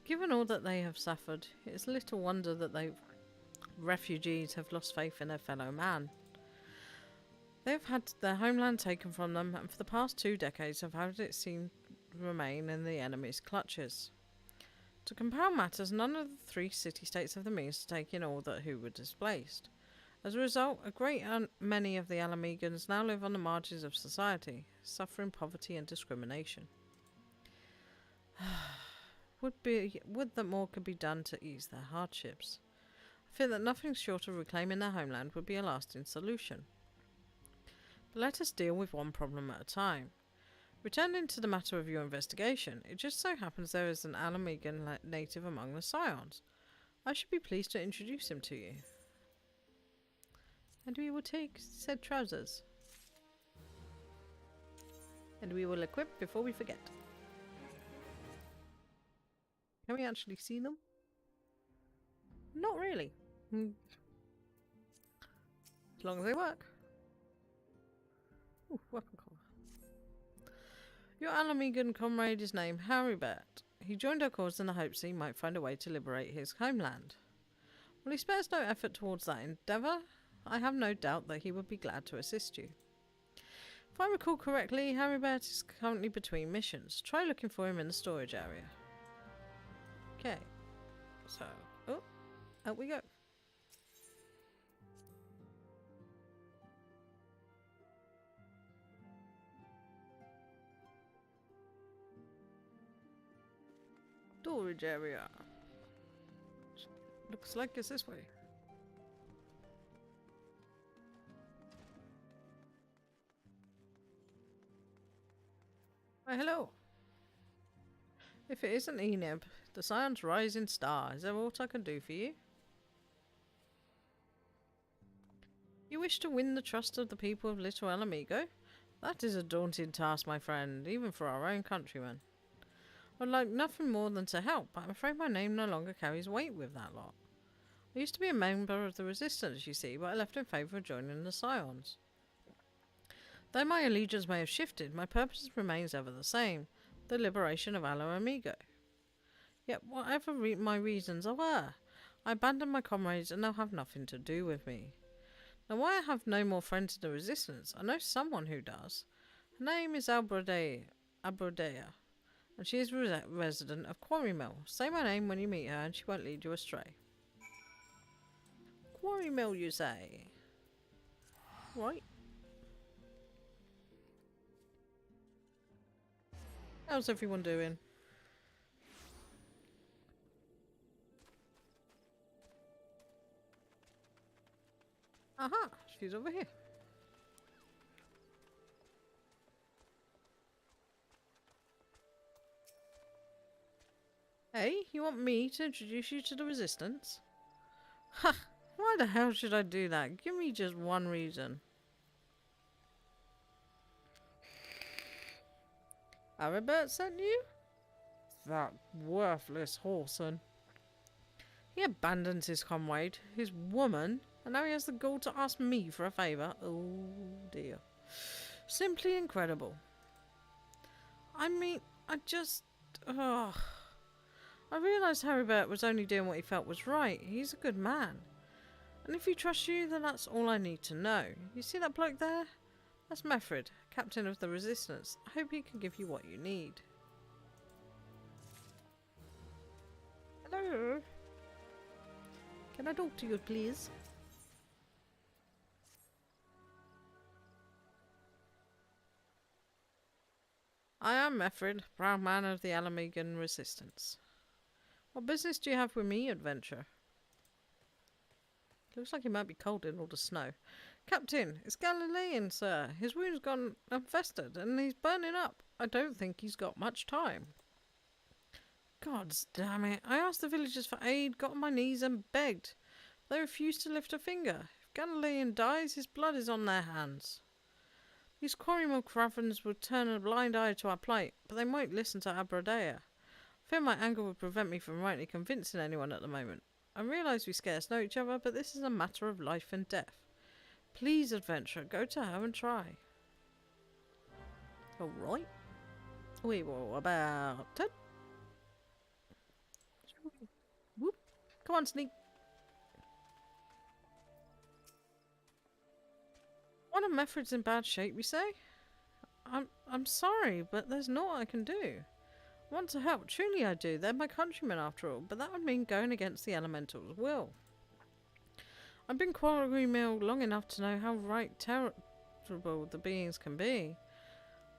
Given all that they have suffered, it's little wonder that refugees have lost faith in their fellow man. They have had their homeland taken from them, and for the past 2 decades have had it seem to remain in the enemy's clutches. To compound matters, none of the 3 city-states have the means to take in all who were displaced. As a result, a great many of the Alamegans now live on the margins of society, suffering poverty and discrimination. Would that more could be done to ease their hardships. I fear that nothing short of reclaiming their homeland would be a lasting solution. But let us deal with one problem at a time. Returning to the matter of your investigation, it just so happens there is an Alamegan native among the Scions. I should be pleased to introduce him to you. And we will take said trousers. And we will equip before we forget. Can we actually see them? Not really. As long as they work. Ooh, weapon cover. Your Alamegan comrade is named Haribert. He joined our cause in the hopes that he might find a way to liberate his homeland. While he spares no effort towards that endeavour, I have no doubt that he would be glad to assist you. If I recall correctly, Haribert is currently between missions. Try looking for him in the storage area. Okay. So, out we go. Storage area. Looks like it's this way. Why, hello. If it isn't Eneb, the Scion's rising star, is there aught I can do for you? You wish to win the trust of the people of Little Alamigo? That is a daunting task, my friend, even for our own countrymen. I'd like nothing more than to help, but I'm afraid my name no longer carries weight with that lot. I used to be a member of the Resistance, you see, but I left in favour of joining the Scions. Though my allegiance may have shifted, my purpose remains ever the same, the liberation of Alo Amigo. Yet whatever my reasons were, I abandoned my comrades and they'll have nothing to do with me. Now why I have no more friends in the Resistance, I know someone who does. Her name is Abrodea, and she is a resident of Quarry Mill. Say my name when you meet her and she won't lead you astray. Quarry Mill, you say? Right. How's everyone doing? Aha! She's over here. Hey, you want me to introduce you to the Resistance? Ha! Why the hell should I do that? Give me just one reason. Aribert sent you? That worthless whoreson. He abandons his comrade, his woman, and now he has the gall to ask me for a favour. Oh dear. Simply incredible. I mean, I realised Haribert was only doing what he felt was right. He's a good man. And if he trusts you, then that's all I need to know. You see that bloke there? That's Meffred, captain of the Resistance. I hope he can give you what you need. Hello? Can I talk to you, please? I am Meffred, proud man of the Alamigan Resistance. What business do you have with me, adventurer? Looks like he might be cold in all the snow. Captain, it's Galilean, sir. His wound's gone infested and he's burning up. I don't think he's got much time. Gods damn it. I asked the villagers for aid, got on my knees and begged. They refused to lift a finger. If Galilean dies, his blood is on their hands. These Quarrymill cravens would turn a blind eye to our plight, but they won't listen to Abrodea. I fear my anger would prevent me from rightly convincing anyone at the moment. I realise we scarce know each other, but this is a matter of life and death. Please, adventurer, go to her and try. Alright. We will about it. Whoop. Come on, sneak. One of Meffred's in bad shape, you say? I'm sorry, but there's naught I can do. I want to help, truly I do. They're my countrymen after all, but that would mean going against the elemental's will. I've been Quarry Mill long enough to know how right terrible the beings can be.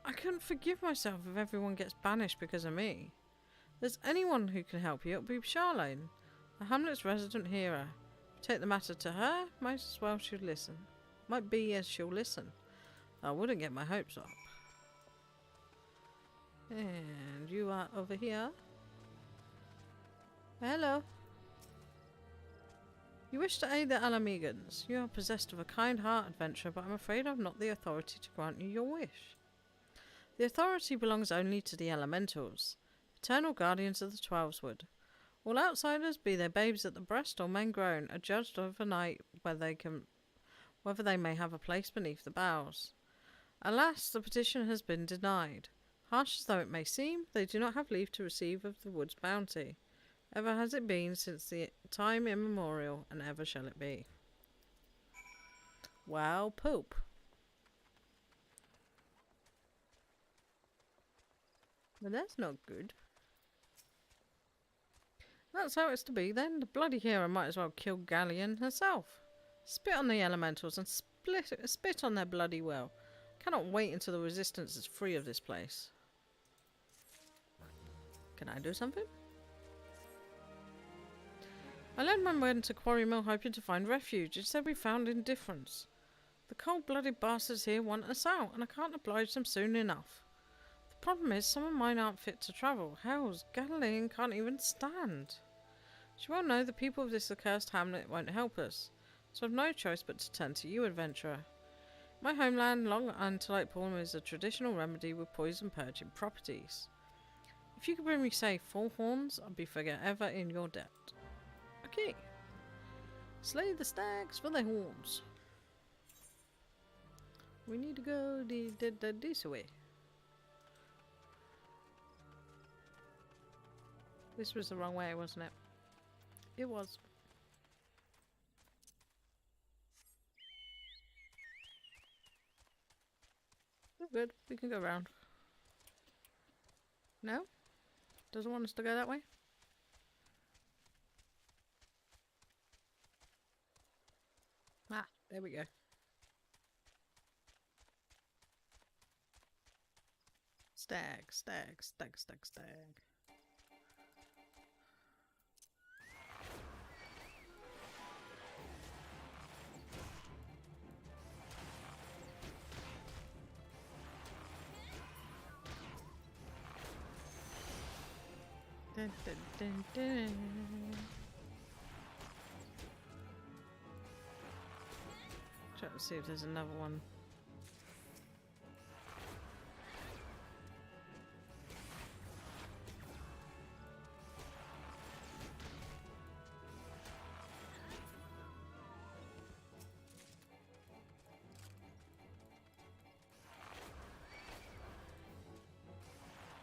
I couldn't forgive myself if everyone gets banished because of me. If there's anyone who can help you, it'll be Charlene, the hamlet's resident healer. If you take the matter to her, might as well she'll listen. Might be as she'll listen. I wouldn't get my hopes up. And you are over here. Hello. You wish to aid the Alamigans. You are possessed of a kind heart, adventurer, but I'm afraid I've not the authority to grant you your wish. The authority belongs only to the elementals, eternal guardians of the Twelveswood. All outsiders, be they babes at the breast or men grown, are judged overnight whether they may have a place beneath the boughs. Alas, the petition has been denied. Harsh as though it may seem, they do not have leave to receive of the wood's bounty. Ever has it been since the time immemorial, and ever shall it be. Wow, poop. Well, that's not good. That's how it's to be then. The bloody hero might as well kill Galleon herself. Spit on the elementals and spit on their bloody well. Cannot wait until the Resistance is free of this place. Can I do something? I led my men to Quarry Mill hoping to find refuge. Instead we found indifference. The cold-blooded bastards here want us out, and I can't oblige them soon enough. The problem is some of mine aren't fit to travel. Hells, Galilean can't even stand. As you well know, the people of this accursed hamlet won't help us, so I've no choice but to turn to you, adventurer. My homeland, Long Antelite Palm, is a traditional remedy with poison purging properties. If you could bring me, say, 4 horns, I'd be forever in your debt. Okay. Slay the stags for their horns. We need to go this way. This was the wrong way, wasn't it? It was. We're good. We can go around. No? Doesn't want us to go that way? Ah, there we go. Stag, stag, stag, stag, stag. Dun, dun, dun, dun. Try to see if there's another one.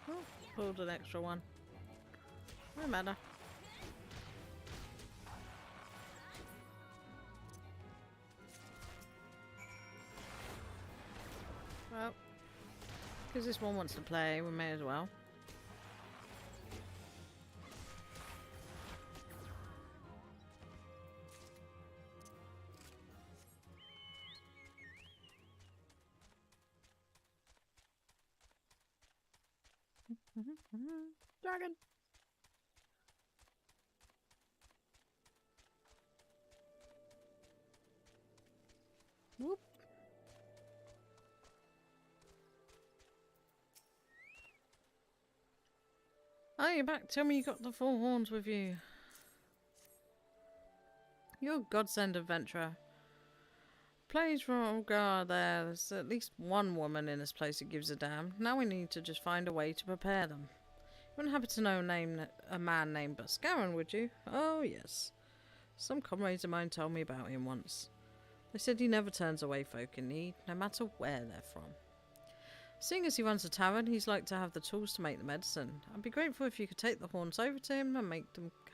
Oh, pulled an extra one. No matter. Well, because this one wants to play, we may as well. Dragon! Whoop. Oh, you're back. Tell me you got the 4 horns with you. You're a godsend, adventurer. Please, God, there's at least one woman in this place that gives a damn. Now we need to just find a way to prepare them. You wouldn't happen to know a man named Buscaron, would you? Oh, yes. Some comrades of mine told me about him once. They said he never turns away folk in need, no matter where they're from. Seeing as he runs a tavern, he's like to have the tools to make the medicine. I'd be grateful if you could take the horns over to him and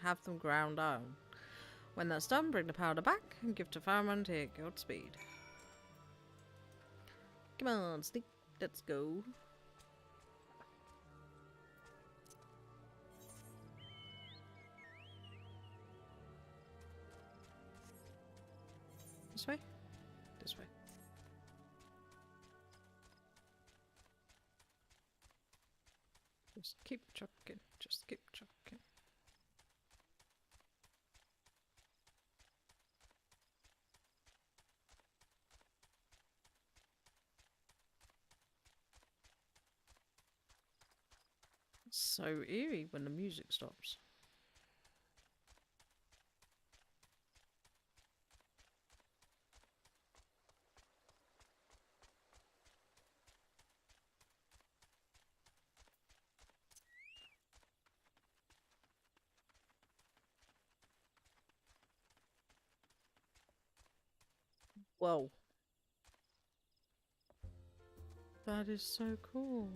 have them ground down. When that's done, bring the powder back and give to Faramund here, Godspeed. Come on, sneak, let's go. This way? This way. Just keep chucking, just keep chucking. It's so eerie when the music stops. Whoa. That is so cool.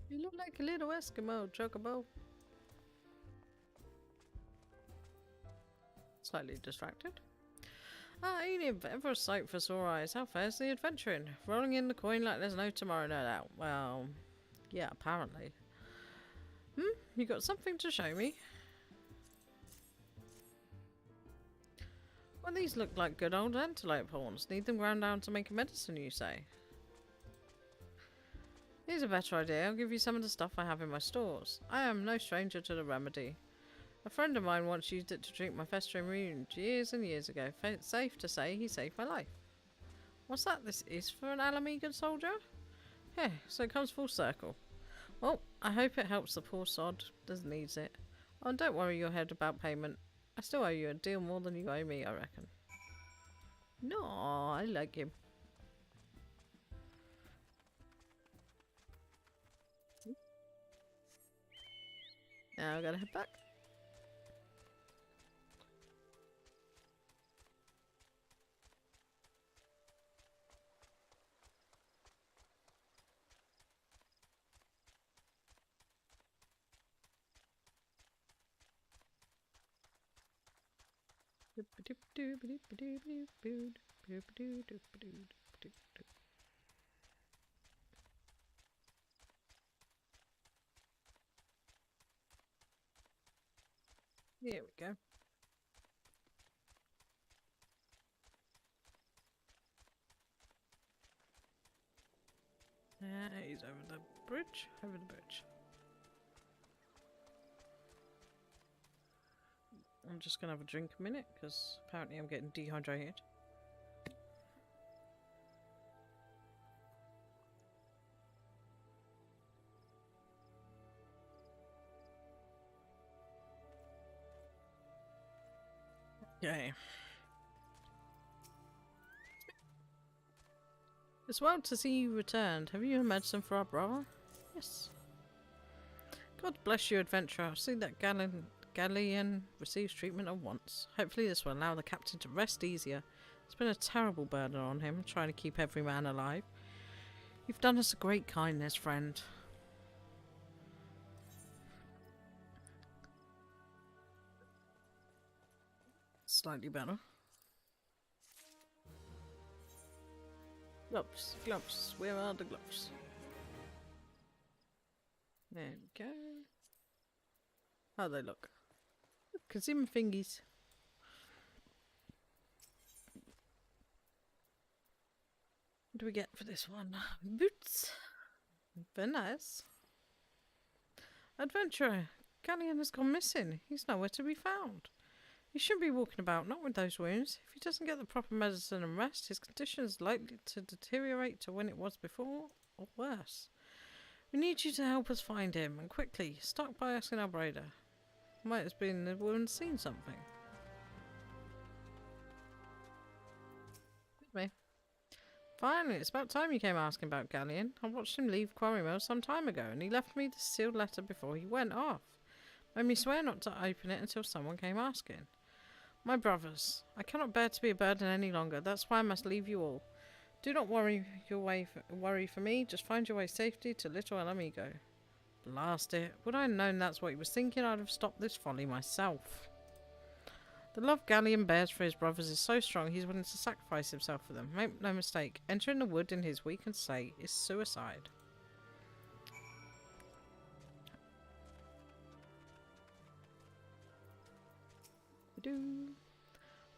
You look like a little Eskimo, Chocobo. Slightly distracted. Ah, Enid, ever a sight for sore eyes. How fares the adventuring? Rolling in the coin like there's no tomorrow, no doubt. Well, yeah, apparently. You got something to show me? Well, these look like good old antelope horns. Need them ground down to make a medicine, you say? Here's a better idea. I'll give you some of the stuff I have in my stores. I am no stranger to the remedy. A friend of mine once used it to treat my festering wound years and years ago. Safe to say he saved my life. What's that? This is for an Alamegan soldier? Yeah, so it comes full circle. Well, I hope it helps the poor sod that needs it. Oh, don't worry your head about payment. I still owe you a deal more than you owe me, I reckon. No, I like him. Now I gotta head back. Here we go. He's over the bridge. Over the bridge. I'm just gonna have a drink a minute because apparently I'm getting dehydrated. Okay. It's well to see you returned. Have you a medicine for our brother? Yes. God bless you, adventurer. See that galleon receives treatment at once. Hopefully this will allow the captain to rest easier. It's been a terrible burden on him, trying to keep every man alive. You've done us a great kindness, friend. Slightly better. Gloves, gloves. Where are the gloves? There we go. How they look? Can see my fingies. What do we get for this one? Boots. Very nice. Adventurer, Galleon has gone missing. He's nowhere to be found. He shouldn't be walking about, not with those wounds. If he doesn't get the proper medicine and rest, his condition is likely to deteriorate to when it was before, or worse. We need you to help us find him, and quickly. Start by asking our braider. Might have been the woman seen something. With me. Finally, it's about time you came asking about Galleon. I watched him leave Quarry Mill some time ago, and he left me the sealed letter before he went off. Made me swear not to open it until someone came asking. My brothers, I cannot bear to be a burden any longer. That's why I must leave you all. Do not worry for me. Just find your way safely to Little El Amigo. Blast it. Would I have known that's what he was thinking, I'd have stopped this folly myself. The love Galleon bears for his brothers is so strong he's willing to sacrifice himself for them. Make no mistake, entering the wood in his weakened state is suicide.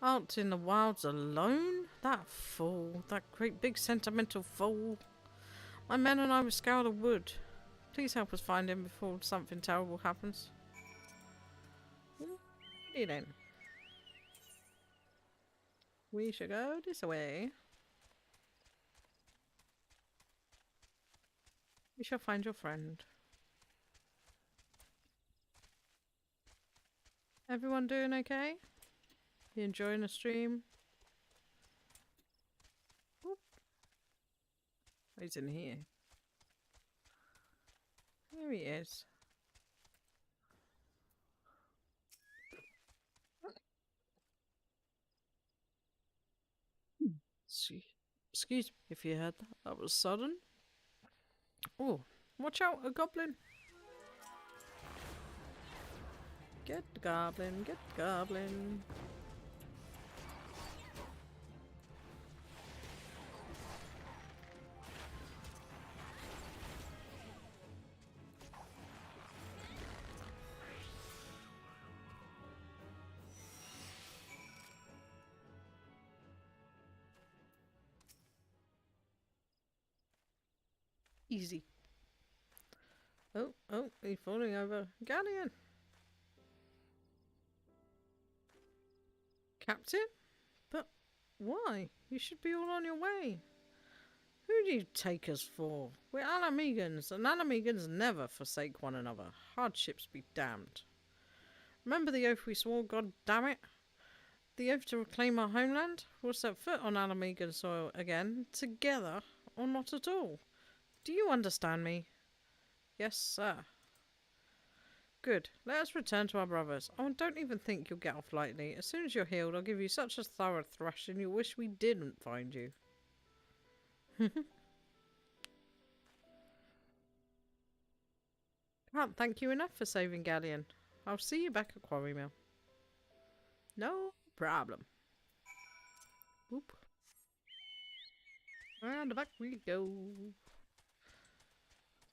Out in the wilds alone? That fool. That great big sentimental fool. My men and I will scour the wood. Please help us find him before something terrible happens. Alrighty then. We shall go this way. We shall find your friend. Everyone doing okay? You enjoying the stream? Oop. Oh, he's in here. Here he is. Excuse me if you heard that. That was sudden. Oh, watch out, a goblin. Get the goblin, get the goblin. Easy. Oh, he's falling over. Galleon! Captain? But why? You should be all on your way. Who do you take us for? We're Alamegans, and Alamegans never forsake one another. Hardships be damned. Remember the oath we swore, god damn it? The oath to reclaim our homeland? We'll set foot on Alamegan soil again, together, or not at all. Do you understand me? Yes, sir. Good. Let us return to our brothers. Oh, and don't even think you'll get off lightly. As soon as you're healed, I'll give you such a thorough thrashing you'll wish we didn't find you. Can't thank you enough for saving Galleon. I'll see you back at Quarry Mill. No problem. Whoop. And back we go.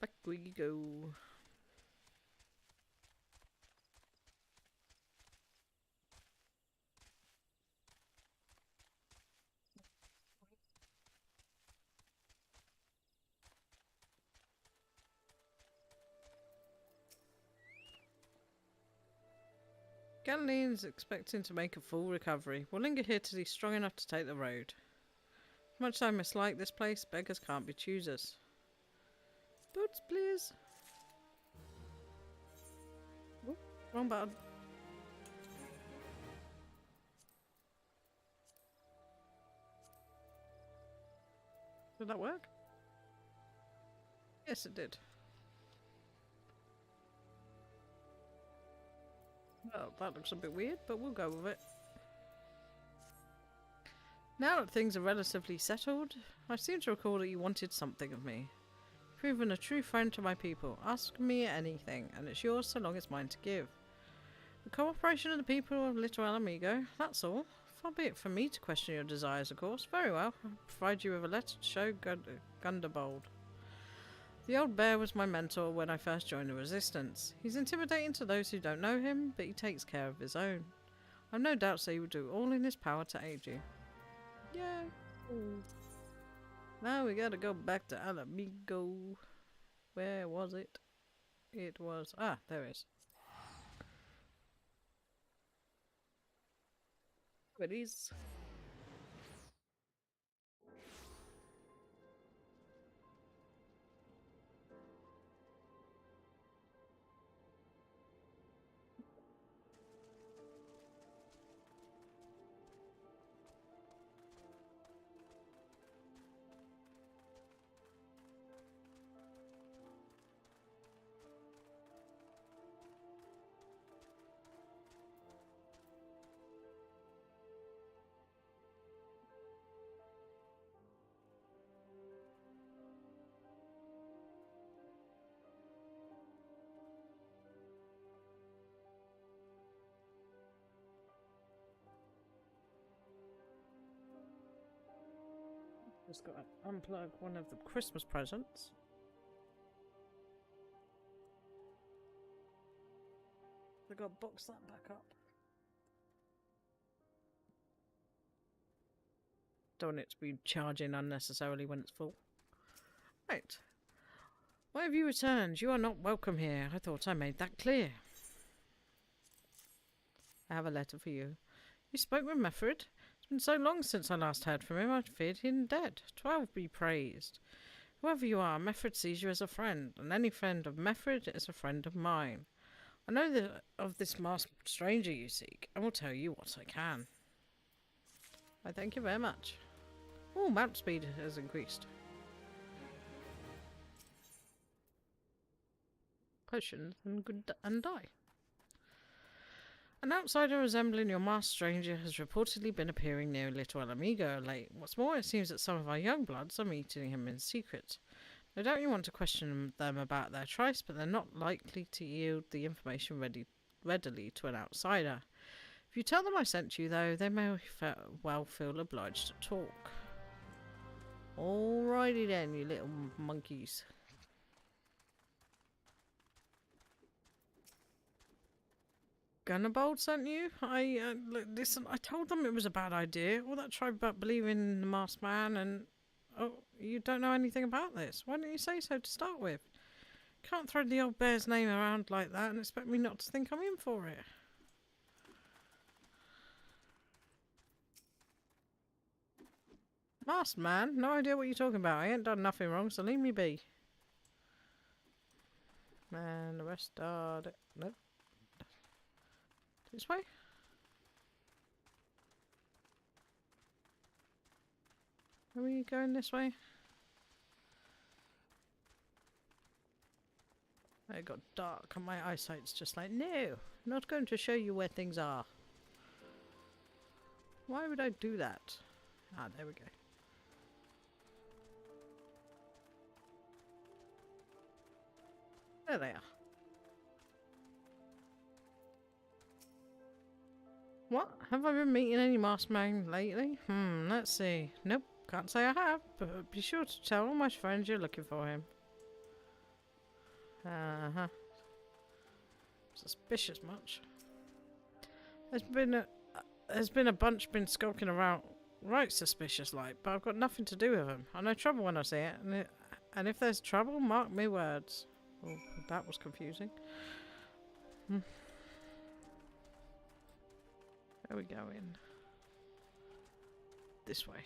Back we go. Galilean's expecting to make a full recovery. We'll linger here till he's strong enough to take the road. Much as I mislike this place, beggars can't be choosers. Boots, please. Oop, wrong button. Did that work? Yes, it did. Well, that looks a bit weird, but we'll go with it. Now that things are relatively settled, I seem to recall that you wanted something of me. Proven a true friend to my people. Ask me anything, and it's yours so long as mine to give. The cooperation of the people of Little Alamigo, that's all. Far be it from me to question your desires, of course. Very well, I'll provide you with a letter to show Gunderbold. The old bear was my mentor when I first joined the Resistance. He's intimidating to those who don't know him, but he takes care of his own. I've no doubts that he will do all in his power to aid you. Yay! Ooh. Now we gotta go back to Alamigo. Where was it? It was... Ah, there it is. There it is. Just got to unplug one of the Christmas presents. I got to box that back up. Don't want it to be charging unnecessarily when it's full. Right. Why have you returned? You are not welcome here. I thought I made that clear. I have a letter for you. You spoke with Mefford? It's been so long since I last heard from him, I feared him dead. 12 be praised. Whoever you are, Mefford sees you as a friend, and any friend of Mefford is a friend of mine. I know that of this masked stranger you seek, and will tell you what I can. I thank you very much. Oh, mount speed has increased. Potions and die. An outsider resembling your masked stranger has reportedly been appearing near Little Alamigo of late. What's more, it seems that some of our young bloods are meeting him in secret. No doubt you want to question them about their tryst, but they're not likely to yield the information readily to an outsider. If you tell them I sent you, though, they may well feel obliged to talk. Alrighty then, you little monkeys. Gunnerbold sent you? Listen, I told them it was a bad idea. All that tribe about believing in the masked man and... Oh, you don't know anything about this. Why didn't you say so to start with? Can't throw the old bear's name around like that and expect me not to think I'm in for it. Masked man? No idea what you're talking about. I ain't done nothing wrong, so leave me be. Man, the rest are... Nope. This way? Are we going this way? It got dark and my eyesight's just like, no, not going to show you where things are. Why would I do that? Ah, there we go. There they are. What? Have I been meeting any masked man lately? Let's see. Nope, can't say I have, but be sure to tell all my friends you're looking for him. Uh-huh. Suspicious much. There's been a bunch been skulking around right suspicious like, but I've got nothing to do with them. I know trouble when I see it, and if there's trouble, mark me words. Oh, that was confusing. Where are we going? This way.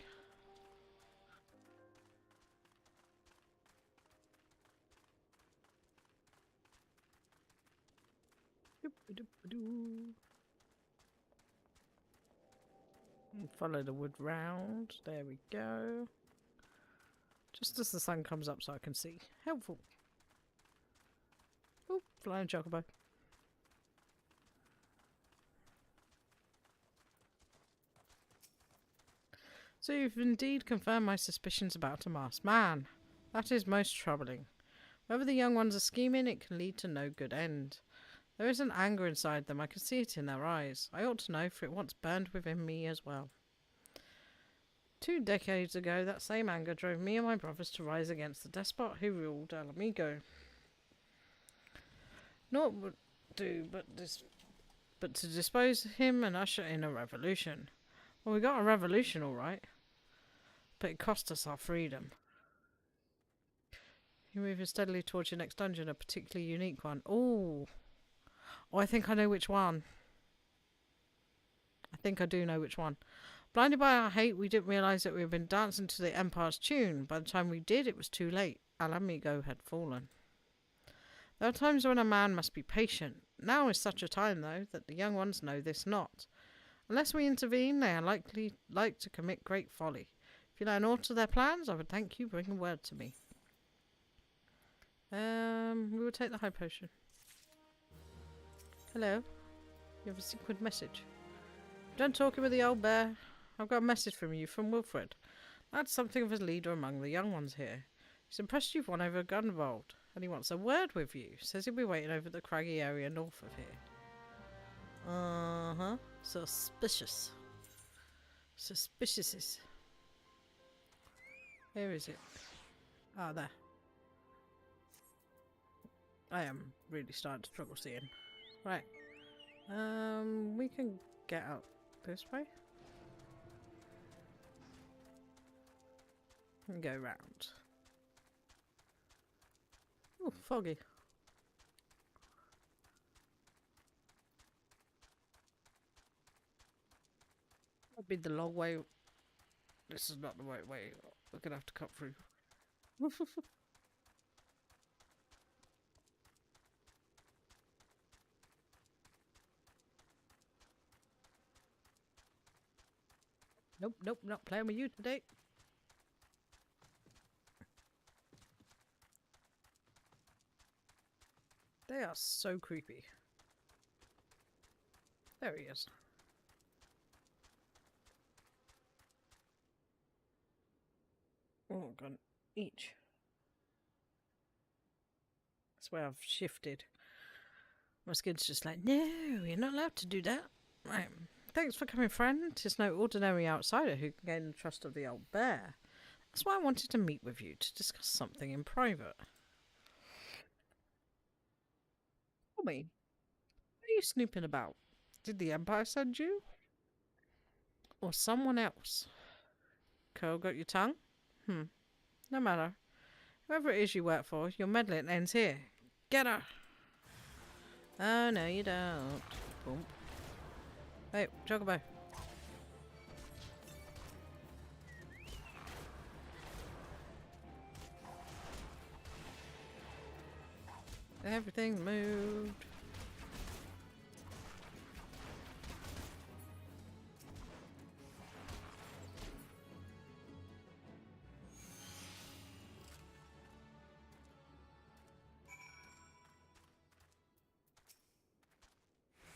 Follow the wood round. There we go. Just as the sun comes up so I can see. Helpful. Oh, flying chocobo. So you've indeed confirmed my suspicions about a masked man. That is most troubling. Whether the young ones are scheming, it can lead to no good end. There is an anger inside them. I can see it in their eyes. I ought to know, for it once burned within me as well. 2 decades ago, that same anger drove me and my brothers to rise against the despot who ruled El Amigo. Naught would do but to dispose of him and usher in a revolution. Well, we got a revolution, all right, but it cost us our freedom. You're moving steadily towards your next dungeon, a particularly unique one. Ooh. Oh, I think I know which one. I think I do know which one. Blinded by our hate, we didn't realise that we had been dancing to the Empire's tune. By the time we did, it was too late. El Amigo had fallen. There are times when a man must be patient. Now is such a time, though, that the young ones know this not. Unless we intervene, they are likely to commit great folly. If you learn aught of their plans, I would thank you. Bring a word to me. We will take the high potion. Hello. You have a secret message. Done talking with the old bear. I've got a message from you, from Wilfred. That's something of a leader among the young ones here. He's impressed you've won over a gunvolt, and he wants a word with you. Says he'll be waiting over the craggy area north of here. Uh-huh. Suspicious. Suspicious. Where is it? Ah, there. I am really starting to struggle seeing. Right. We can get out this way. And go round. Oh, foggy. That'd be the long way. This is not the right way. We're gonna have to cut through. Nope, nope, not playing with you today. They are so creepy. There he is. Oh, I'm gonna each. That's where I've shifted. My skin's just like, no, you're not allowed to do that. Right. Thanks for coming, friend. 'Tis no ordinary outsider who can gain the trust of the old bear. That's why I wanted to meet with you, to discuss something in private. Tell me, what are you snooping about? Did the Empire send you? Or someone else? Curl got your tongue? No matter. Whoever it is you work for, your meddling ends here. Get her! Oh, no you don't. Boom. Hey, Chocobo. Everything moved.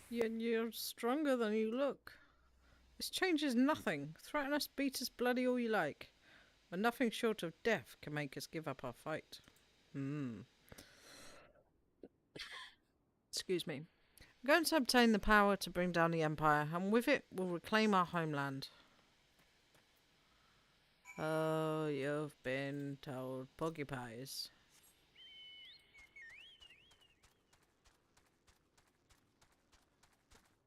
You're stronger than you look. This changes nothing. Threaten us, beat us bloody all you like. But nothing short of death can make us give up our fight. Excuse me. We're going to obtain the power to bring down the Empire, and with it, we'll reclaim our homeland. Oh, you've been told, porcupines.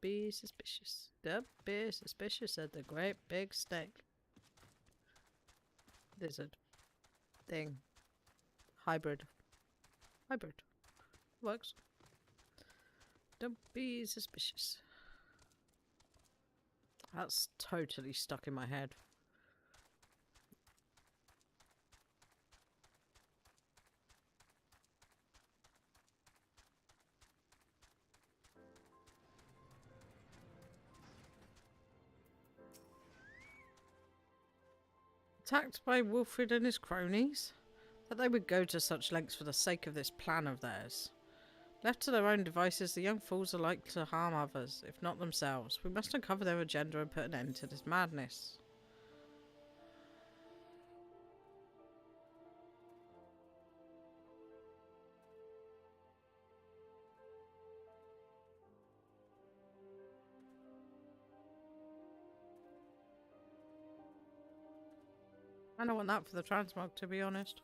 Be suspicious. Don't be suspicious of the great big snake. Lizard. Thing. Hybrid. Hybrid. Works. Don't be suspicious. That's totally stuck in my head. Attacked by Wilfred and his cronies? That they would go to such lengths for the sake of this plan of theirs. Left to their own devices, the young fools are like to harm others, if not themselves. We must uncover their agenda and put an end to this madness. I don't want that for the transmog, to be honest.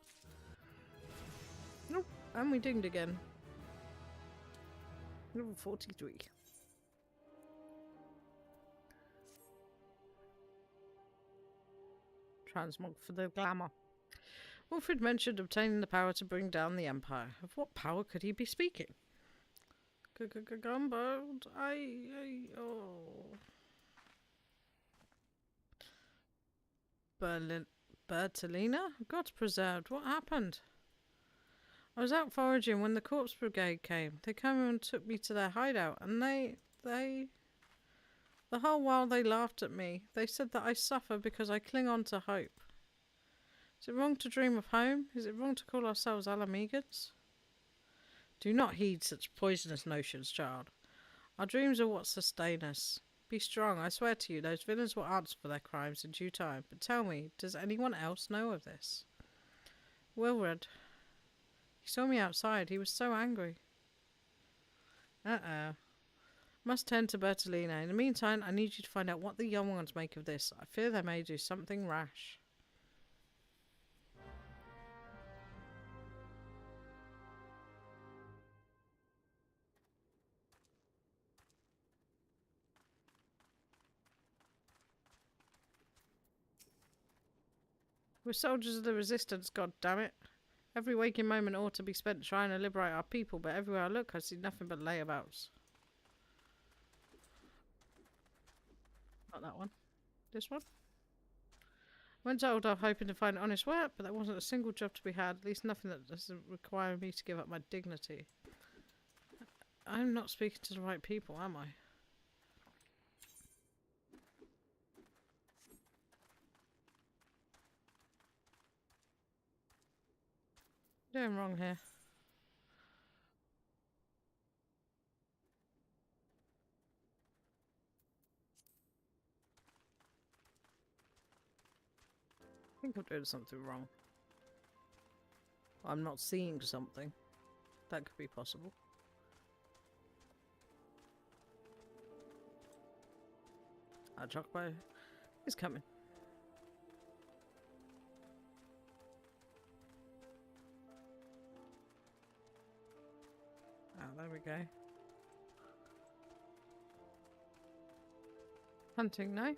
Nope, and we dinged again. Level 43. Transmog for the glamour. Wilfred mentioned obtaining the power to bring down the Empire. Of what power could he be speaking? Gumball, oh. Bertolina? God's preserved. What happened? I was out foraging when the corpse brigade came. They came and took me to their hideout, and the whole while they laughed at me. They said that I suffer because I cling on to hope. Is it wrong to dream of home? Is it wrong to call ourselves Alamegans? Do not heed such poisonous notions, child. Our dreams are what sustain us. Be strong, I swear to you, those villains will answer for their crimes in due time. But tell me, does anyone else know of this? Wilfred. He saw me outside. He was so angry. Uh-oh. Must tend to Bertolina. In the meantime, I need you to find out what the young ones make of this. I fear they may do something rash. We're soldiers of the resistance, God damn it. Every waking moment ought to be spent trying to liberate our people, but everywhere I look I see nothing but layabouts. Not that one. This one? Went to Old hoping to find honest work, but there wasn't a single job to be had, at least nothing that doesn't require me to give up my dignity. I'm not speaking to the right people, am I? Doing wrong here. I think I'm doing something wrong. I'm not seeing something. That could be possible. Our Chocobo is coming. Ah, there we go. Hunting knife.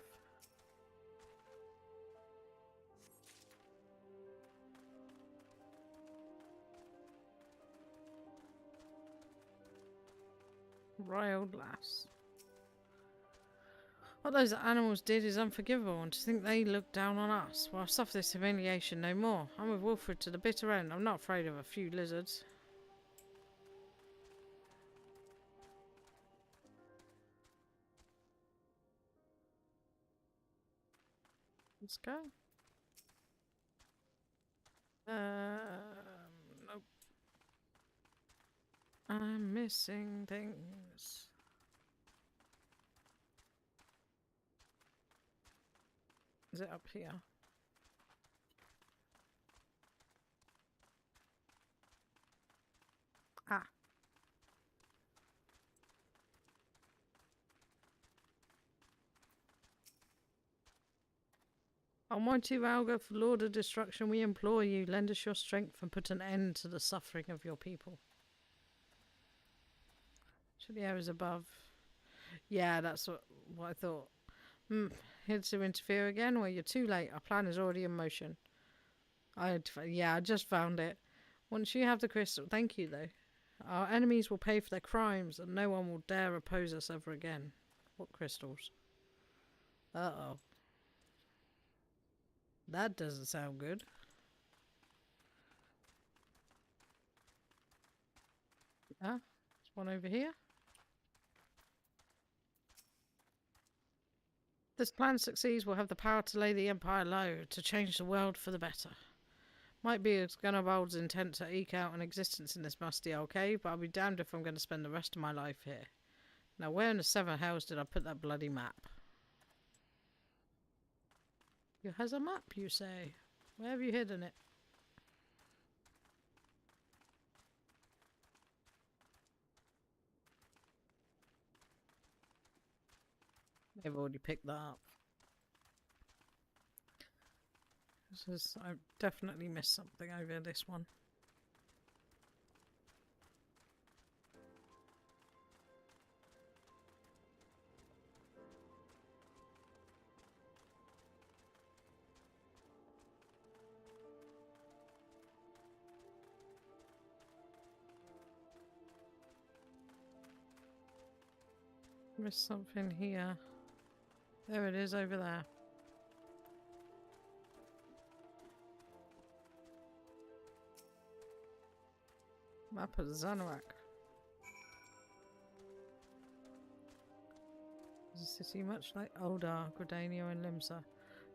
Royal lass. What those animals did is unforgivable, and to think they look down on us. Well, I'll suffer this humiliation no more. I'm with Wilfred to the bitter end. I'm not afraid of a few lizards. Let's go. Nope. I'm missing things. Is it up here? Ah. Almighty Valga, for Lord of Destruction, we implore you, lend us your strength and put an end to the suffering of your people. To the areas above. Yeah, that's what I thought. Here to interfere again? Well, you're too late. Our plan is already in motion. I just found it. Once you have the crystal... Thank you, though. Our enemies will pay for their crimes, and no one will dare oppose us ever again. What crystals? Uh-oh. That doesn't sound good. Ah, there's one over here. If this plan succeeds, we'll have the power to lay the Empire low, to change the world for the better. Might be it's Gunnabold's intent to eke out an existence in this musty old cave, but I'll be damned if I'm going to spend the rest of my life here. Now, where in the seven hells did I put that bloody map? You has a map, you say? Where have you hidden it? They've already picked that up. I've definitely missed something over this one. Missed something here. There it is over there. Map of Zanarak. Is the city much like Oldar, Gridania and Limsa?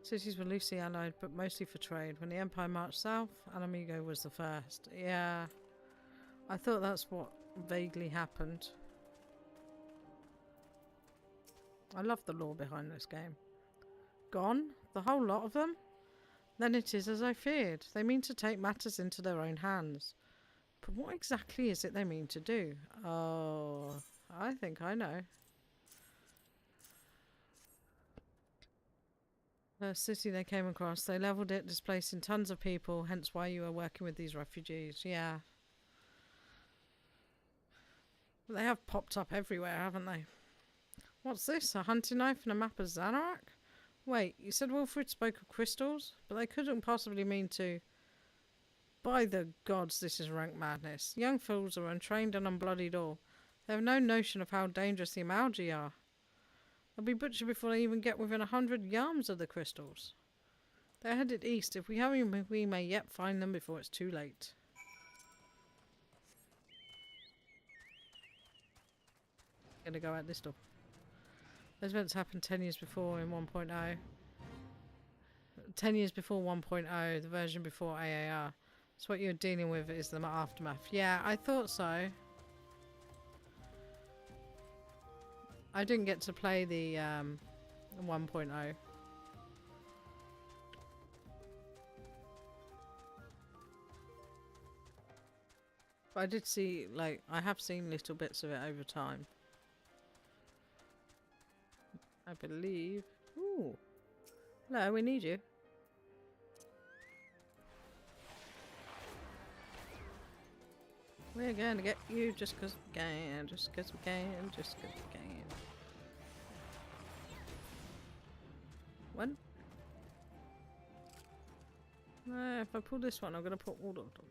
Cities were loosely allied, but mostly for trade. When the Empire marched south, Alamigo was the first. Yeah, I thought that's what vaguely happened. I love the lore behind this game. Gone? The whole lot of them? Then it is as I feared. They mean to take matters into their own hands. But what exactly is it they mean to do? Oh, I think I know. The city they came across, they levelled it, displacing tons of people, hence why you are working with these refugees. Yeah. But they have popped up everywhere, haven't they? What's this? A hunting knife and a map of Zanarak? Wait, you said Wilfred spoke of crystals? But they couldn't possibly mean to... By the gods, this is rank madness. Young fools are untrained and unbloodied all. They have no notion of how dangerous the Amalgi are. They'll be butchered before they even get within 100 yards of the crystals. They're headed east. If we hurry, we may yet find them before it's too late. Gonna go out this door. Those events happened 10 years before in 1.0. 10 years before 1.0, the version before AAR. So what you're dealing with is the aftermath. Yeah, I thought so. I didn't get to play the 1.0. But I did see, like, I have seen little bits of it over time. I believe. Ooh. No, we need you. We're going to get you just because we can, just because we can, just because we can. What? If I pull this one, I'm going to put all of them.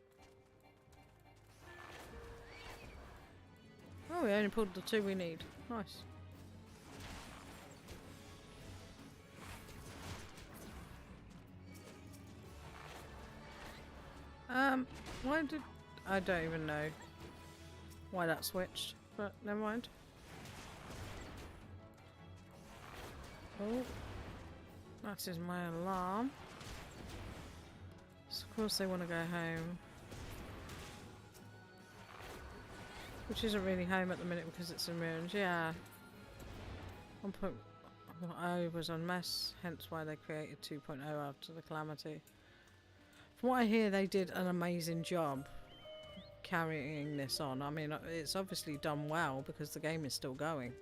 Oh, we only pulled the two we need. Nice. Why did... I don't even know why that switched, but never mind. Oh. That is my alarm. So of course they want to go home. Which isn't really home at the minute because it's in ruins. Yeah. 1.0 was a mess, hence why they created 2.0 after the calamity. From what I hear, they did an amazing job carrying this on. I mean, it's obviously done well because the game is still going.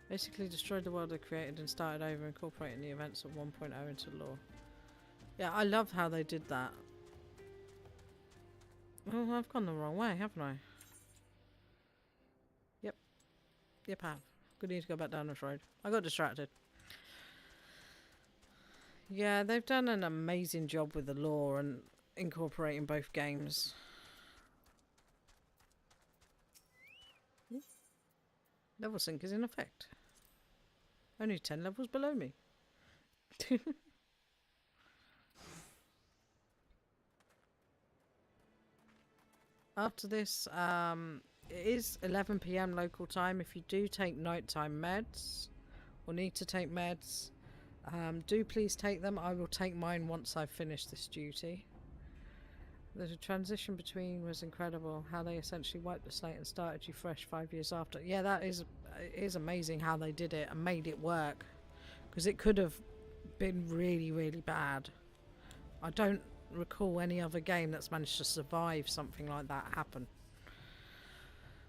Basically destroyed the world they created and started over, incorporating the events of 1.0 into lore. Yeah, I love how they did that. Oh, I've gone the wrong way, haven't I? Yep. Yep, I have. Good need to go back down this road. I got distracted. Yeah, they've done an amazing job with the lore and incorporating both games. Level sync is in effect. Only 10 levels below me. After this, it is 11 PM local time. If you do take nighttime meds, or need to take meds, do please take them. I will take mine once I've finished this duty. The transition between was incredible. How they essentially wiped the slate and started you fresh 5 years after. Yeah, that is amazing how they did it and made it work. Because it could have been really, really bad. I don't recall any other game that's managed to survive something like that happen.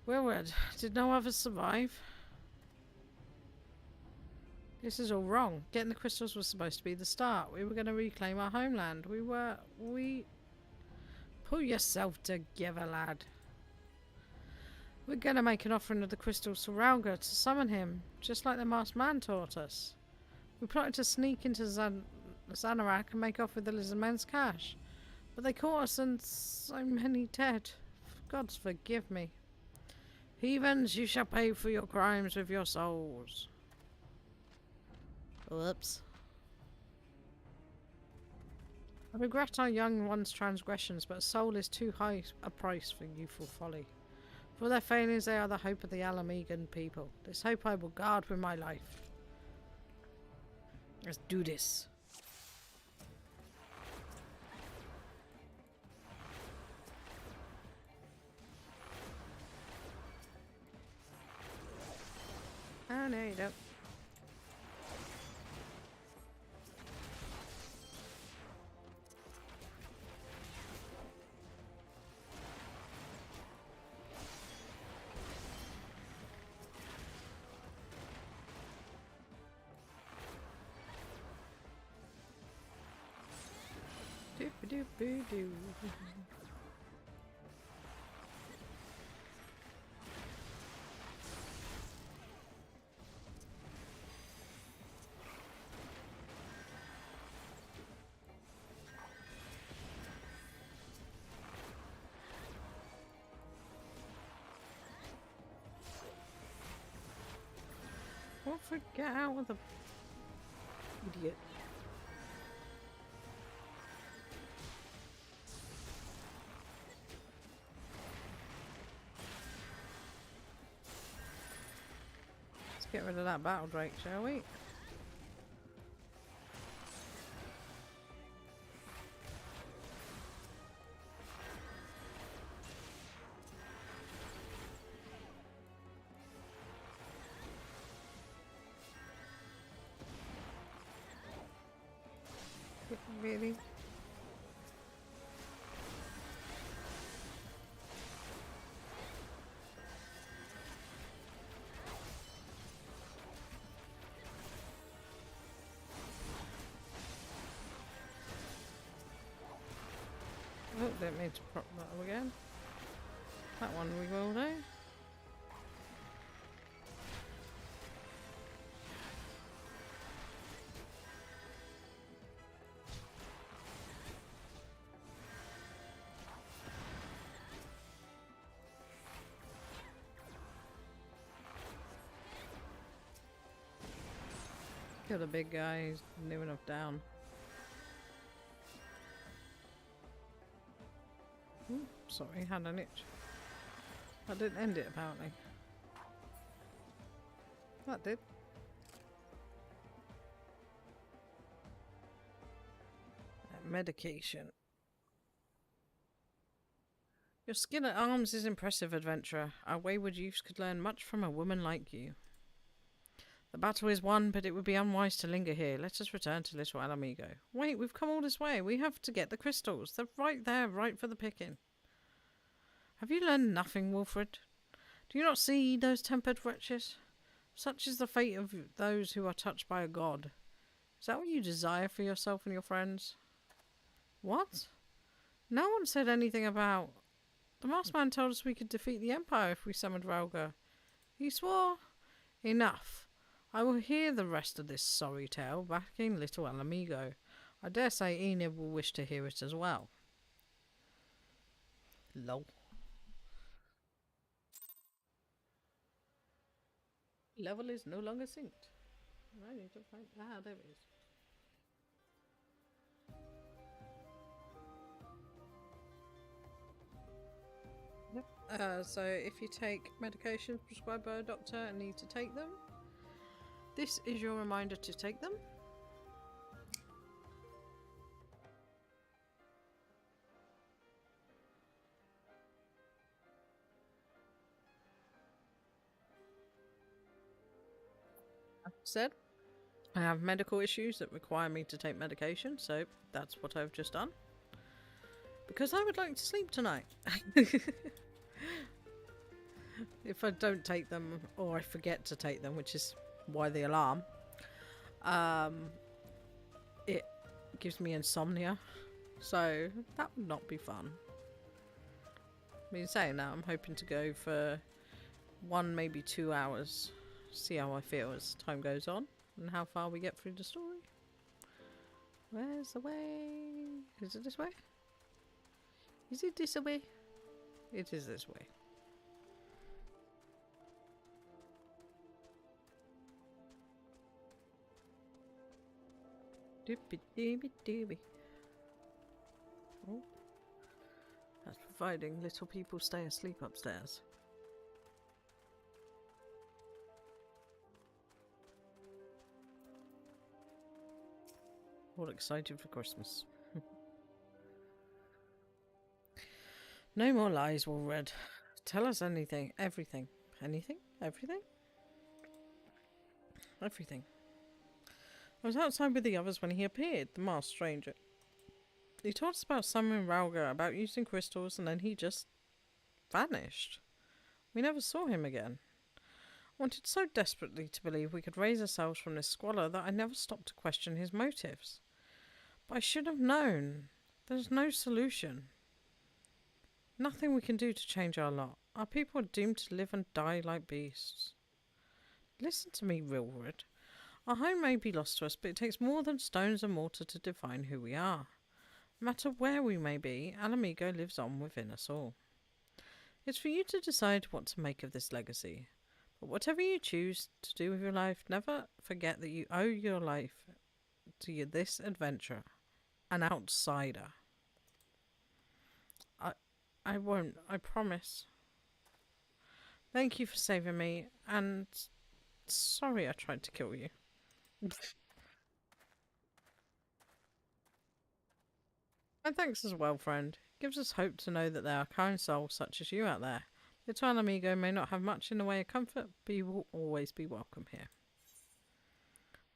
Well, did no others survive? This is all wrong. Getting the crystals was supposed to be the start. We were going to reclaim our homeland. We... Pull yourself together, lad. We're going to make an offering of the crystals to Rauga to summon him, just like the masked man taught us. We plotted to sneak into Xanarak and make off with the lizard men's cash. But they caught us and so many dead. Gods forgive me. Heathens, you shall pay for your crimes with your souls. Whoops. I regret our young one's transgressions, but a soul is too high a price for youthful folly. For their failings, they are the hope of the Alamegan people. This hope I will guard with my life. Let's do this. Oh, no, you don't. Doop-a-doop-a-doo. Don't forget out with the idiot. Let's get rid of that battle drake, shall we? Really? Oh, didn't mean to prop that up again. That one we will do. Kill the big guy, he's new enough down. Ooh, sorry, had an itch. I didn't end it, apparently. That did. Medication. Your skill at arms is impressive, adventurer. Our wayward youths could learn much from a woman like you. The battle is won, but it would be unwise to linger here. Let us return to Little Alamigo. Wait, we've come all this way. We have to get the crystals. They're right there, right for the picking. Have you learned nothing, Wilfred? Do you not see those tempered wretches? Such is the fate of those who are touched by a god. Is that what you desire for yourself and your friends? What? No one said anything about... The masked man told us we could defeat the Empire if we summoned Rauga. He swore... Enough. I will hear the rest of this sorry tale back in Little Alamigo. I dare say Enid will wish to hear it as well. Lol. Level is no longer synced. I need to find... Ah, there it is. Yep. So if you take medications prescribed by a doctor and need to take them, this is your reminder to take them. Said I have medical issues that require me to take medication, so that's what I've just done. Because I would like to sleep tonight. If I don't take them, or I forget to take them, which is why the alarm, it gives me insomnia, so that would not be fun. I mean, saying that, I'm hoping to go for 1, maybe 2 hours, see how I feel as time goes on, and how far we get through the story. Where's the way? Is it this way? Is it this way? It is this way. Doopy doopy doopy. Oh. That's providing little people stay asleep upstairs. All excited for Christmas. No more lies, Walred. Tell us anything, everything. Anything? Everything? Everything. I was outside with the others when he appeared, the masked stranger. He told us about summoning Rauga, about using crystals, and then he just vanished. We never saw him again. I wanted so desperately to believe we could raise ourselves from this squalor that I never stopped to question his motives. But I should have known. There's no solution. Nothing we can do to change our lot. Our people are doomed to live and die like beasts. Listen to me, Wilfred. Our home may be lost to us, but it takes more than stones and mortar to define who we are. No matter where we may be, Alamigo lives on within us all. It's for you to decide what to make of this legacy. But whatever you choose to do with your life, never forget that you owe your life to this adventurer, an outsider. I won't, I promise. Thank you for saving me, and sorry I tried to kill you. And thanks as well, friend. It gives us hope to know that there are kind souls such as you out there. Little Amigo may not have much in the way of comfort, but you will always be welcome here.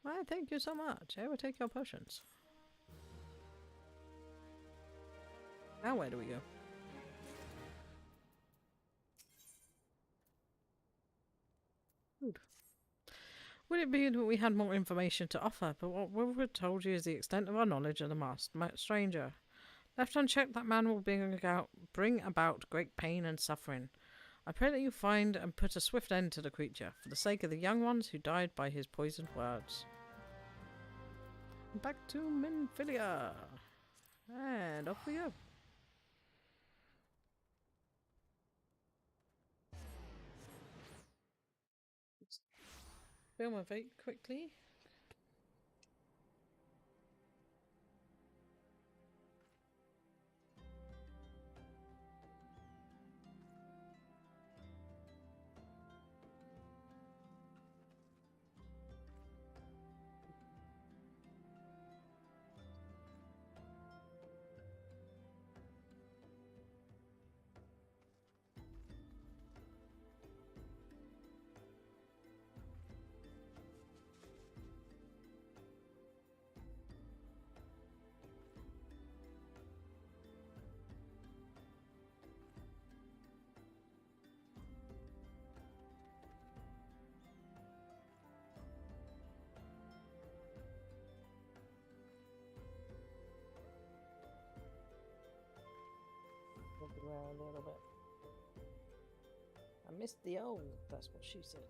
Well, thank you so much. I will take your potions. Now where do we go? Good. Would it be that we had more information to offer, but what Wilfred told you is the extent of our knowledge of the masked stranger. Left unchecked, that man will bring about great pain and suffering. I pray that you find and put a swift end to the creature, for the sake of the young ones who died by his poisoned words. Back to Minfilia. And off we go. Fill my vape quickly. everywhere a little bit. I missed the old, that's what she said.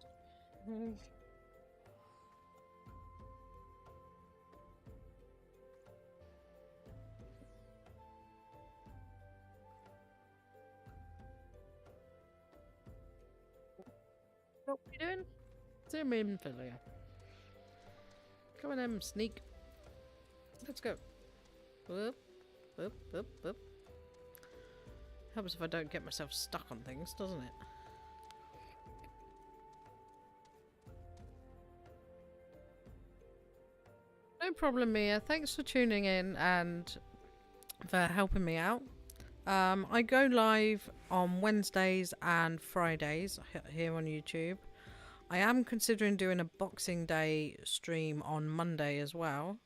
What are we doing? Zoom in, Philia. Come on then, sneak. Let's go. Whoop, whoop, whoop, whoop. Helps if I don't get myself stuck on things, doesn't it? No problem, Mia. Thanks for tuning in and for helping me out. I go live on Wednesdays and Fridays here on YouTube. I am considering doing a Boxing Day stream on Monday as well.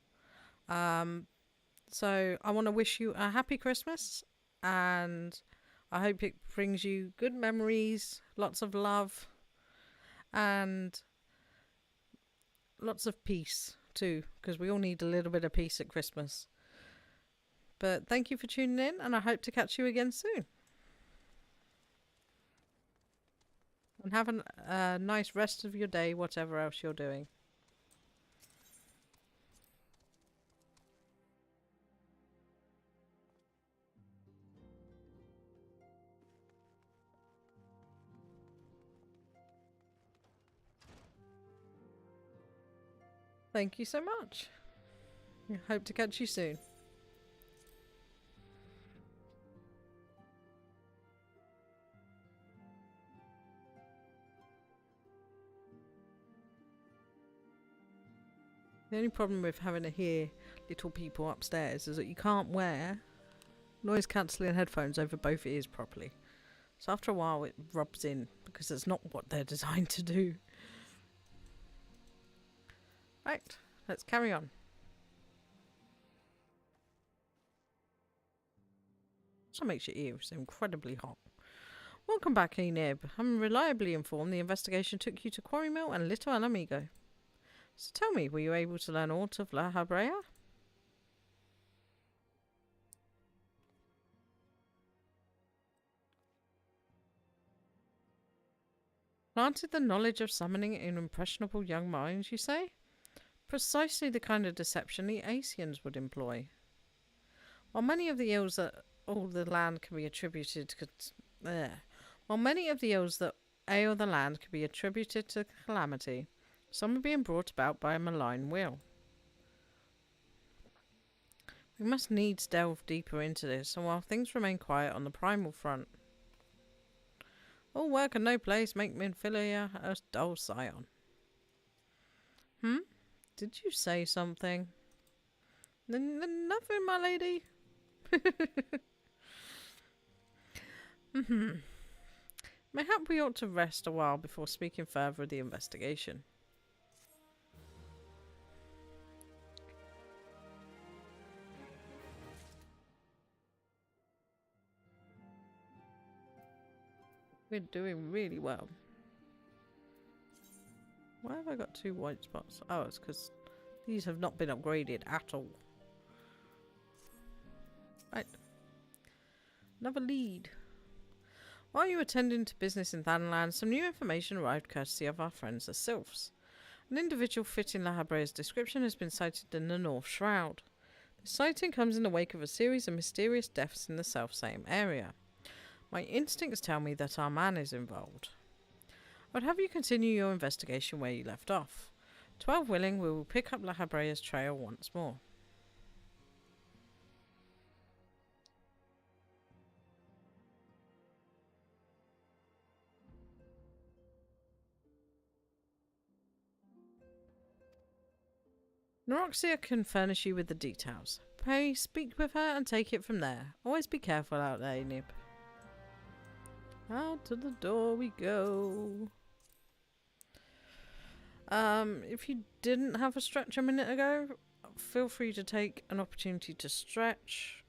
So I want to wish you a happy Christmas, and I hope it brings you good memories, lots of love, and lots of peace too, because we all need a little bit of peace at Christmas. But thank you for tuning in, and I hope to catch you again soon. And have a nice rest of your day, whatever else you're doing. Thank you so much. I hope to catch you soon. The only problem with having to hear little people upstairs is that you can't wear noise cancelling headphones over both ears properly. So after a while it rubs in because it's not what they're designed to do. Right, let's carry on. So makes your ears incredibly hot. Welcome back, Enib. I'm reliably informed the investigation took you to Quarry Mill and Little Alamigo. So tell me, were you able to learn aught of La Habrea? Planted the knowledge of summoning in impressionable young minds, you say? Precisely the kind of deception the Asians would employ. While many of the ills that all the land can be attributed to... While many of the ills that ail the land can be attributed to calamity, some are being brought about by a malign will. We must needs delve deeper into this, and while things remain quiet on the primal front, all work and no place make Minfilia a dull scion. Did you say something? Nothing, my lady. Mayhap we ought to rest a while before speaking further of the investigation. We're doing really well. Why have I got 2 white spots? Oh, it's because these have not been upgraded at all. Right. Another lead. While you were attending to business in Thanland, some new information arrived courtesy of our friends the Sylphs. An individual fitting La Habrea's description has been sighted in the North Shroud. The sighting comes in the wake of a series of mysterious deaths in the self-same area. My instincts tell me that our man is involved. I would have you continue your investigation where you left off. 12 willing, we will pick up La Habrea's trail once more. Noroxia can furnish you with the details. Pray speak with her and take it from there. Always be careful out there, Nib. Out to the door we go. If you didn't have a stretch a minute ago, feel free to take an opportunity to stretch,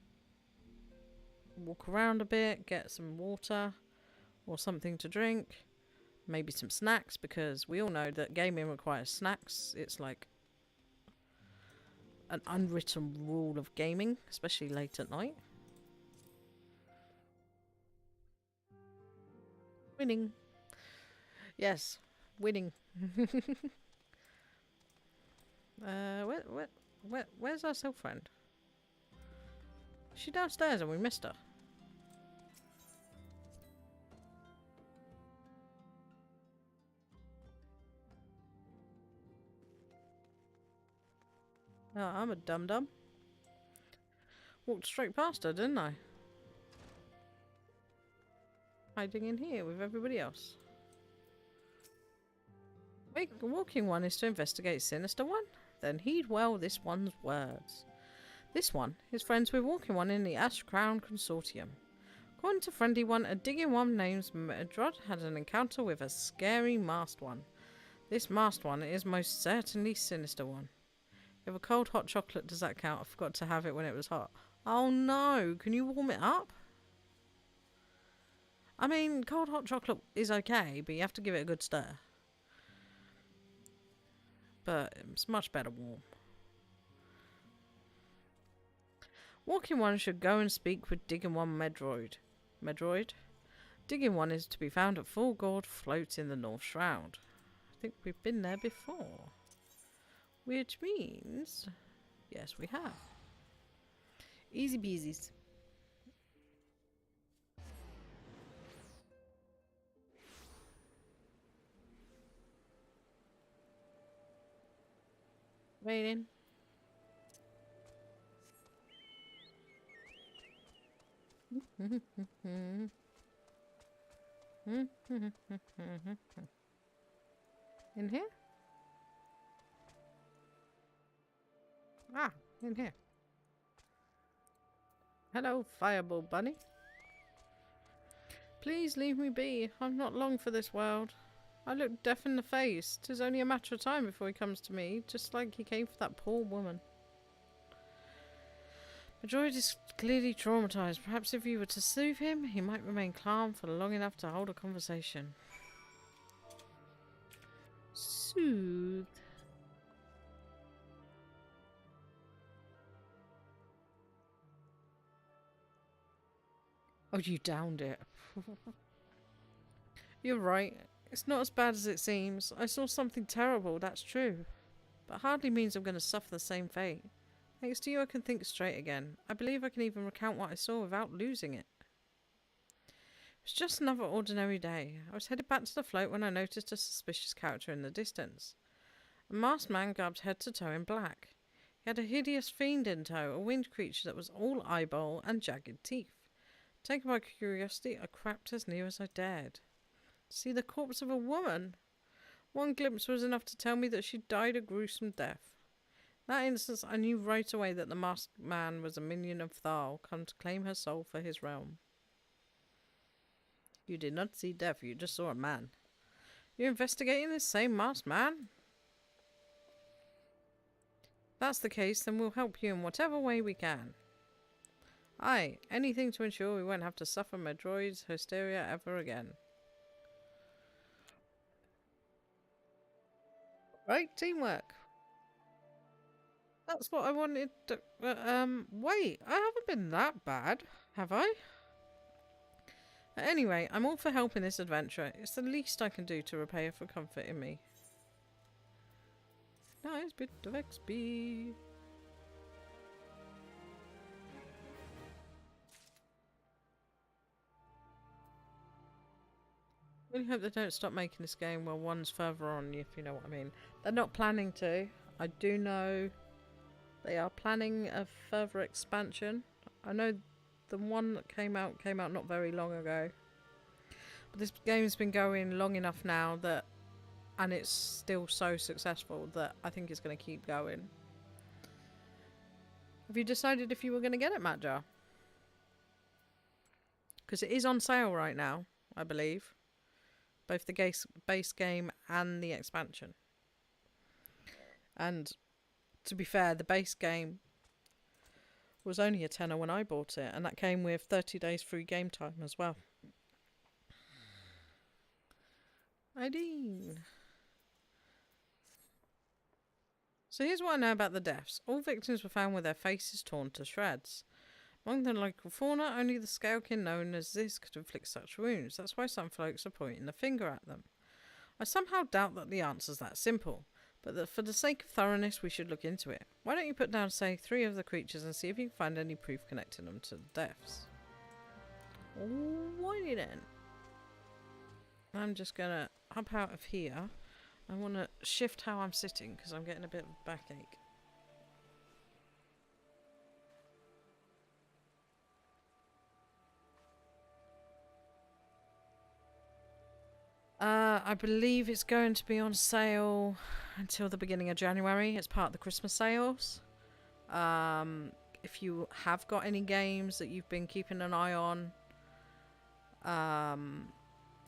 walk around a bit, get some water or something to drink, maybe some snacks, because we all know that gaming requires snacks. It's like an unwritten rule of gaming, especially late at night. Winning. Yes, winning. Where's our self friend? Is she downstairs and we missed her? Oh, I'm a dum-dum. Walked straight past her, didn't I? Hiding in here with everybody else. Walking one is to investigate sinister one? Then heed well this one's words. This one is friends with Walking One in the Ash Crown Consortium. According to Friendly One, a digging one named Medrod had an encounter with a scary masked one. This masked one is most certainly sinister one. If a cold hot chocolate, does that count? I forgot to have it when it was hot. Oh no, can you warm it up? I mean, cold hot chocolate is okay, but you have to give it a good stir. But it's much better warm. Walking One should go and speak with Digging One Medroid. Medroid? Digging One is to be found at Full Gourd Float in the North Shroud. I think we've been there before. Which means... yes, we have. Easy peasies. Waiting. In here? Ah, in here. Hello, Fireball Bunny. Please leave me be. I'm not long for this world. I look death in the face. 'Tis only a matter of time before he comes to me, just like he came for that poor woman. Madroid is clearly traumatized. Perhaps if you were to soothe him, he might remain calm for long enough to hold a conversation. Soothe. Oh, you downed it. You're right. It's not as bad as it seems. I saw something terrible, that's true. But hardly means I'm going to suffer the same fate. Thanks to you, I can think straight again. I believe I can even recount what I saw without losing it. It was just another ordinary day. I was headed back to the float when I noticed a suspicious character in the distance. A masked man garbed head to toe in black. He had a hideous fiend in tow, a winged creature that was all eyeball and jagged teeth. Taken by curiosity, I crept as near as I dared. To see the corpse of a woman! One glimpse was enough to tell me that she died a gruesome death. In that instance, I knew right away that the masked man was a minion of Thal, come to claim her soul for his realm. You did not see death, you just saw a man. You're investigating this same masked man? If that's the case, then we'll help you in whatever way we can. Aye, anything to ensure we won't have to suffer Medroid's hysteria ever again. Right, teamwork. That's what I wanted to... wait, I haven't been that bad, have I? Anyway, I'm all for helping this adventurer. It's the least I can do to repay her for comforting me. Nice bit of XP. Really hope they don't stop making this game while one's further on, if you know what I mean. They're not planning to. I do know they are planning a further expansion. I know the one that came out not very long ago. But this game's been going long enough now that, and it's still so successful that I think it's going to keep going. Have you decided if you were going to get it, Matjar? Because it is on sale right now, I believe. Both the base game and the expansion. And to be fair, the base game was only a tenner when I bought it, and that came with 30 days free game time as well. Ideen. So here's what I know about the deaths. All victims were found with their faces torn to shreds. Among the local fauna, only the scalekin known as this could inflict such wounds. That's why some folks are pointing the finger at them. I somehow doubt that the answer's that simple, but that for the sake of thoroughness we should look into it. Why don't you put down, say, 3 of the creatures and see if you can find any proof connecting them to the deaths? Alrighty then. I'm just gonna hop out of here. I want to shift how I'm sitting because I'm getting a bit of a backache. I believe it's going to be on sale until the beginning of January. It's part of the Christmas sales. If you have got any games that you've been keeping an eye on, I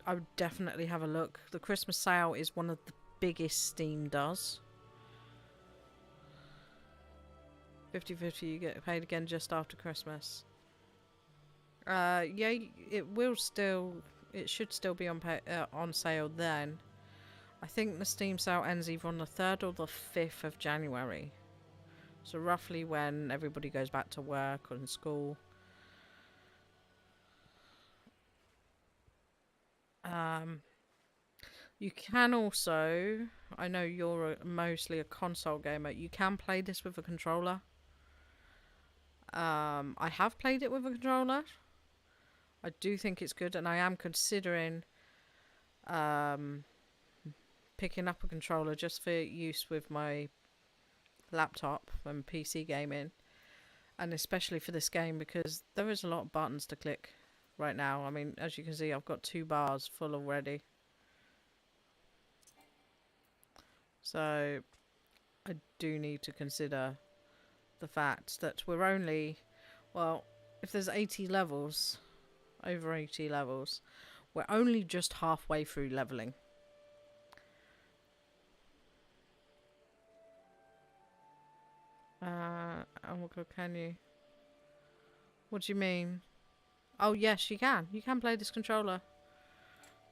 would definitely have a look. The Christmas sale is one of the biggest Steam does. 50/50, you get paid again just after Christmas. Yeah, it should still be on sale then. I think the Steam sale ends either on the 3rd or the 5th of January. So roughly when everybody goes back to work or in school. You can also, I know you're mostly a console gamer, you can play this with a controller. I have played it with a controller. I do think it's good, and I am considering picking up a controller just for use with my laptop and PC gaming, and especially for this game because there is a lot of buttons to click right now. I mean, as you can see, I've got 2 bars full already. So I do need to consider the fact that we're only, well, if there's 80 levels, over 80 levels, we're only just halfway through leveling. Can you? What do you mean? Oh yes, you can. You can play this controller.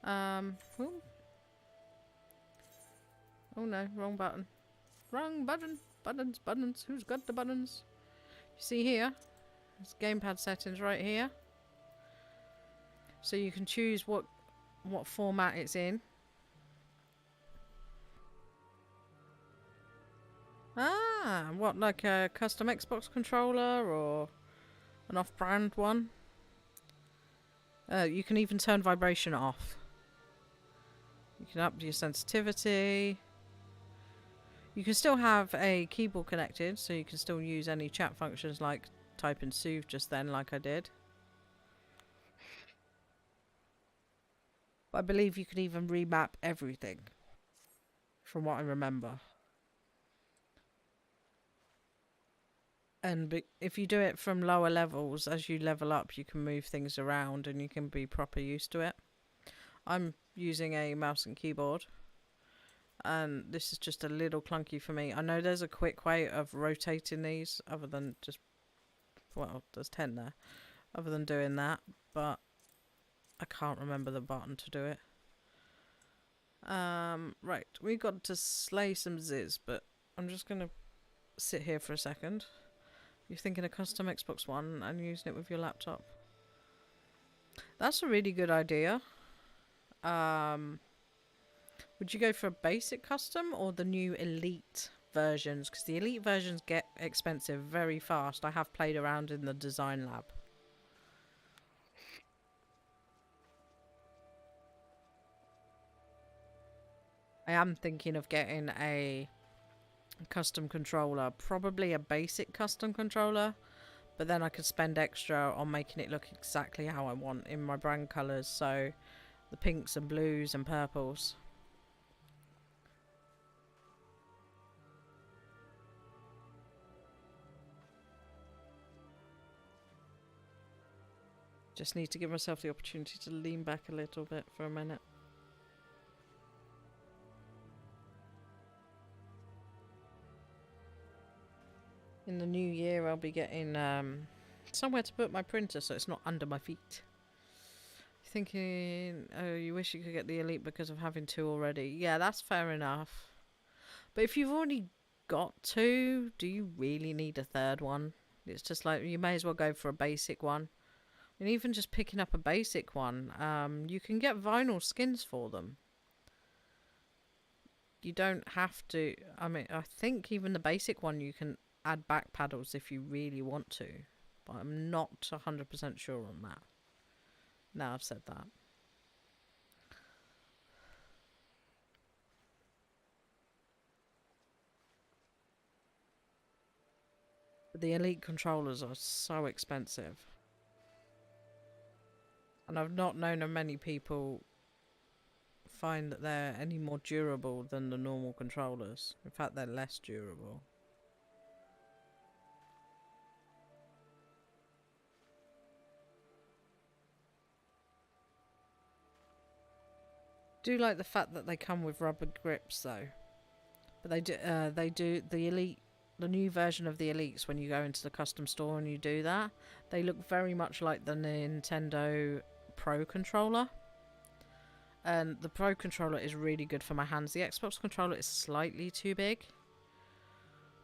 Oh no, wrong button. Wrong button. Buttons. Who's got the buttons? You see here? There's gamepad settings right here. So you can choose what format it's in. Ah, what, like a custom Xbox controller or an off-brand one? You can even turn vibration off. You can up your sensitivity. You can still have a keyboard connected, so you can still use any chat functions like type and soothe just then, like I did. But I believe you can even remap everything, from what I remember. And if you do it from lower levels, as you level up, you can move things around and you can be proper used to it. I'm using a mouse and keyboard, and this is just a little clunky for me. I know there's a quick way of rotating these other than just, well, there's 10 there, other than doing that, but I can't remember the button to do it. Right, we got to slay some Ziz, but I'm just going to sit here for a second. You're thinking a custom Xbox One and using it with your laptop. That's a really good idea. Would you go for a basic custom or the new elite versions? Because the elite versions get expensive very fast. I have played around in the design lab. I am thinking of getting a custom controller, probably a basic custom controller, but then I could spend extra on making it look exactly how I want in my brand colours, so the pinks and blues and purples. Just need to give myself the opportunity to lean back a little bit for a minute. In the new year, I'll be getting somewhere to put my printer so it's not under my feet. Thinking, oh, you wish you could get the elite because of having 2 already. Yeah, that's fair enough. But if you've already got 2, do you really need a 3rd one? It's just like, you may as well go for a basic one. And even just picking up a basic one, you can get vinyl skins for them. You don't have to. I mean, I think even the basic one you can add back paddles if you really want to. But I'm not 100% sure on that. Now I've said that. But the Elite controllers are so expensive. And I've not known of many people find that they're any more durable than the normal controllers. In fact, they're less durable. Do like the fact that they come with rubber grips though. But they do the Elite, the new version of the Elites, when you go into the custom store and you do that, they look very much like the Nintendo Pro controller. And the Pro controller is really good for my hands. The Xbox controller is slightly too big.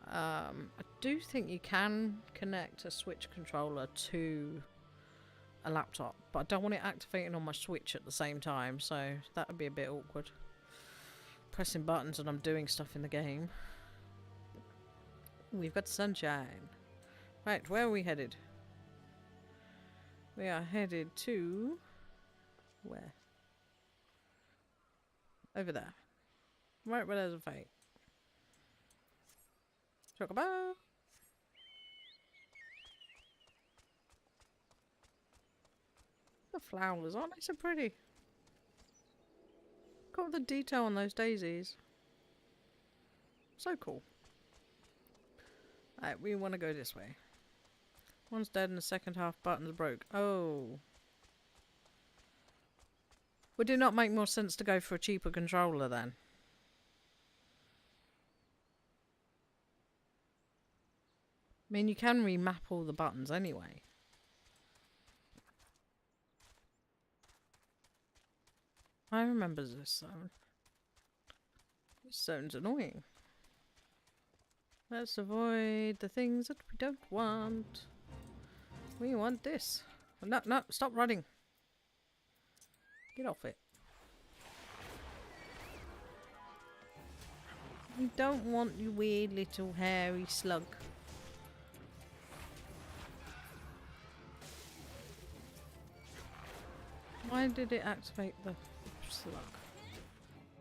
I do think you can connect a Switch controller to a laptop, but I don't want it activating on my Switch at the same time, so that would be a bit awkward. Pressing buttons and I'm doing stuff in the game. We've got sunshine. Right, where are we headed? We are headed to... where? Over there. Right where there's a fate. Chocobo! The flowers, aren't they so pretty? Look at all the detail on those daisies. So cool. Right, we want to go this way. One's dead and the second half button's broke. Oh. Would it not make more sense to go for a cheaper controller then? I mean, you can remap all the buttons anyway. I remember this zone. This zone's annoying. Let's avoid the things that we don't want. We want this. No, no, stop running. Get off it. We don't want you weird little hairy slug. Why did it activate the slug?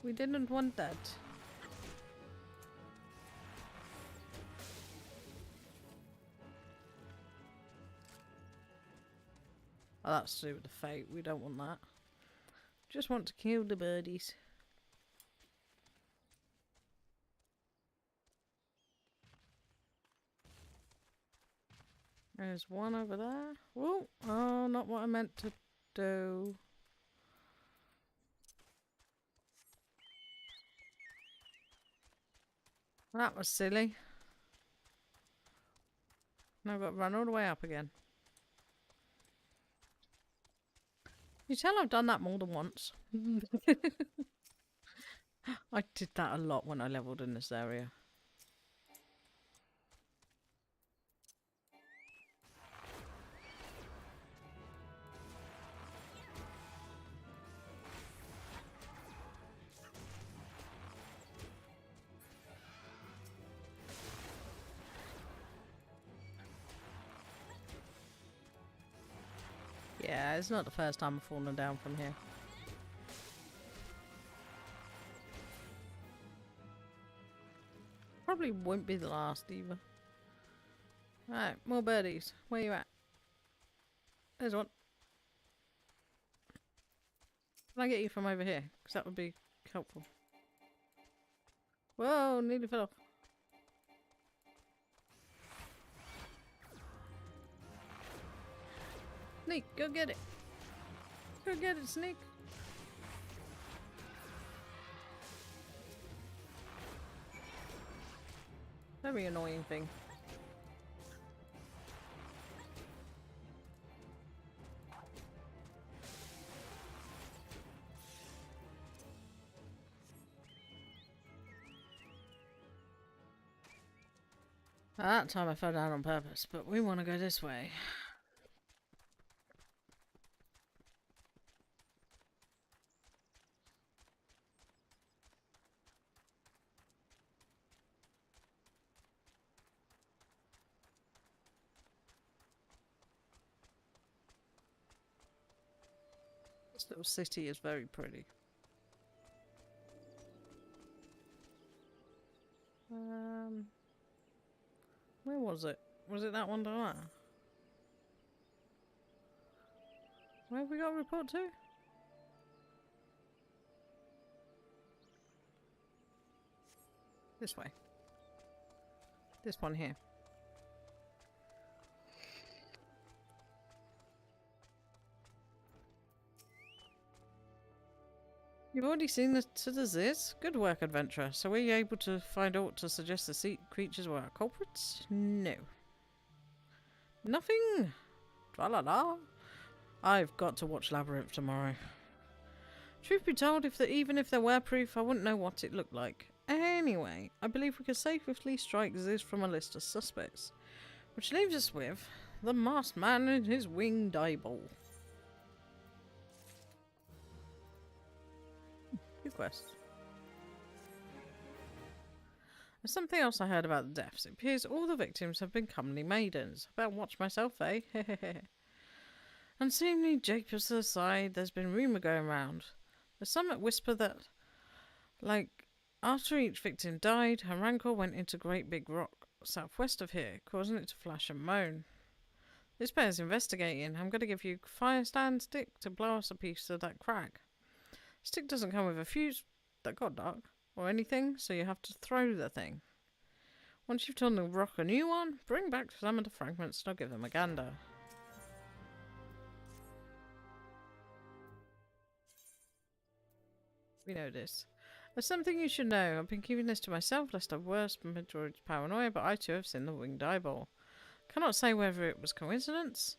We didn't want that. Oh, that's to do with the fate. We don't want that. Just want to kill the birdies. There's one over there. Whoa! Oh, not what I meant to do. That was silly. Now I've got to run all the way up again. You tell I've done that more than once. I did that a lot when I leveled in this area. Yeah, it's not the first time I've fallen down from here. Probably won't be the last either. Alright, more birdies. Where you at? There's one. Can I get you from over here? Because that would be helpful. Whoa, nearly fell off. Sneak, go get it. Go get it, Sneak. Very annoying thing. At that time I fell down on purpose, but we want to go this way. This little city is very pretty. Where was it? Was it that one down there? Where have we got a report to? This way. This one here. You've already seen the this? Good work, adventurer. So were you able to find out to suggest the creatures were our culprits? No. Nothing? Tra-la-la. I've got to watch Labyrinth tomorrow. Truth be told, even if there were proof, I wouldn't know what it looked like. Anyway, I believe we could safely strike Ziz from a list of suspects. Which leaves us with the masked man and his winged eyeball. Good quest. There's something else I heard about the deaths. It appears all the victims have been comely maidens. I better watch myself, eh? And seemingly, Jacobs aside, there's been rumour going round. There's some that whisper that, like, after each victim died, her rancor went into Great Big Rock southwest of here, causing it to flash and moan. This bears investigating. I'm going to give you a fire stand stick to blow us a piece of that crack. Stick doesn't come with a fuse that got dark or anything, so you have to throw the thing. Once you've torn the rock a new one, bring back some of the fragments and I'll give them a gander. We know this. There's something you should know. I've been keeping this to myself lest I've worse majority paranoia, but I too have seen the winged eyeball. Cannot say whether it was coincidence,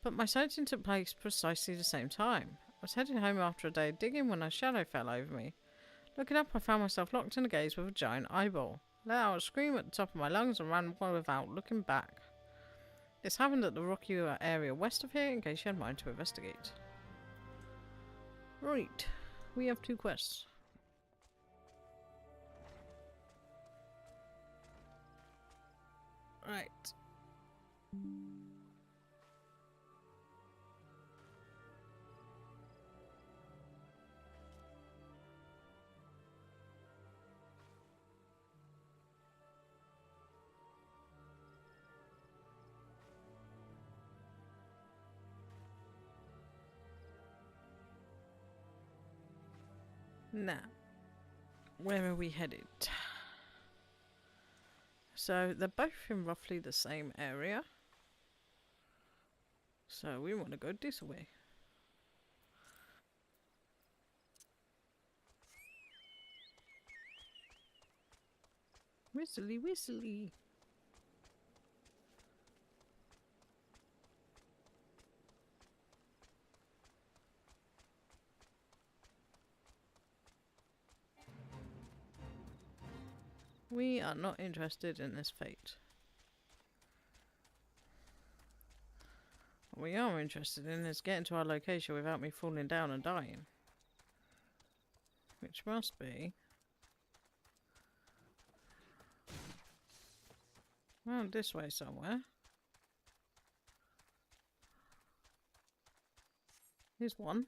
but my sighting took place precisely the same time. I was heading home after a day of digging when a shadow fell over me. Looking up, I found myself locked in a gaze with a giant eyeball. Let out a scream at the top of my lungs and ran without looking back. This happened at the rocky area west of here, in case you had mind to investigate. Right, we have 2 quests. Right. Now, where are we headed? So, they're both in roughly the same area. So, we want to go this way. Whistly, whistly. We are not interested in this fate. What we are interested in is getting to our location without me falling down and dying. Which must be around this way somewhere. Here's one.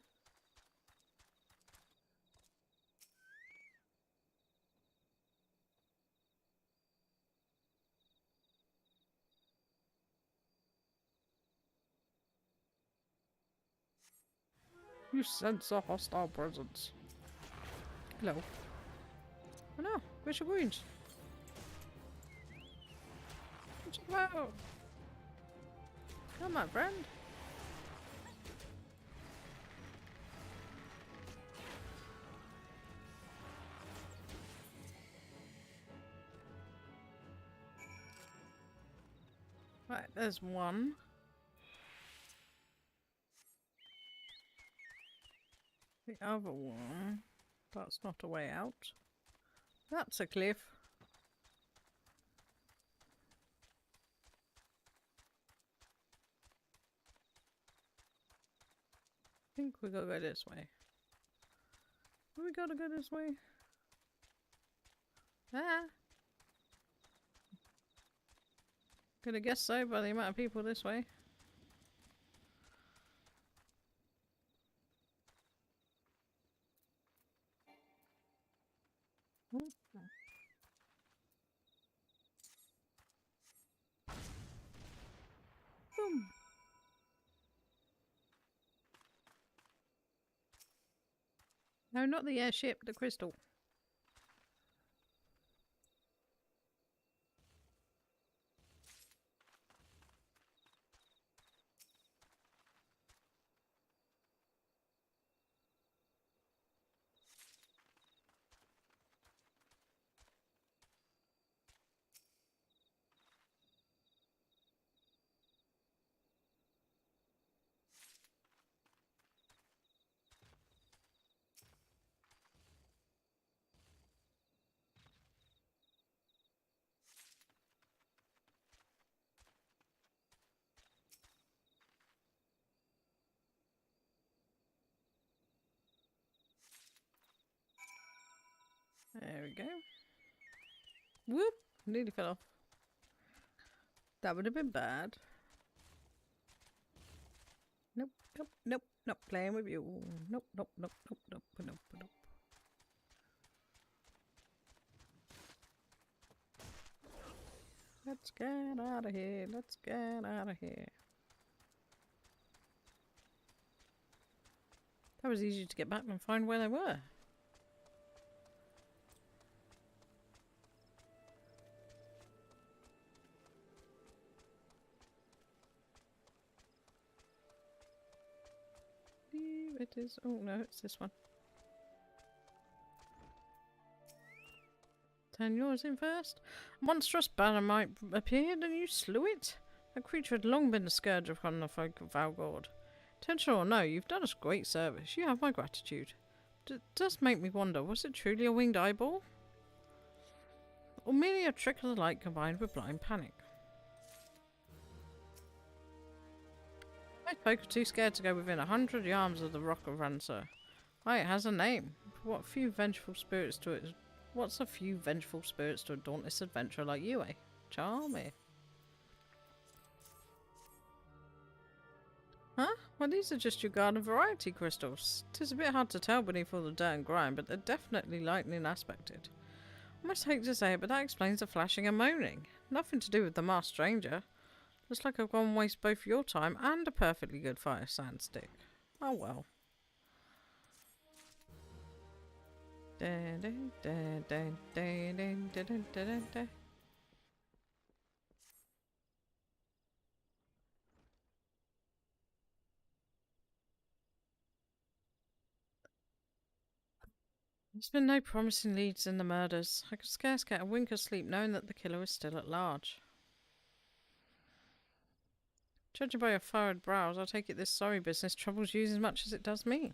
You sense a hostile presence. Hello. Oh no, where's your wounds? Whoa! Come on, friend. Right, there's one. The other one, that's not a way out. That's a cliff. think we gotta go this way. We gotta go this way. Ah! Could have guessed so by the amount of people this way. Boom! No, not the airship, the crystal. There we go. Whoop! Nearly fell off. That would have been bad. Nope, nope, nope, not playing with you. Nope, nope, nope, nope, nope, nope, nope. Let's get out of here. Let's get out of here. That was easy to get back and find where they were. Here it is. Oh no, it's this one. Turn yours in first. A monstrous bannermite appeared and you slew it. That creature had long been the scourge upon the folk of Valgord. Intentional or no, you've done us great service. You have my gratitude. But it does make me wonder, was it truly a winged eyeball? Or merely a trick of the light combined with blind panic? My folk are too scared to go within 100 yards of the Rock of Rancer. Why, it has a name. What's a few vengeful spirits to a dauntless adventurer like you, eh? Charming. Huh? Well, these are just your garden variety crystals. 'Tis a bit hard to tell beneath all the dirt and grime, but they're definitely lightning aspected. I almost hate to say it, but that explains the flashing and moaning. Nothing to do with the masked stranger. Looks like I've gone and wasted both your time and a perfectly good fire sand stick. Oh well. Dun, dun, dun, dun, dun, dun, dun, dun, dun. There's been no promising leads in the murders. I could scarce get a wink of sleep knowing that the killer is still at large. Judging by your furrowed brows, I take it this sorry business troubles you as much as it does me.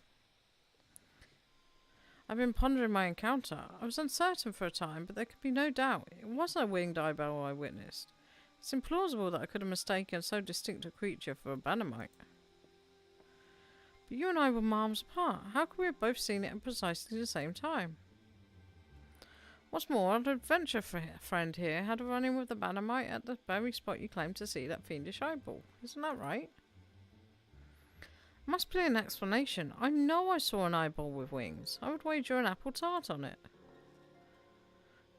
I've been pondering my encounter. I was uncertain for a time, but there could be no doubt. It wasn't a winged eyeball I witnessed. It's implausible that I could have mistaken so distinct a creature for a bannermite. But you and I were miles apart. How could we have both seen it at precisely the same time? What's more, our adventure friend here had a run-in with the bannermite at the very spot you claimed to see that fiendish eyeball. Isn't that right? Must be an explanation. I know I saw an eyeball with wings. I would wager an apple tart on it.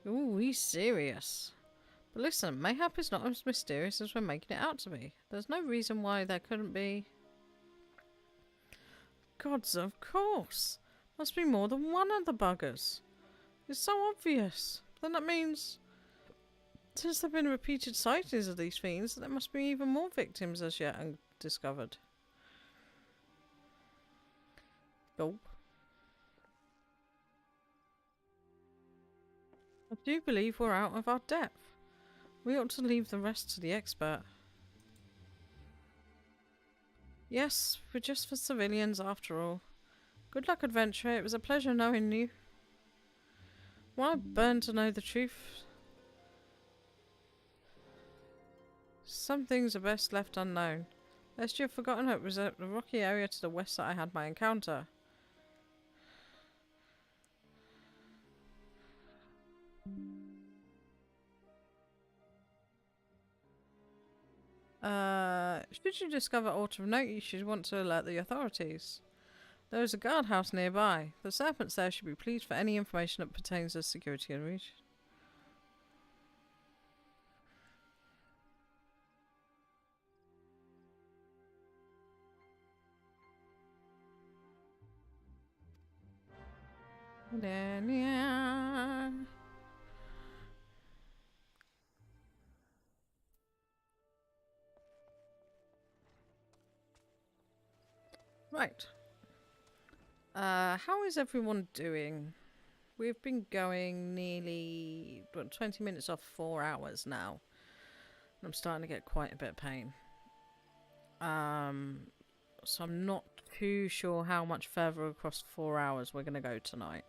Ooh, he's serious. But listen, mayhap is not as mysterious as we're making it out to be. There's no reason why there couldn't be... Gods, of course. Must be more than one of the buggers. It's so obvious. Then that means... Since there have been repeated sightings of these fiends, there must be even more victims as yet undiscovered. Gulp. I do believe we're out of our depth. We ought to leave the rest to the expert. Yes, we're just for civilians after all. Good luck, adventurer. It was a pleasure knowing you. While I burn to know the truth, some things are best left unknown. Lest you've forgotten it was at the rocky area to the west that I had my encounter. Should you discover aught of note, you should want to alert the authorities. There is a guardhouse nearby. The serpents there should be pleased for any information that pertains to security and reach. Right. How is everyone doing? We've been going nearly 20 minutes off 4 hours now. I'm starting to get quite a bit of pain. So I'm not too sure how much further across 4 hours we're going to go tonight.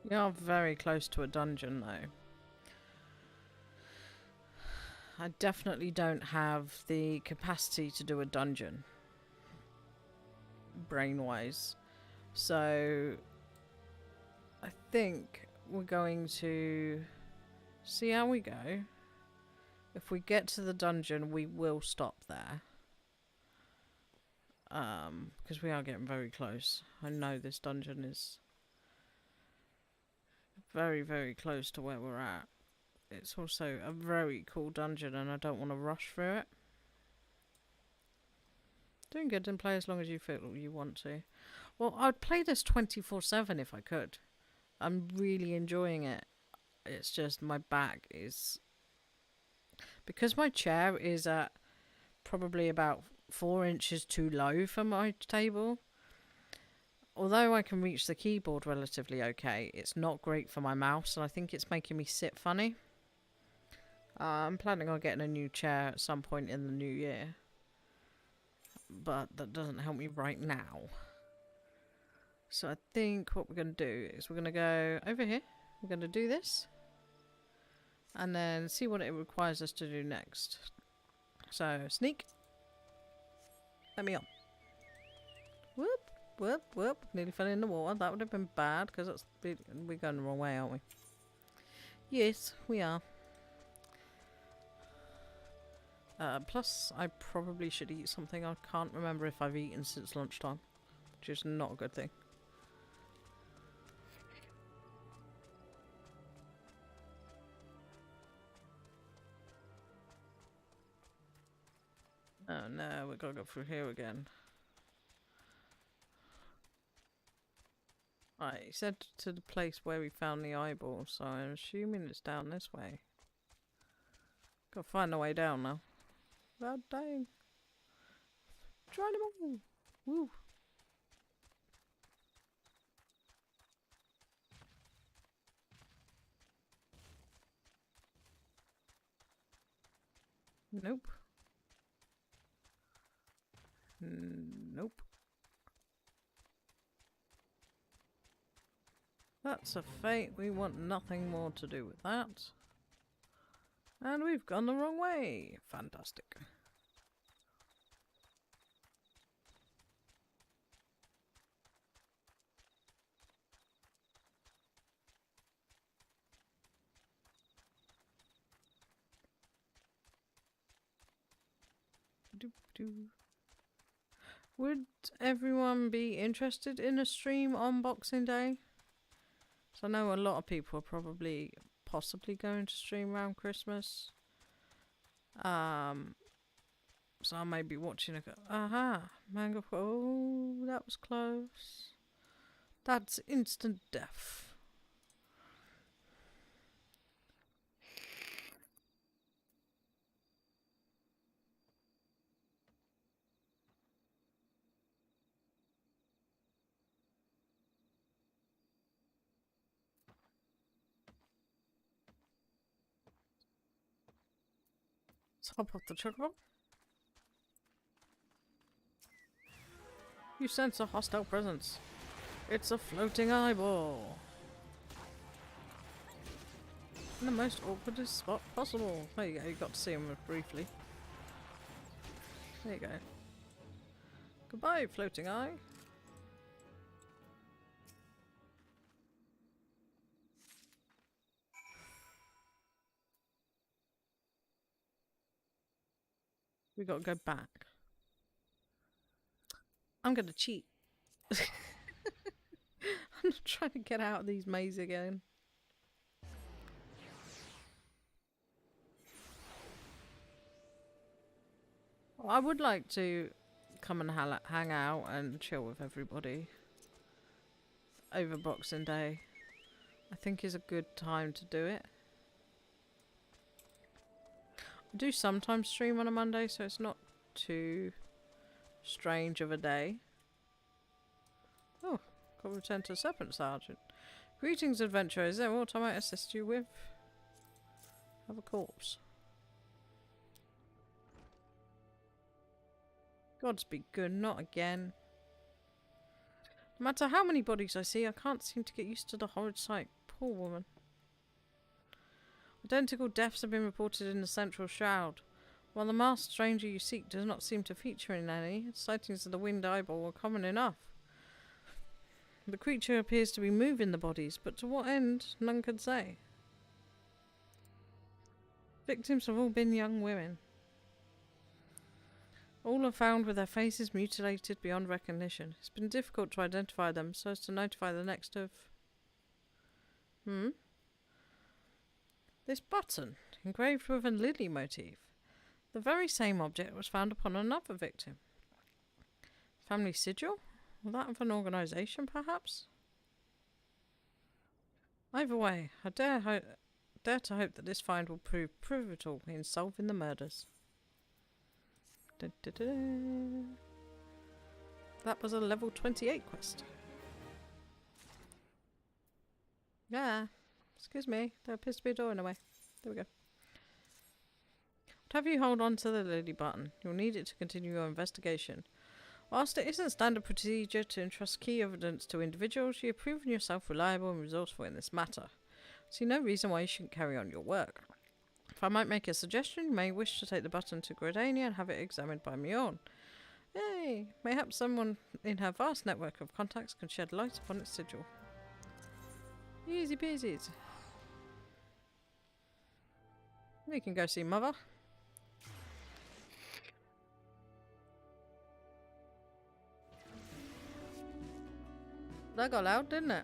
We are very close to a dungeon though. I definitely don't have the capacity to do a dungeon, brain-wise. So I think we're going to see how we go. If we get to the dungeon, we will stop there. Because we are getting very close. I know this dungeon is very, very close to where we're at. It's also a very cool dungeon and I don't want to rush through it. Doing good and play as long as you feel you want to. Well, I'd play this 24/7 if I could. I'm really enjoying it. It's just my back is... Because my chair is at probably about 4 inches too low for my table. Although I can reach the keyboard relatively okay, it's not great for my mouse and I think it's making me sit funny. I'm planning on getting a new chair at some point in the new year. But that doesn't help me right now. So I think what we're going to do is we're going to go over here. We're going to do this. And then see what it requires us to do next. So, sneak. Let me on. Whoop, whoop, whoop. Nearly fell in the water. That would have been bad because we're going the wrong way, aren't we? Yes, we are. Plus, I probably should eat something. I can't remember if I've eaten since lunchtime, which is not a good thing. Oh no, we've got to go through here again. Right, he said to the place where we found the eyeball, so I'm assuming it's down this way. Gotta find a way down now. God dang. Try them all. Woo. Nope. Nope. That's a fate. We want nothing more to do with that. And we've gone the wrong way. Fantastic. Would everyone be interested in a stream on Boxing Day? So I know a lot of people are probably possibly going to stream around Christmas. So I may be watching a... Aha! Mango... Oh, that was close. That's instant death. Let's hop off the chocobo. You sense a hostile presence. It's a floating eyeball. In the most awkwardest spot possible. There you go, you got to see him briefly. There you go. Goodbye, floating eye. We gotta go back. I'm gonna cheat. I'm not trying to get out of these mazes again. Well, I would like to come and hang out and chill with everybody over Boxing Day. I think is a good time to do it. I do sometimes stream on a Monday, so it's not too strange of a day. Oh, got to return to Serpent Sergeant. Greetings, adventurer. Is there aught I might assist you with? Have a corpse. Gods be good, not again. No matter how many bodies I see, I can't seem to get used to the horrid sight. Poor woman. Identical deaths have been reported in the Central Shroud. While the masked stranger you seek does not seem to feature in any, sightings of the winged eyeball are common enough. The creature appears to be moving the bodies, but to what end, none can say. Victims have all been young women. All are found with their faces mutilated beyond recognition. It's been difficult to identify them so as to notify the next of... This button, engraved with a lily motif. The very same object was found upon another victim. Family sigil? Or that of an organisation, perhaps? Either way, I dare to hope that this find will prove pivotal in solving the murders. Da, da, da. That was a level 28 quest. Yeah. Excuse me. There appears to be a door in the way. There we go. Have you hold on to the lily button. You'll need it to continue your investigation. Whilst it isn't standard procedure to entrust key evidence to individuals, you have proven yourself reliable and resourceful in this matter. I see no reason why you shouldn't carry on your work. If I might make a suggestion, you may wish to take the button to Gridania and have it examined by Mion. Hey, mayhaps someone in her vast network of contacts can shed light upon its sigil. Easy peasy. We can go see Mother. That got loud, didn't it?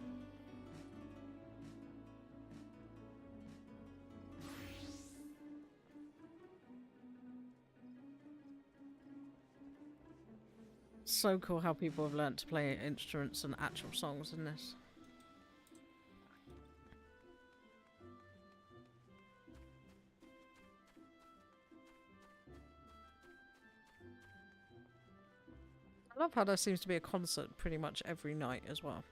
So cool how people have learnt to play instruments and actual songs in this. I love how there seems to be a concert pretty much every night as well.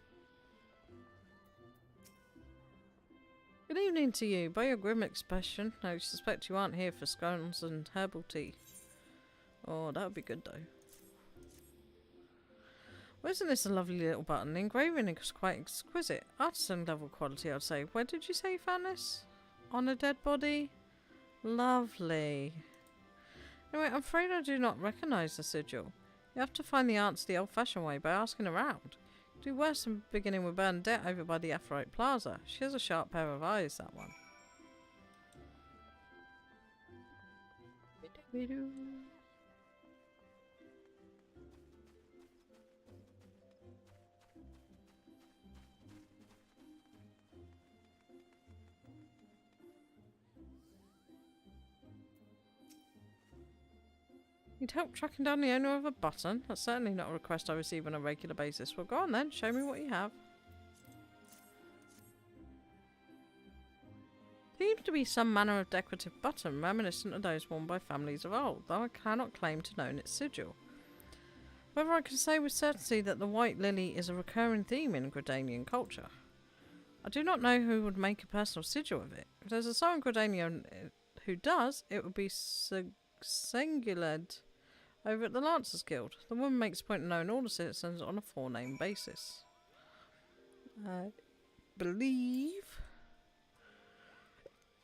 Good evening to you. By your grim expression, I suspect you aren't here for scones and herbal tea. Oh, that would be good though. Well, isn't this a lovely little button? The engraving is quite exquisite. Artisan level quality, I'd say. Where did you say you found this? On a dead body? Lovely. Anyway, I'm afraid I do not recognise the sigil. You have to find the answer the old-fashioned way by asking around. Do worse than beginning with Bernadette over by the FFXIV Plaza. She has a sharp pair of eyes, that one. Need help tracking down the owner of a button? That's certainly not a request I receive on a regular basis. Well, go on then, show me what you have. Seems to be some manner of decorative button, reminiscent of those worn by families of old, though I cannot claim to know its sigil. However, I can say with certainty that the white lily is a recurring theme in Gridanian culture. I do not know who would make a personal sigil of it. If there's a soul in Gridania who does, it would be Singuled over at the Lancers Guild. The woman makes a point of knowing all the citizens on a four-name basis. I believe...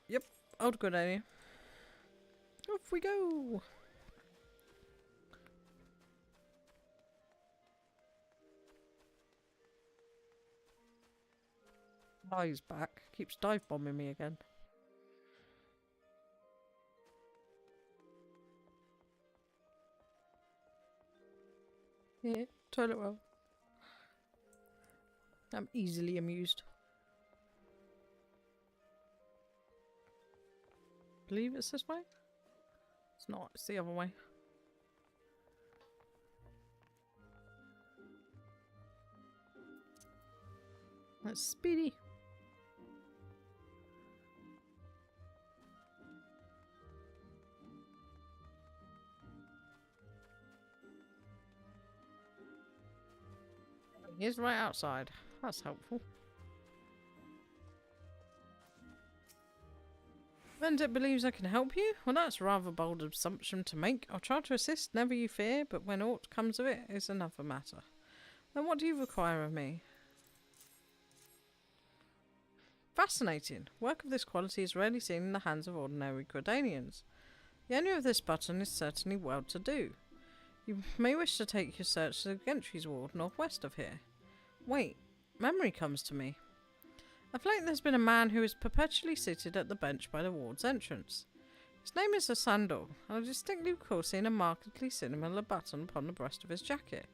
Yep, old good idea. Off we go! Oh, he's back. Keeps dive bombing me again. Yeah, toilet roll. I'm easily amused. Believe it's this way? It's not, it's the other way. That's speedy. He's right outside. That's helpful. Vendit believes I can help you? Well, that's a rather bold assumption to make. I'll try to assist, never you fear, but when aught comes of it, it's another matter. Then what do you require of me? Fascinating. Work of this quality is rarely seen in the hands of ordinary Grodanians. The owner of this button is certainly well to do. You may wish to take your search to the Gentry's Ward, northwest of here. Wait, memory comes to me. Of late there's been a man who is perpetually seated at the bench by the ward's entrance. His name is Asandal, and I distinctly recall seeing a markedly similar button upon the breast of his jacket.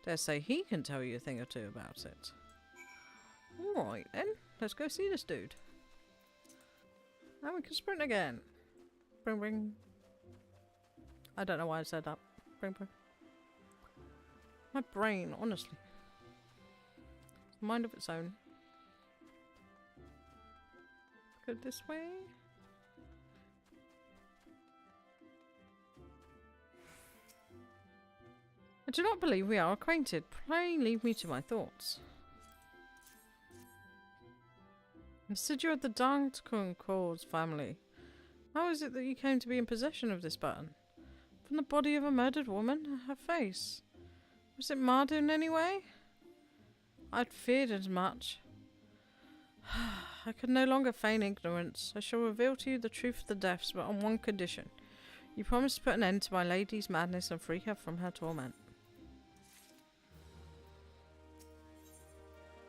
Dare say he can tell you a thing or two about it. Alright then, let's go see this dude. And we can sprint again. Bring, bring. I don't know why I said that. Bring, bring. My brain, honestly. Mind of its own. Go this way. I do not believe we are acquainted. Pray leave me to my thoughts. Instead, you are the Darkon Cause family. How is it that you came to be in possession of this button? From the body of a murdered woman? Her face? Was it marred in any way? I'd feared as much. I can no longer feign ignorance. I shall reveal to you the truth of the deaths, but on one condition. You promise to put an end to my lady's madness and free her from her torment.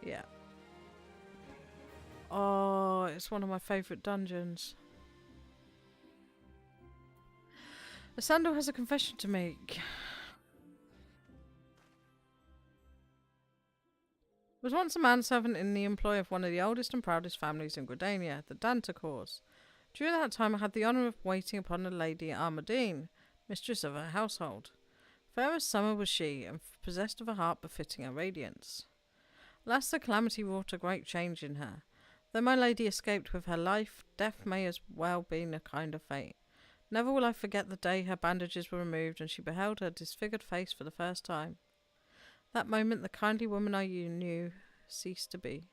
Yeah. Oh, it's one of my favourite dungeons. Asandal has a confession to make. Was once a manservant in the employ of one of the oldest and proudest families in Gridania, the Dantacors. During that time I had the honour of waiting upon a lady Armadine, mistress of her household. Fair as summer was she, and possessed of a heart befitting her radiance. Alas, the calamity wrought a great change in her. Though my lady escaped with her life, death may as well be a kind of fate. Never will I forget the day her bandages were removed and she beheld her disfigured face for the first time. That moment the kindly woman I knew ceased to be.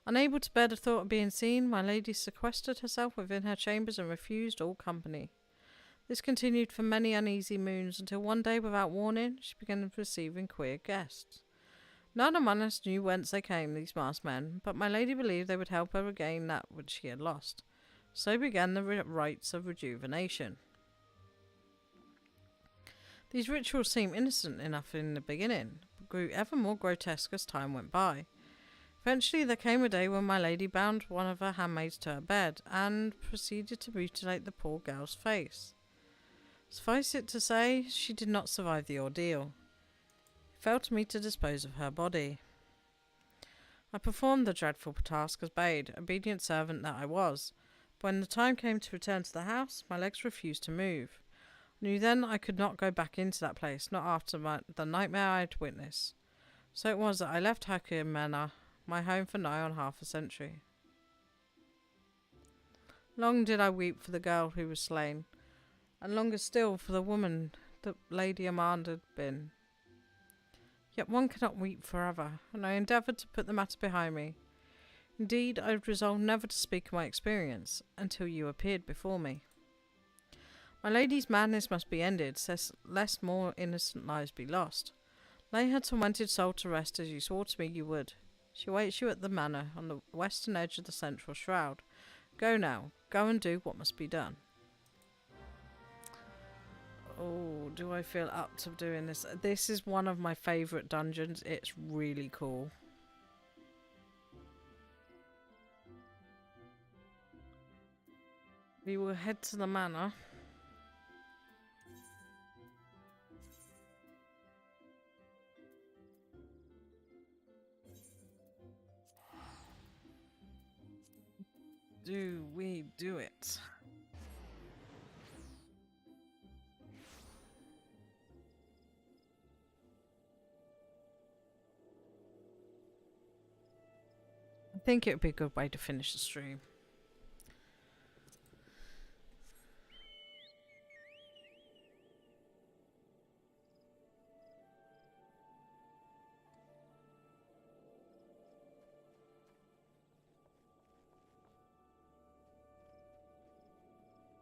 Unable to bear the thought of being seen, my lady sequestered herself within her chambers and refused all company. This continued for many uneasy moons, until one day, without warning, she began receiving queer guests. None among us knew whence they came, these masked men, but my lady believed they would help her regain that which she had lost. So began the rites of rejuvenation. These rituals seemed innocent enough in the beginning, but grew ever more grotesque as time went by. Eventually there came a day when my lady bound one of her handmaids to her bed, and proceeded to mutilate the poor girl's face. Suffice it to say, she did not survive the ordeal. It fell to me to dispose of her body. I performed the dreadful task as bade, obedient servant that I was. But when the time came to return to the house, my legs refused to move. I knew then I could not go back into that place, not after the nightmare I had witnessed. So it was that I left Hakim Manor, my home for nigh on half a century. Long did I weep for the girl who was slain, and longer still for the woman that Lady Amanda had been. Yet one cannot weep forever, and I endeavoured to put the matter behind me. Indeed, I resolved never to speak of my experience until you appeared before me. My lady's madness must be ended, lest more innocent lives be lost. Lay her tormented soul to rest as you swore to me you would. She awaits you at the manor on the western edge of the central shroud. Go now. Go and do what must be done. Oh, do I feel up to doing this? This is one of my favourite dungeons. It's really cool. We will head to the manor. Do we do it? I think it would be a good way to finish the stream.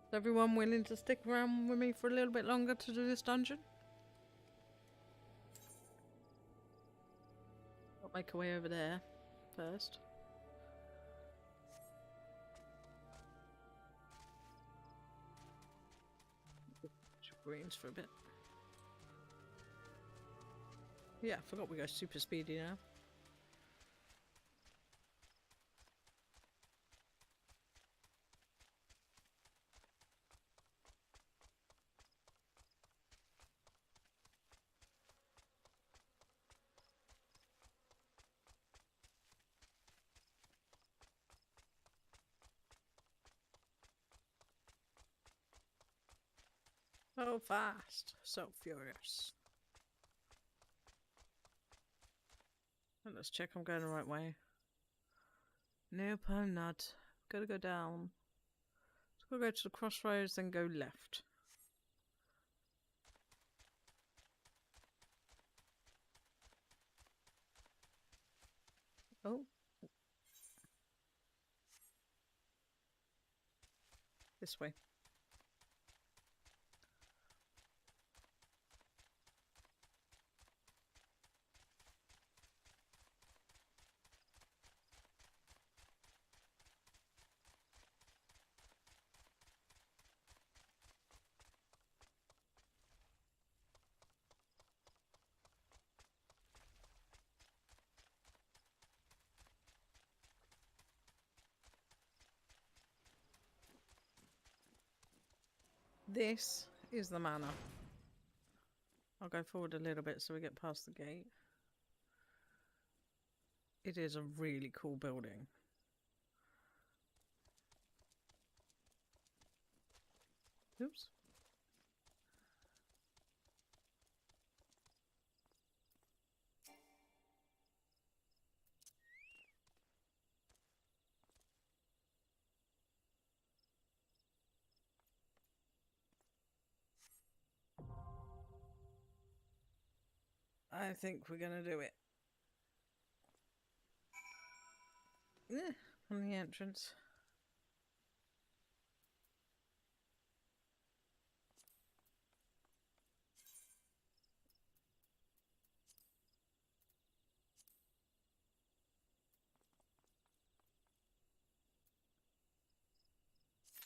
Is everyone willing to stick around with me for a little bit longer to do this dungeon? I'll make our way over there first. Greens for a bit. Yeah, I forgot we go super speedy now. So fast, so furious. And let's check I'm going the right way. Nope, I'm not. Gotta go down. So we'll go to the crossroads, then go left. Oh. This way. This is the manor. I'll go forward a little bit so we get past the gate. It is a really cool building. Oops. I think we're gonna do it. On the entrance.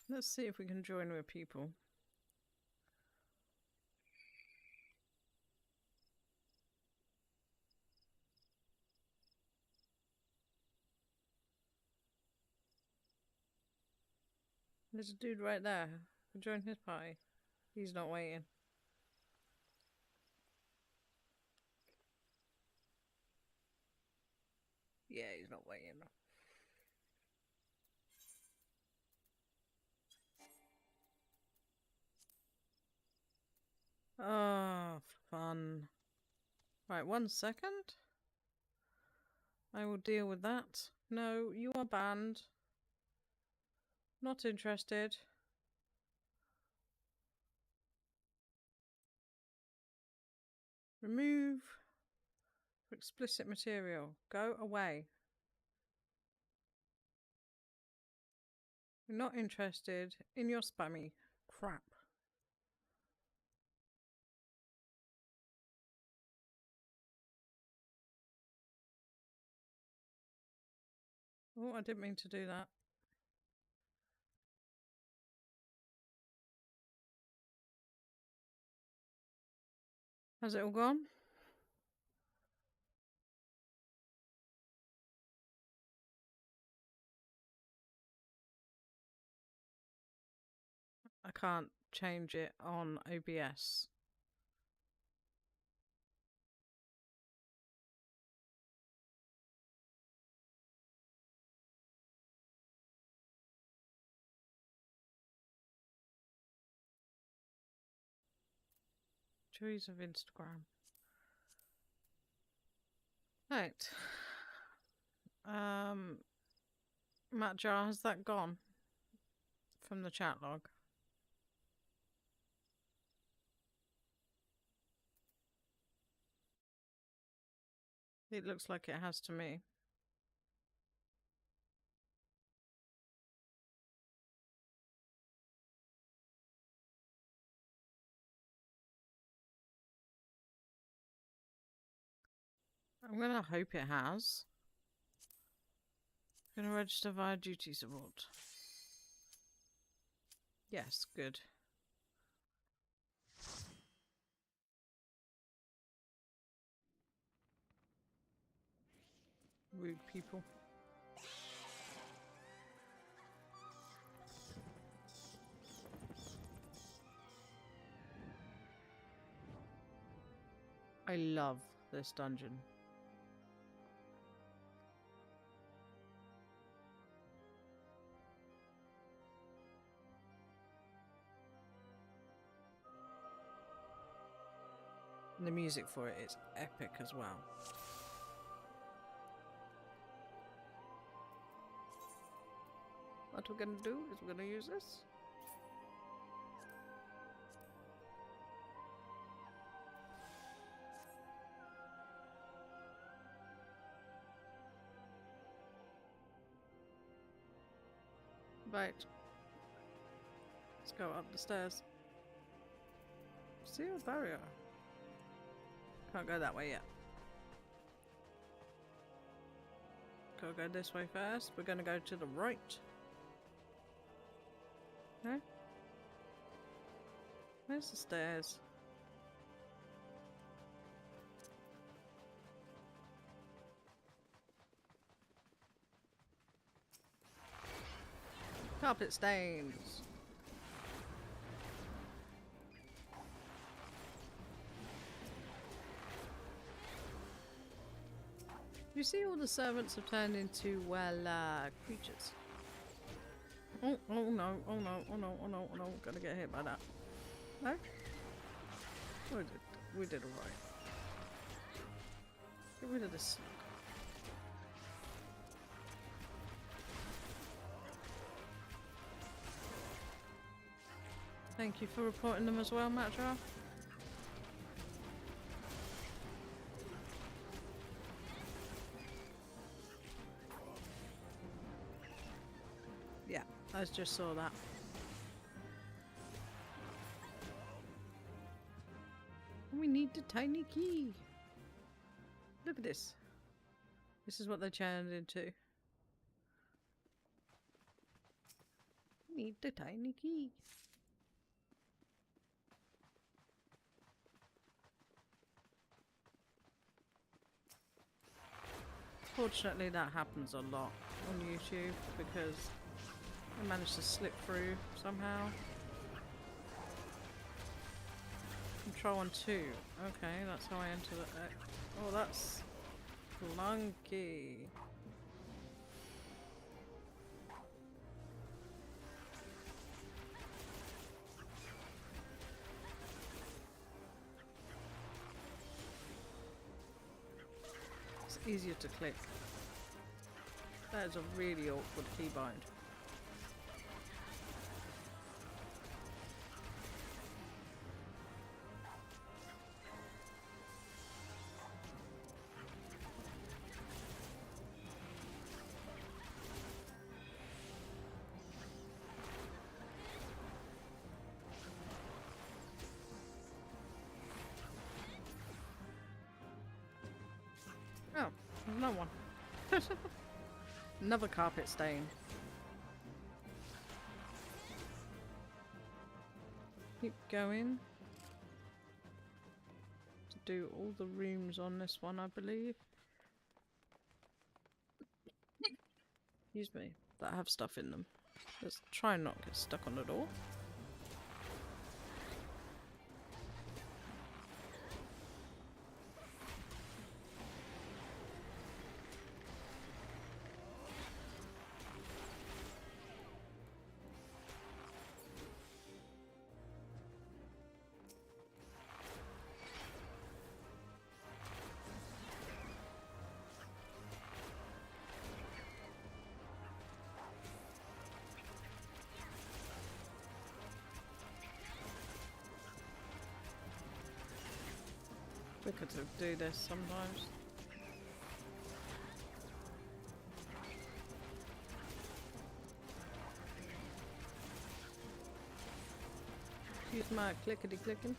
Let's see if we can join with people. There's a dude right there. We'll join his party. He's not waiting. Yeah, he's not waiting. Oh, fun. Right, 1 second. I will deal with that. No, you are banned. Not interested. Remove explicit material. Go away. We're not interested in your spammy crap. Oh, I didn't mean to do that. Has it all gone? I can't change it on OBS. Joys of Instagram. Right. Matt Jar, has that gone from the chat log? It looks like it has to me. I'm gonna hope it has. I'm gonna register via duty support. Yes, good. Rude people. I love this dungeon. And the music for it is epic as well. What we're gonna do is we're gonna use this. Right. Let's go up the stairs. Sealed barrier. Can't go that way yet. Gotta go this way first. We're gonna go to the right. No? Where's the stairs? Carpet stains. You see, all the servants have turned into, well, creatures. Oh no, oh no, oh no, oh no, oh no, gonna get hit by that. No? We did alright. Get rid of this slug. Thank you for reporting them as well, Matra. Yeah, I just saw that. We need the tiny key. Look at this. This is what they turned into. We need the tiny key. Fortunately, that happens a lot on YouTube because I managed to slip through somehow. Control on 2. Okay, that's how I enter the... Oh, that's clunky. It's easier to click. That is a really awkward keybind. No one. Another carpet stain. Keep going. To do all the rooms on this one, I believe. Excuse me. That have stuff in them. Let's try and not get stuck on the door. We could do this sometimes. Use my clickety clicking.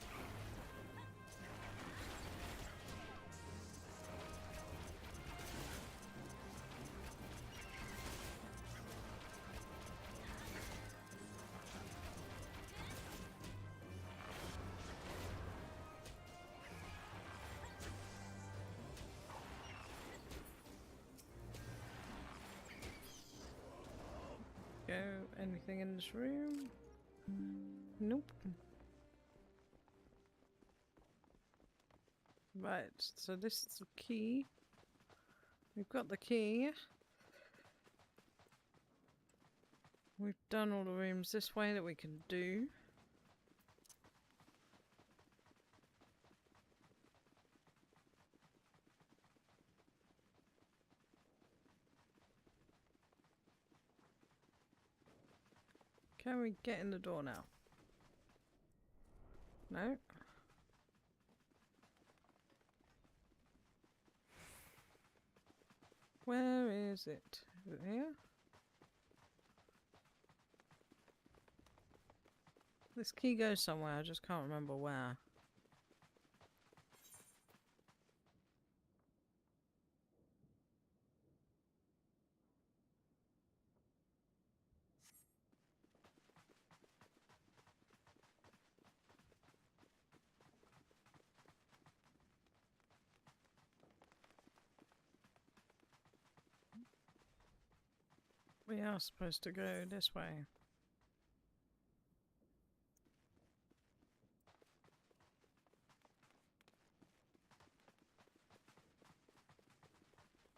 Go. Anything in this room? Nope. Right, so this is the key. We've got the key. We've done all the rooms this way that we can do. Can we get in the door now? No. Where is it? Is it here? This key goes somewhere, I just can't remember where. We are supposed to go this way.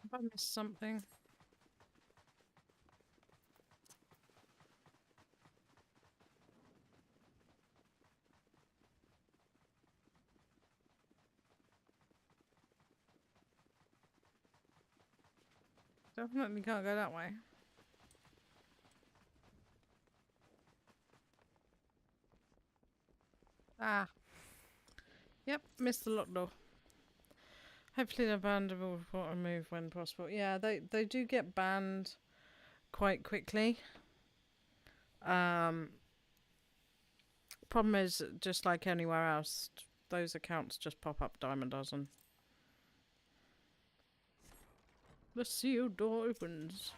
Have I missed something? Definitely can't go that way. Ah. Yep, missed the lock door. Hopefully the band will remove when possible. Yeah, they do get banned quite quickly. Problem is, just like anywhere else, those accounts just pop up dime a dozen. The sealed door opens.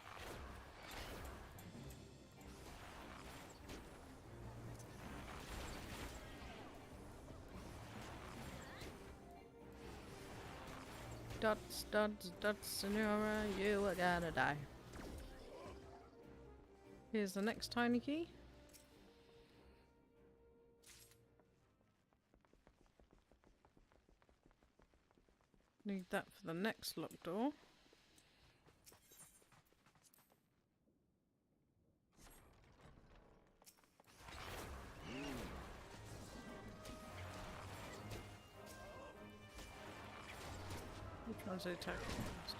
Dots, dots, dots, senora, you are gonna die. Here's the next tiny key. Need that for the next locked door. Which one's the attack first?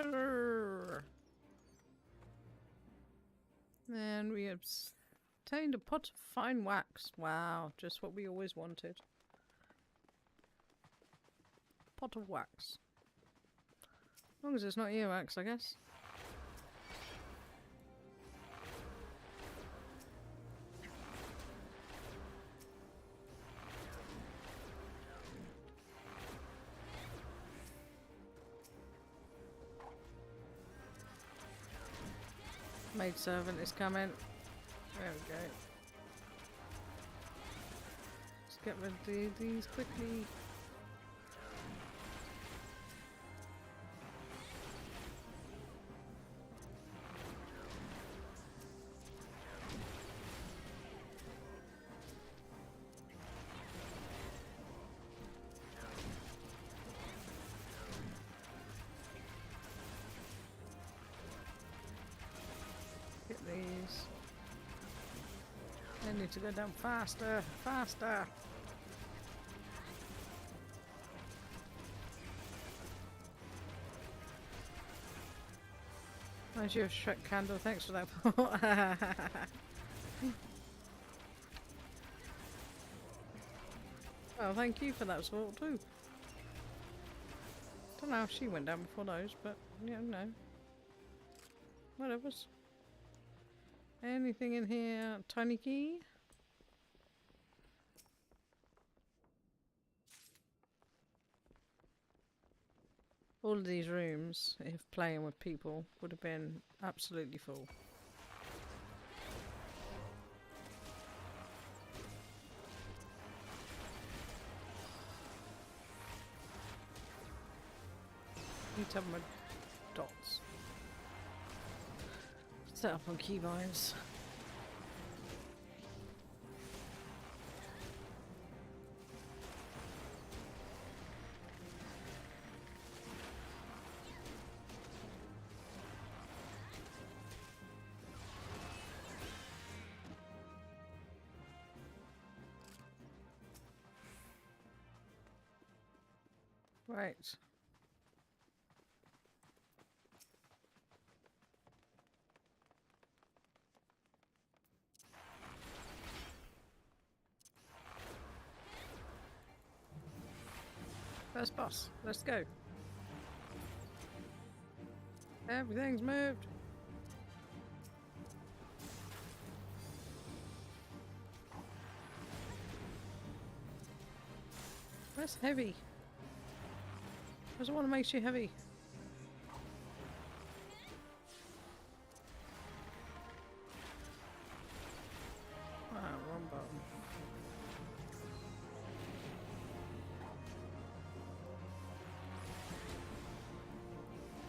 Treasure! And we obtained a pot of fine wax. Wow, just what we always wanted. Pot of wax. As long as it's not earwax, I guess. Maidservant is coming. There we go. Let's get rid of these quickly. Get these. I need to go down faster, faster. Where's your Shrek candle? Thanks for that. Well, thank you for that sort too. Don't know how she went down before those, but yeah, no. Whatever's. Anything in here? Tiny key? All of these rooms, if playing with people, would have been absolutely full. Need to have my dots. Set up on keybinds. Right. First boss, let's go. Everything's moved. That's heavy. Doesn't want to make you heavy. Ah, wrong button.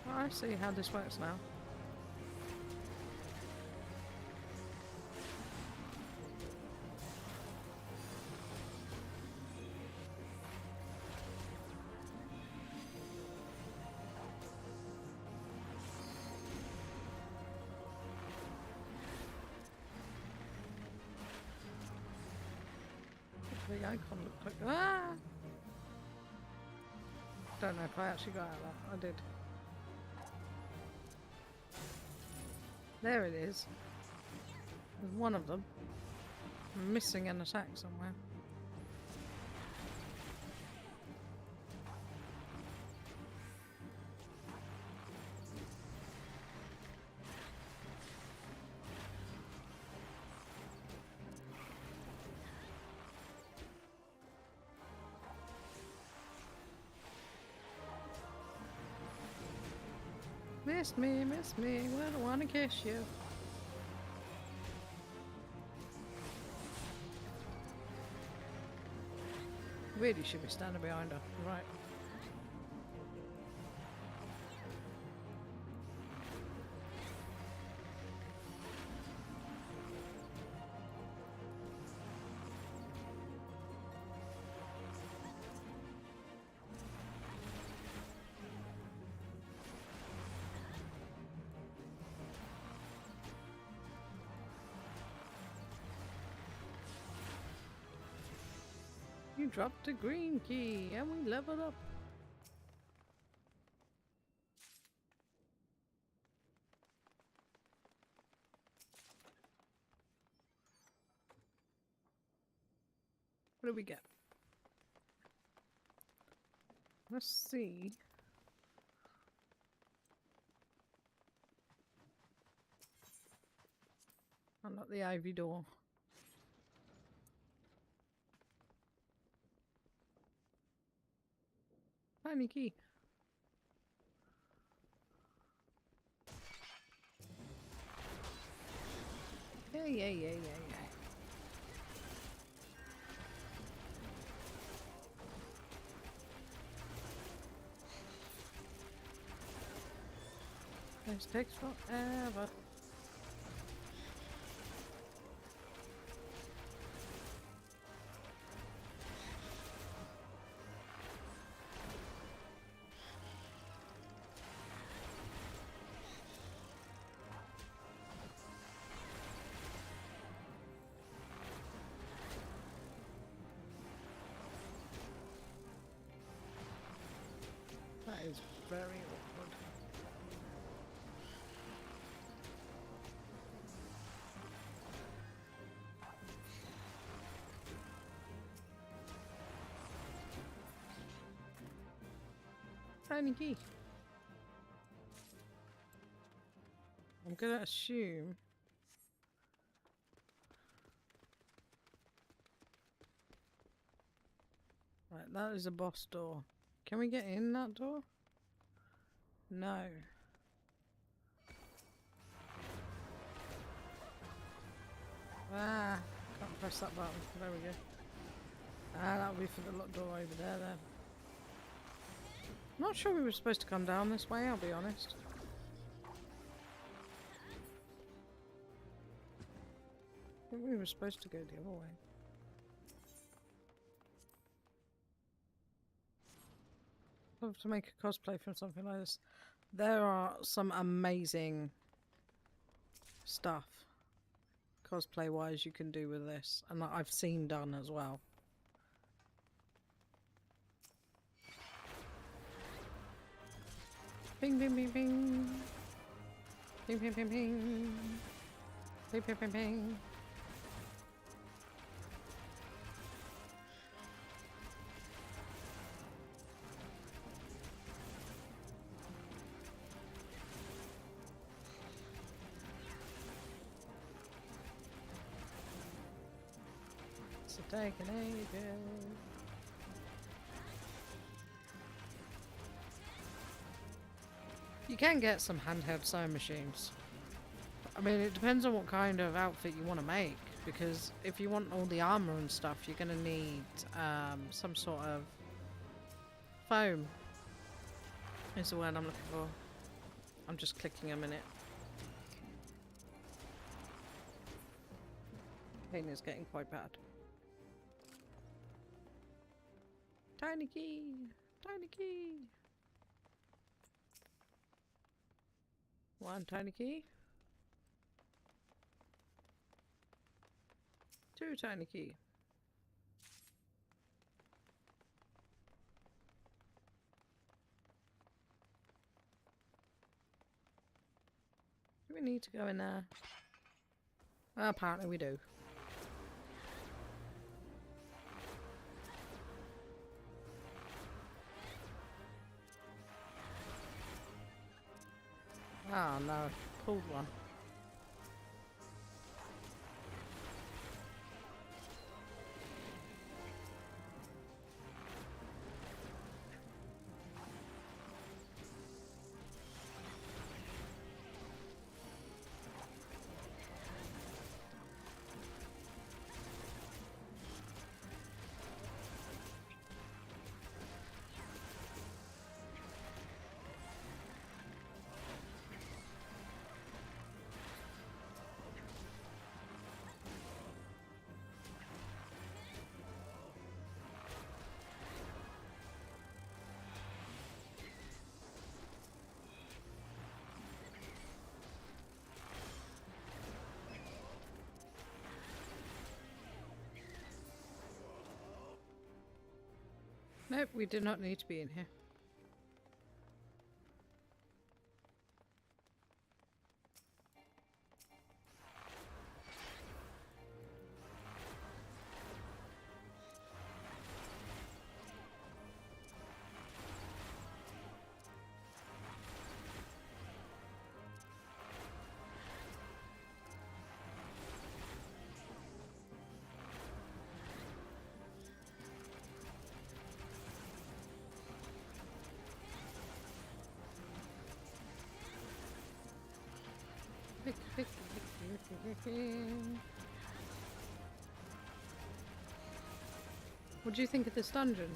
Oh, I see how this works now. The icon looked like ah! Don't know if I actually got out of that. I did. There it is. There's one of them. I'm missing an attack somewhere. Miss me, I don't want to kiss you. Really should be standing behind her, right? You dropped a green key and we leveled up. do we get? Let's see. Unlock the ivy door. Tiny key. Yeah. This takes forever. That is very awkward. Tiny key. I'm gonna assume. Right, that is a boss door. Can we get in that door? No. Ah, can't press that button. There we go. Ah, that'll be for the locked door over there then. Not sure we were supposed to come down this way, I'll be honest. I think we were supposed to go the other way. I'd love to make a cosplay from something like this. There are some amazing stuff, cosplay wise, you can do with this, and that I've seen done as well. Bing bing bing bing. Bing bing bing bing. Bing bing bing bing. It's taking ages. You can get some handheld sewing machines. I mean, it depends on what kind of outfit you want to make, because if you want all the armor and stuff, you're going to need some sort of foam is the word I'm looking for. I'm just clicking a minute. Pain is getting quite bad. Tiny key! Tiny key! One tiny key. Two tiny key. Do we need to go in there? Apparently we do. Oh no, pulled one. Nope, we do not need to be in here. What do you think of this dungeon?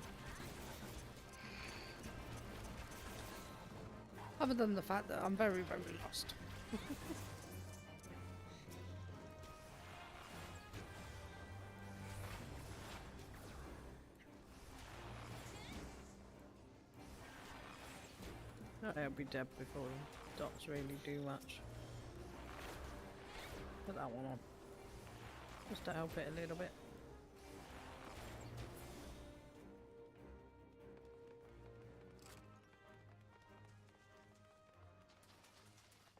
Other than the fact that I'm very, very lost. I'll be dead before the dots really do much. Put that one on. Just to help it a little bit.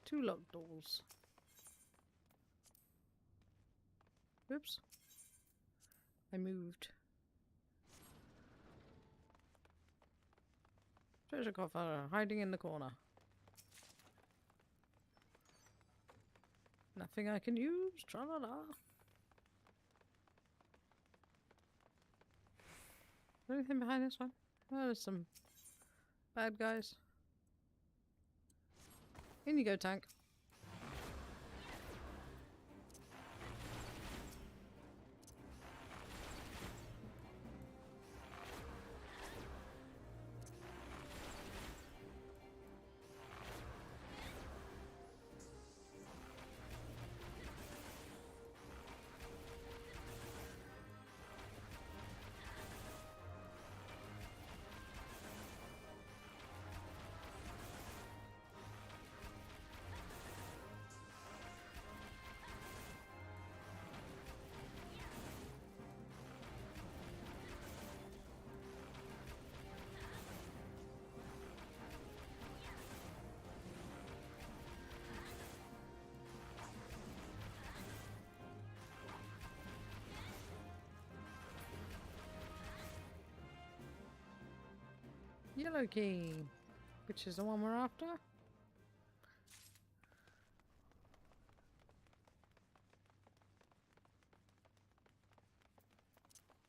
Two locked doors. Oops. I moved. Treasure coffer hiding in the corner. Nothing I can use. Tra-la-la. Anything behind this one? Oh, there's some bad guys. In you go, tank. Yellow key, which is the one we're after.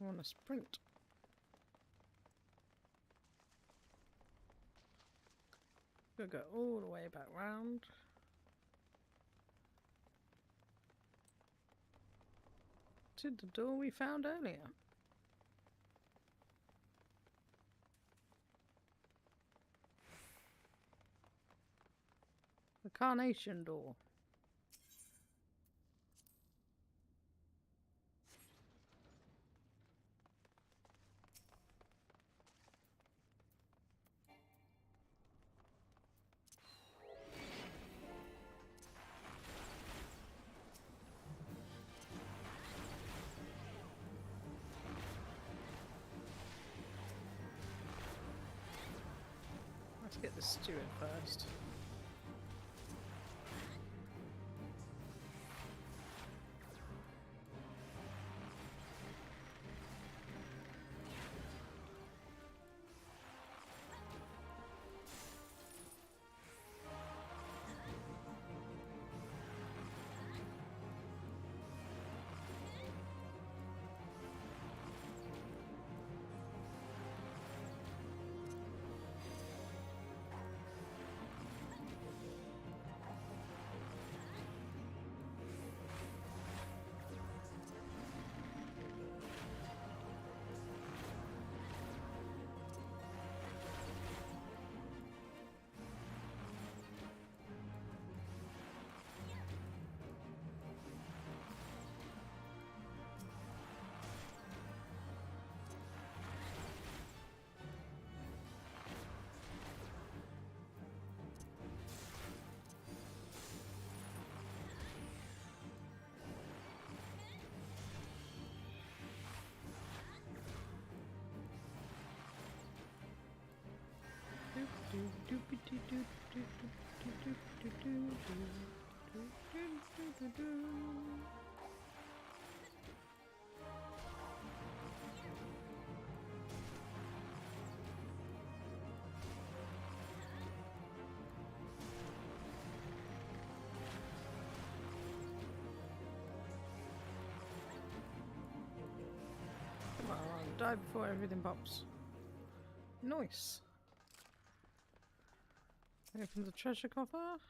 I want to sprint. We'll go all the way back round. To the door we found earlier. The carnation door. Let's get the steward first. Come on, die before everything pops. Nice. Open the treasure coffer.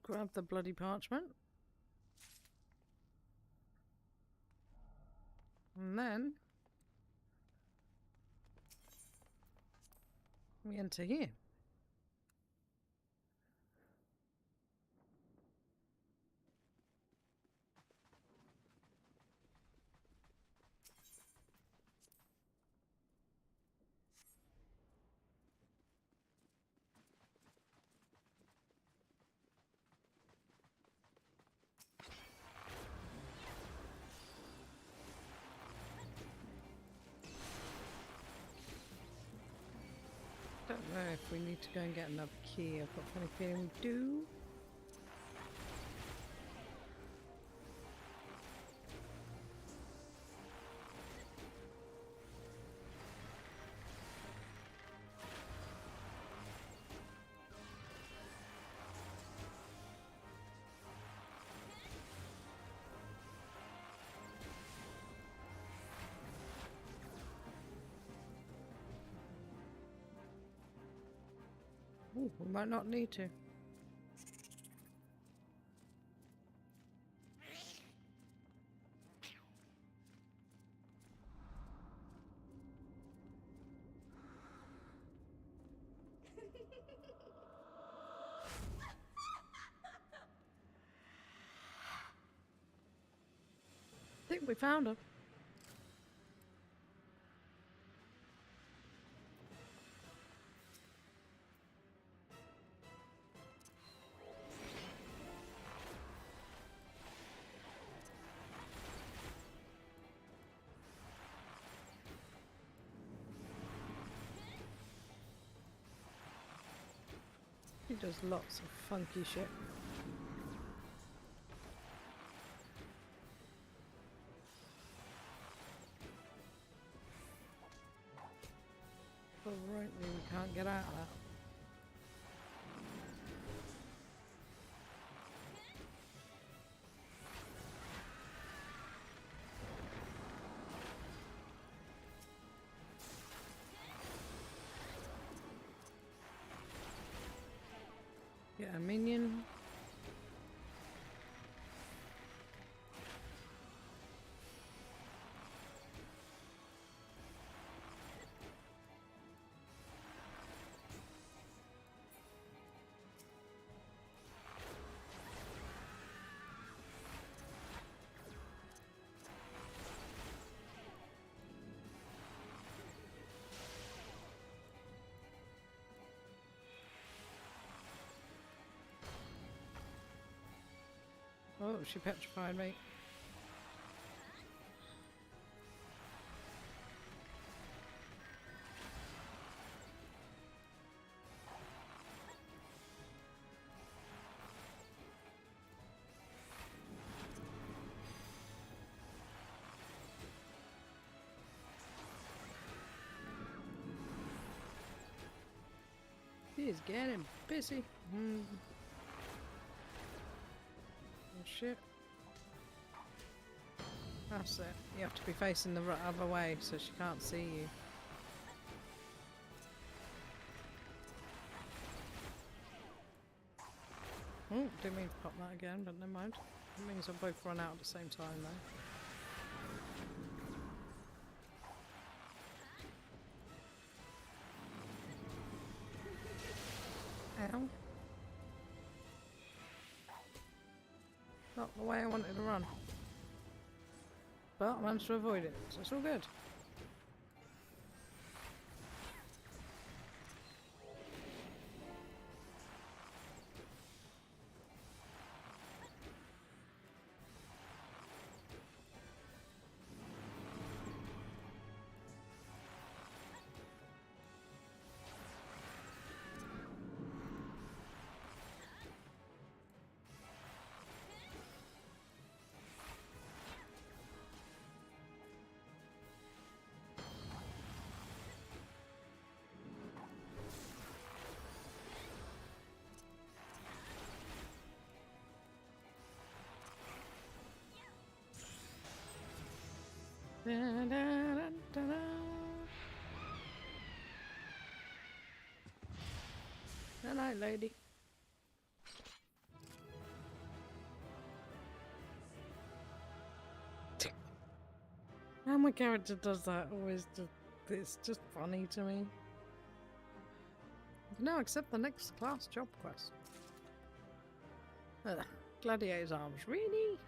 Grab the bloody parchment. And then we enter here. Don't know if we need to go and get another key. I've got a funny feeling we do. Ooh, we might not need to. I think we found her. He does lots of funky shit. Alright, we can't get out of that. Get a minion. Oh, she petrified me. He is getting busy. Oh shit. That's it. You have to be facing the other way so she can't see you. Oh, didn't mean to pop that again, but never mind. It means I'll both run out at the same time though. Ow. Not the way I wanted to run. But I managed to avoid it, so it's all good. Da, da, da, da, da. Good night, lady. How my character does that always just, it's just funny to me. No, accept the next class job quest. Gladiator's arms, really?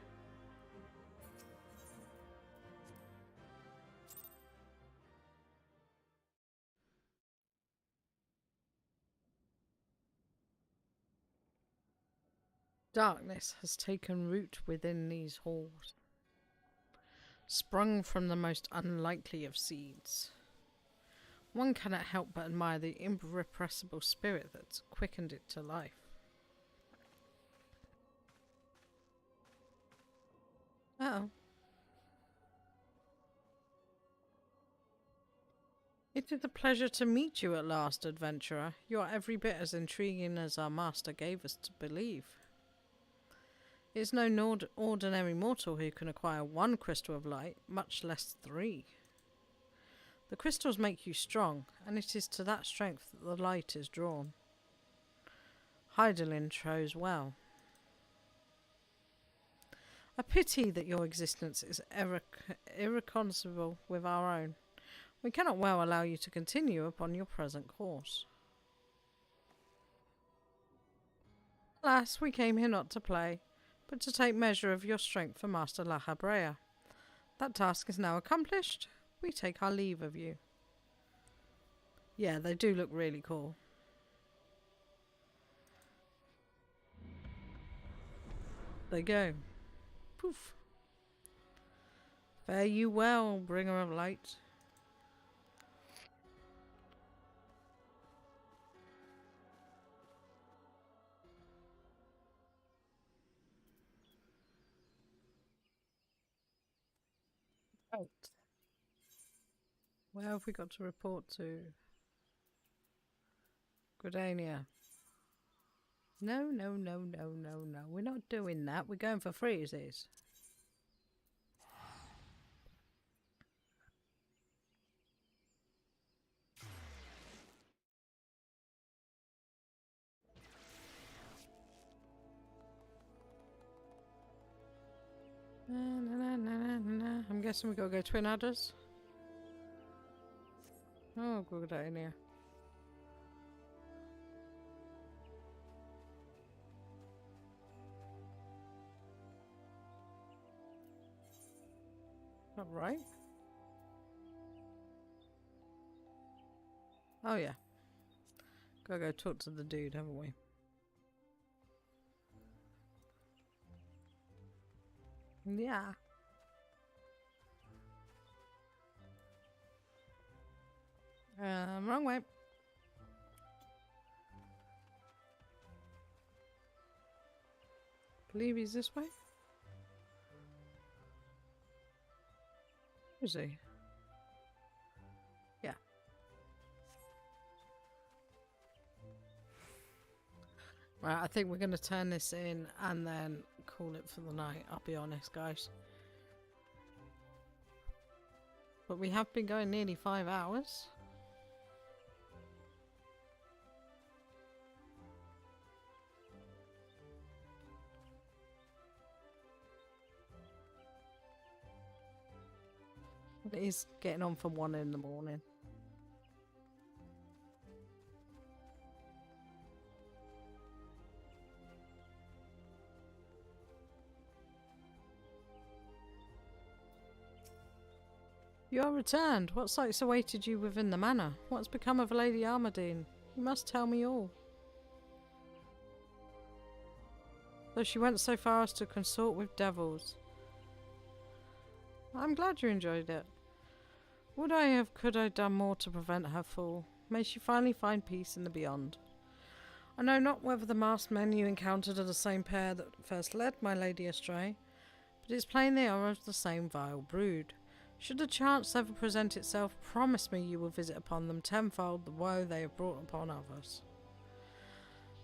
Darkness has taken root within these halls, sprung from the most unlikely of seeds. One cannot help but admire the irrepressible spirit that's quickened it to life. Uh-oh. It is a pleasure to meet you at last, adventurer. You are every bit as intriguing as our master gave us to believe. It is no ordinary mortal who can acquire 1 crystal of light, much less 3. The crystals make you strong, and it is to that strength that the light is drawn. Heidelin chose well. A pity that your existence is irreconcilable with our own. We cannot well allow you to continue upon your present course. Alas, we came here not to play, but to take measure of your strength for Master La Habrea. That task is now accomplished. We take our leave of you. Yeah, they do look really cool. They go. Poof. Fare you well, bringer of light. Right. Where have we got to report to? Gridania. No. We're not doing that. We're going for freezes. I'm guessing we gotta go Twin Adders. Oh, Gridania. Not right. Oh yeah. Gotta go talk to the dude, haven't we? Yeah. Wrong way. Believe he's this way. Where is he? Yeah. Right, I think we're going to turn this in and then call it for the night, I'll be honest, guys. But we have been going nearly 5 hours. It is getting on for 1 in the morning. You are returned. What sights awaited you within the manor? What's become of Lady Armadine? You must tell me all. Though she went so far as to consort with devils. I'm glad you enjoyed it. Could I done more to prevent her fall? May she finally find peace in the beyond. I know not whether the masked men you encountered are the same pair that first led my lady astray, but it's plain they are of the same vile brood. Should the chance ever present itself, promise me you will visit upon them tenfold the woe they have brought upon others.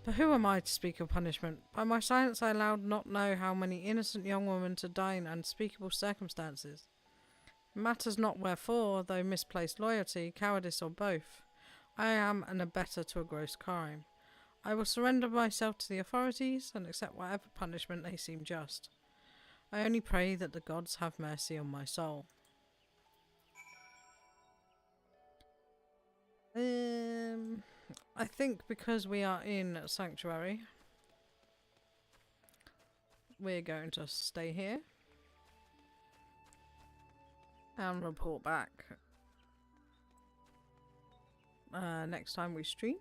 But who am I to speak of punishment? By my silence I allowed not know how many innocent young women to die in unspeakable circumstances. It matters not wherefore, though misplaced loyalty, cowardice, or both. I am an abettor to a gross crime. I will surrender myself to the authorities and accept whatever punishment they seem just. I only pray that the gods have mercy on my soul. I think because we are in Sanctuary, we're going to stay here and report back next time we stream.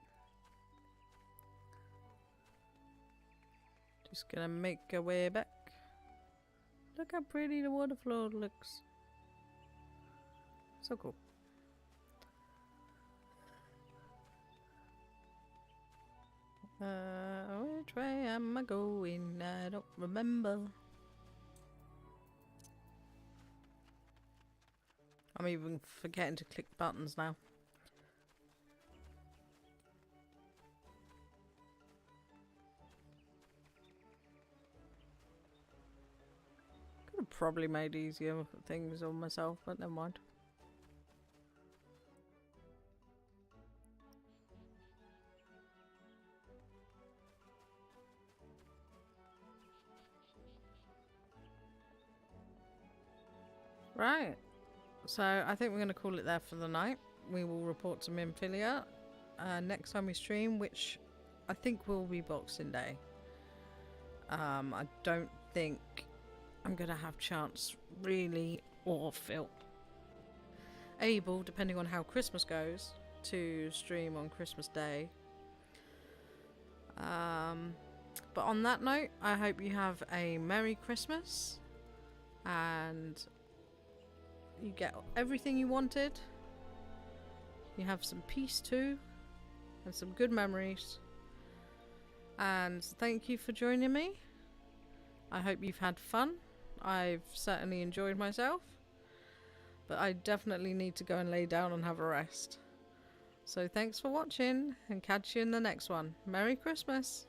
Just gonna make our way back. Look how pretty the water floor looks. So cool. Which way am I going? I don't remember. I'm even forgetting to click buttons now. Could have probably made easier things on myself, but never mind. Right, so I think we're going to call it there for the night. We will report to Minfilia next time we stream, which I think will be Boxing Day. I don't think I'm going to have chance really, or feel able, depending on how Christmas goes, to stream on Christmas Day. But on that note, I hope you have a Merry Christmas and you get everything you wanted. You have some peace too, and some good memories. And thank you for joining me. I hope you've had fun. I've certainly enjoyed myself, but I definitely need to go and lay down and have a rest. So thanks for watching, and catch you in the next one. Merry Christmas!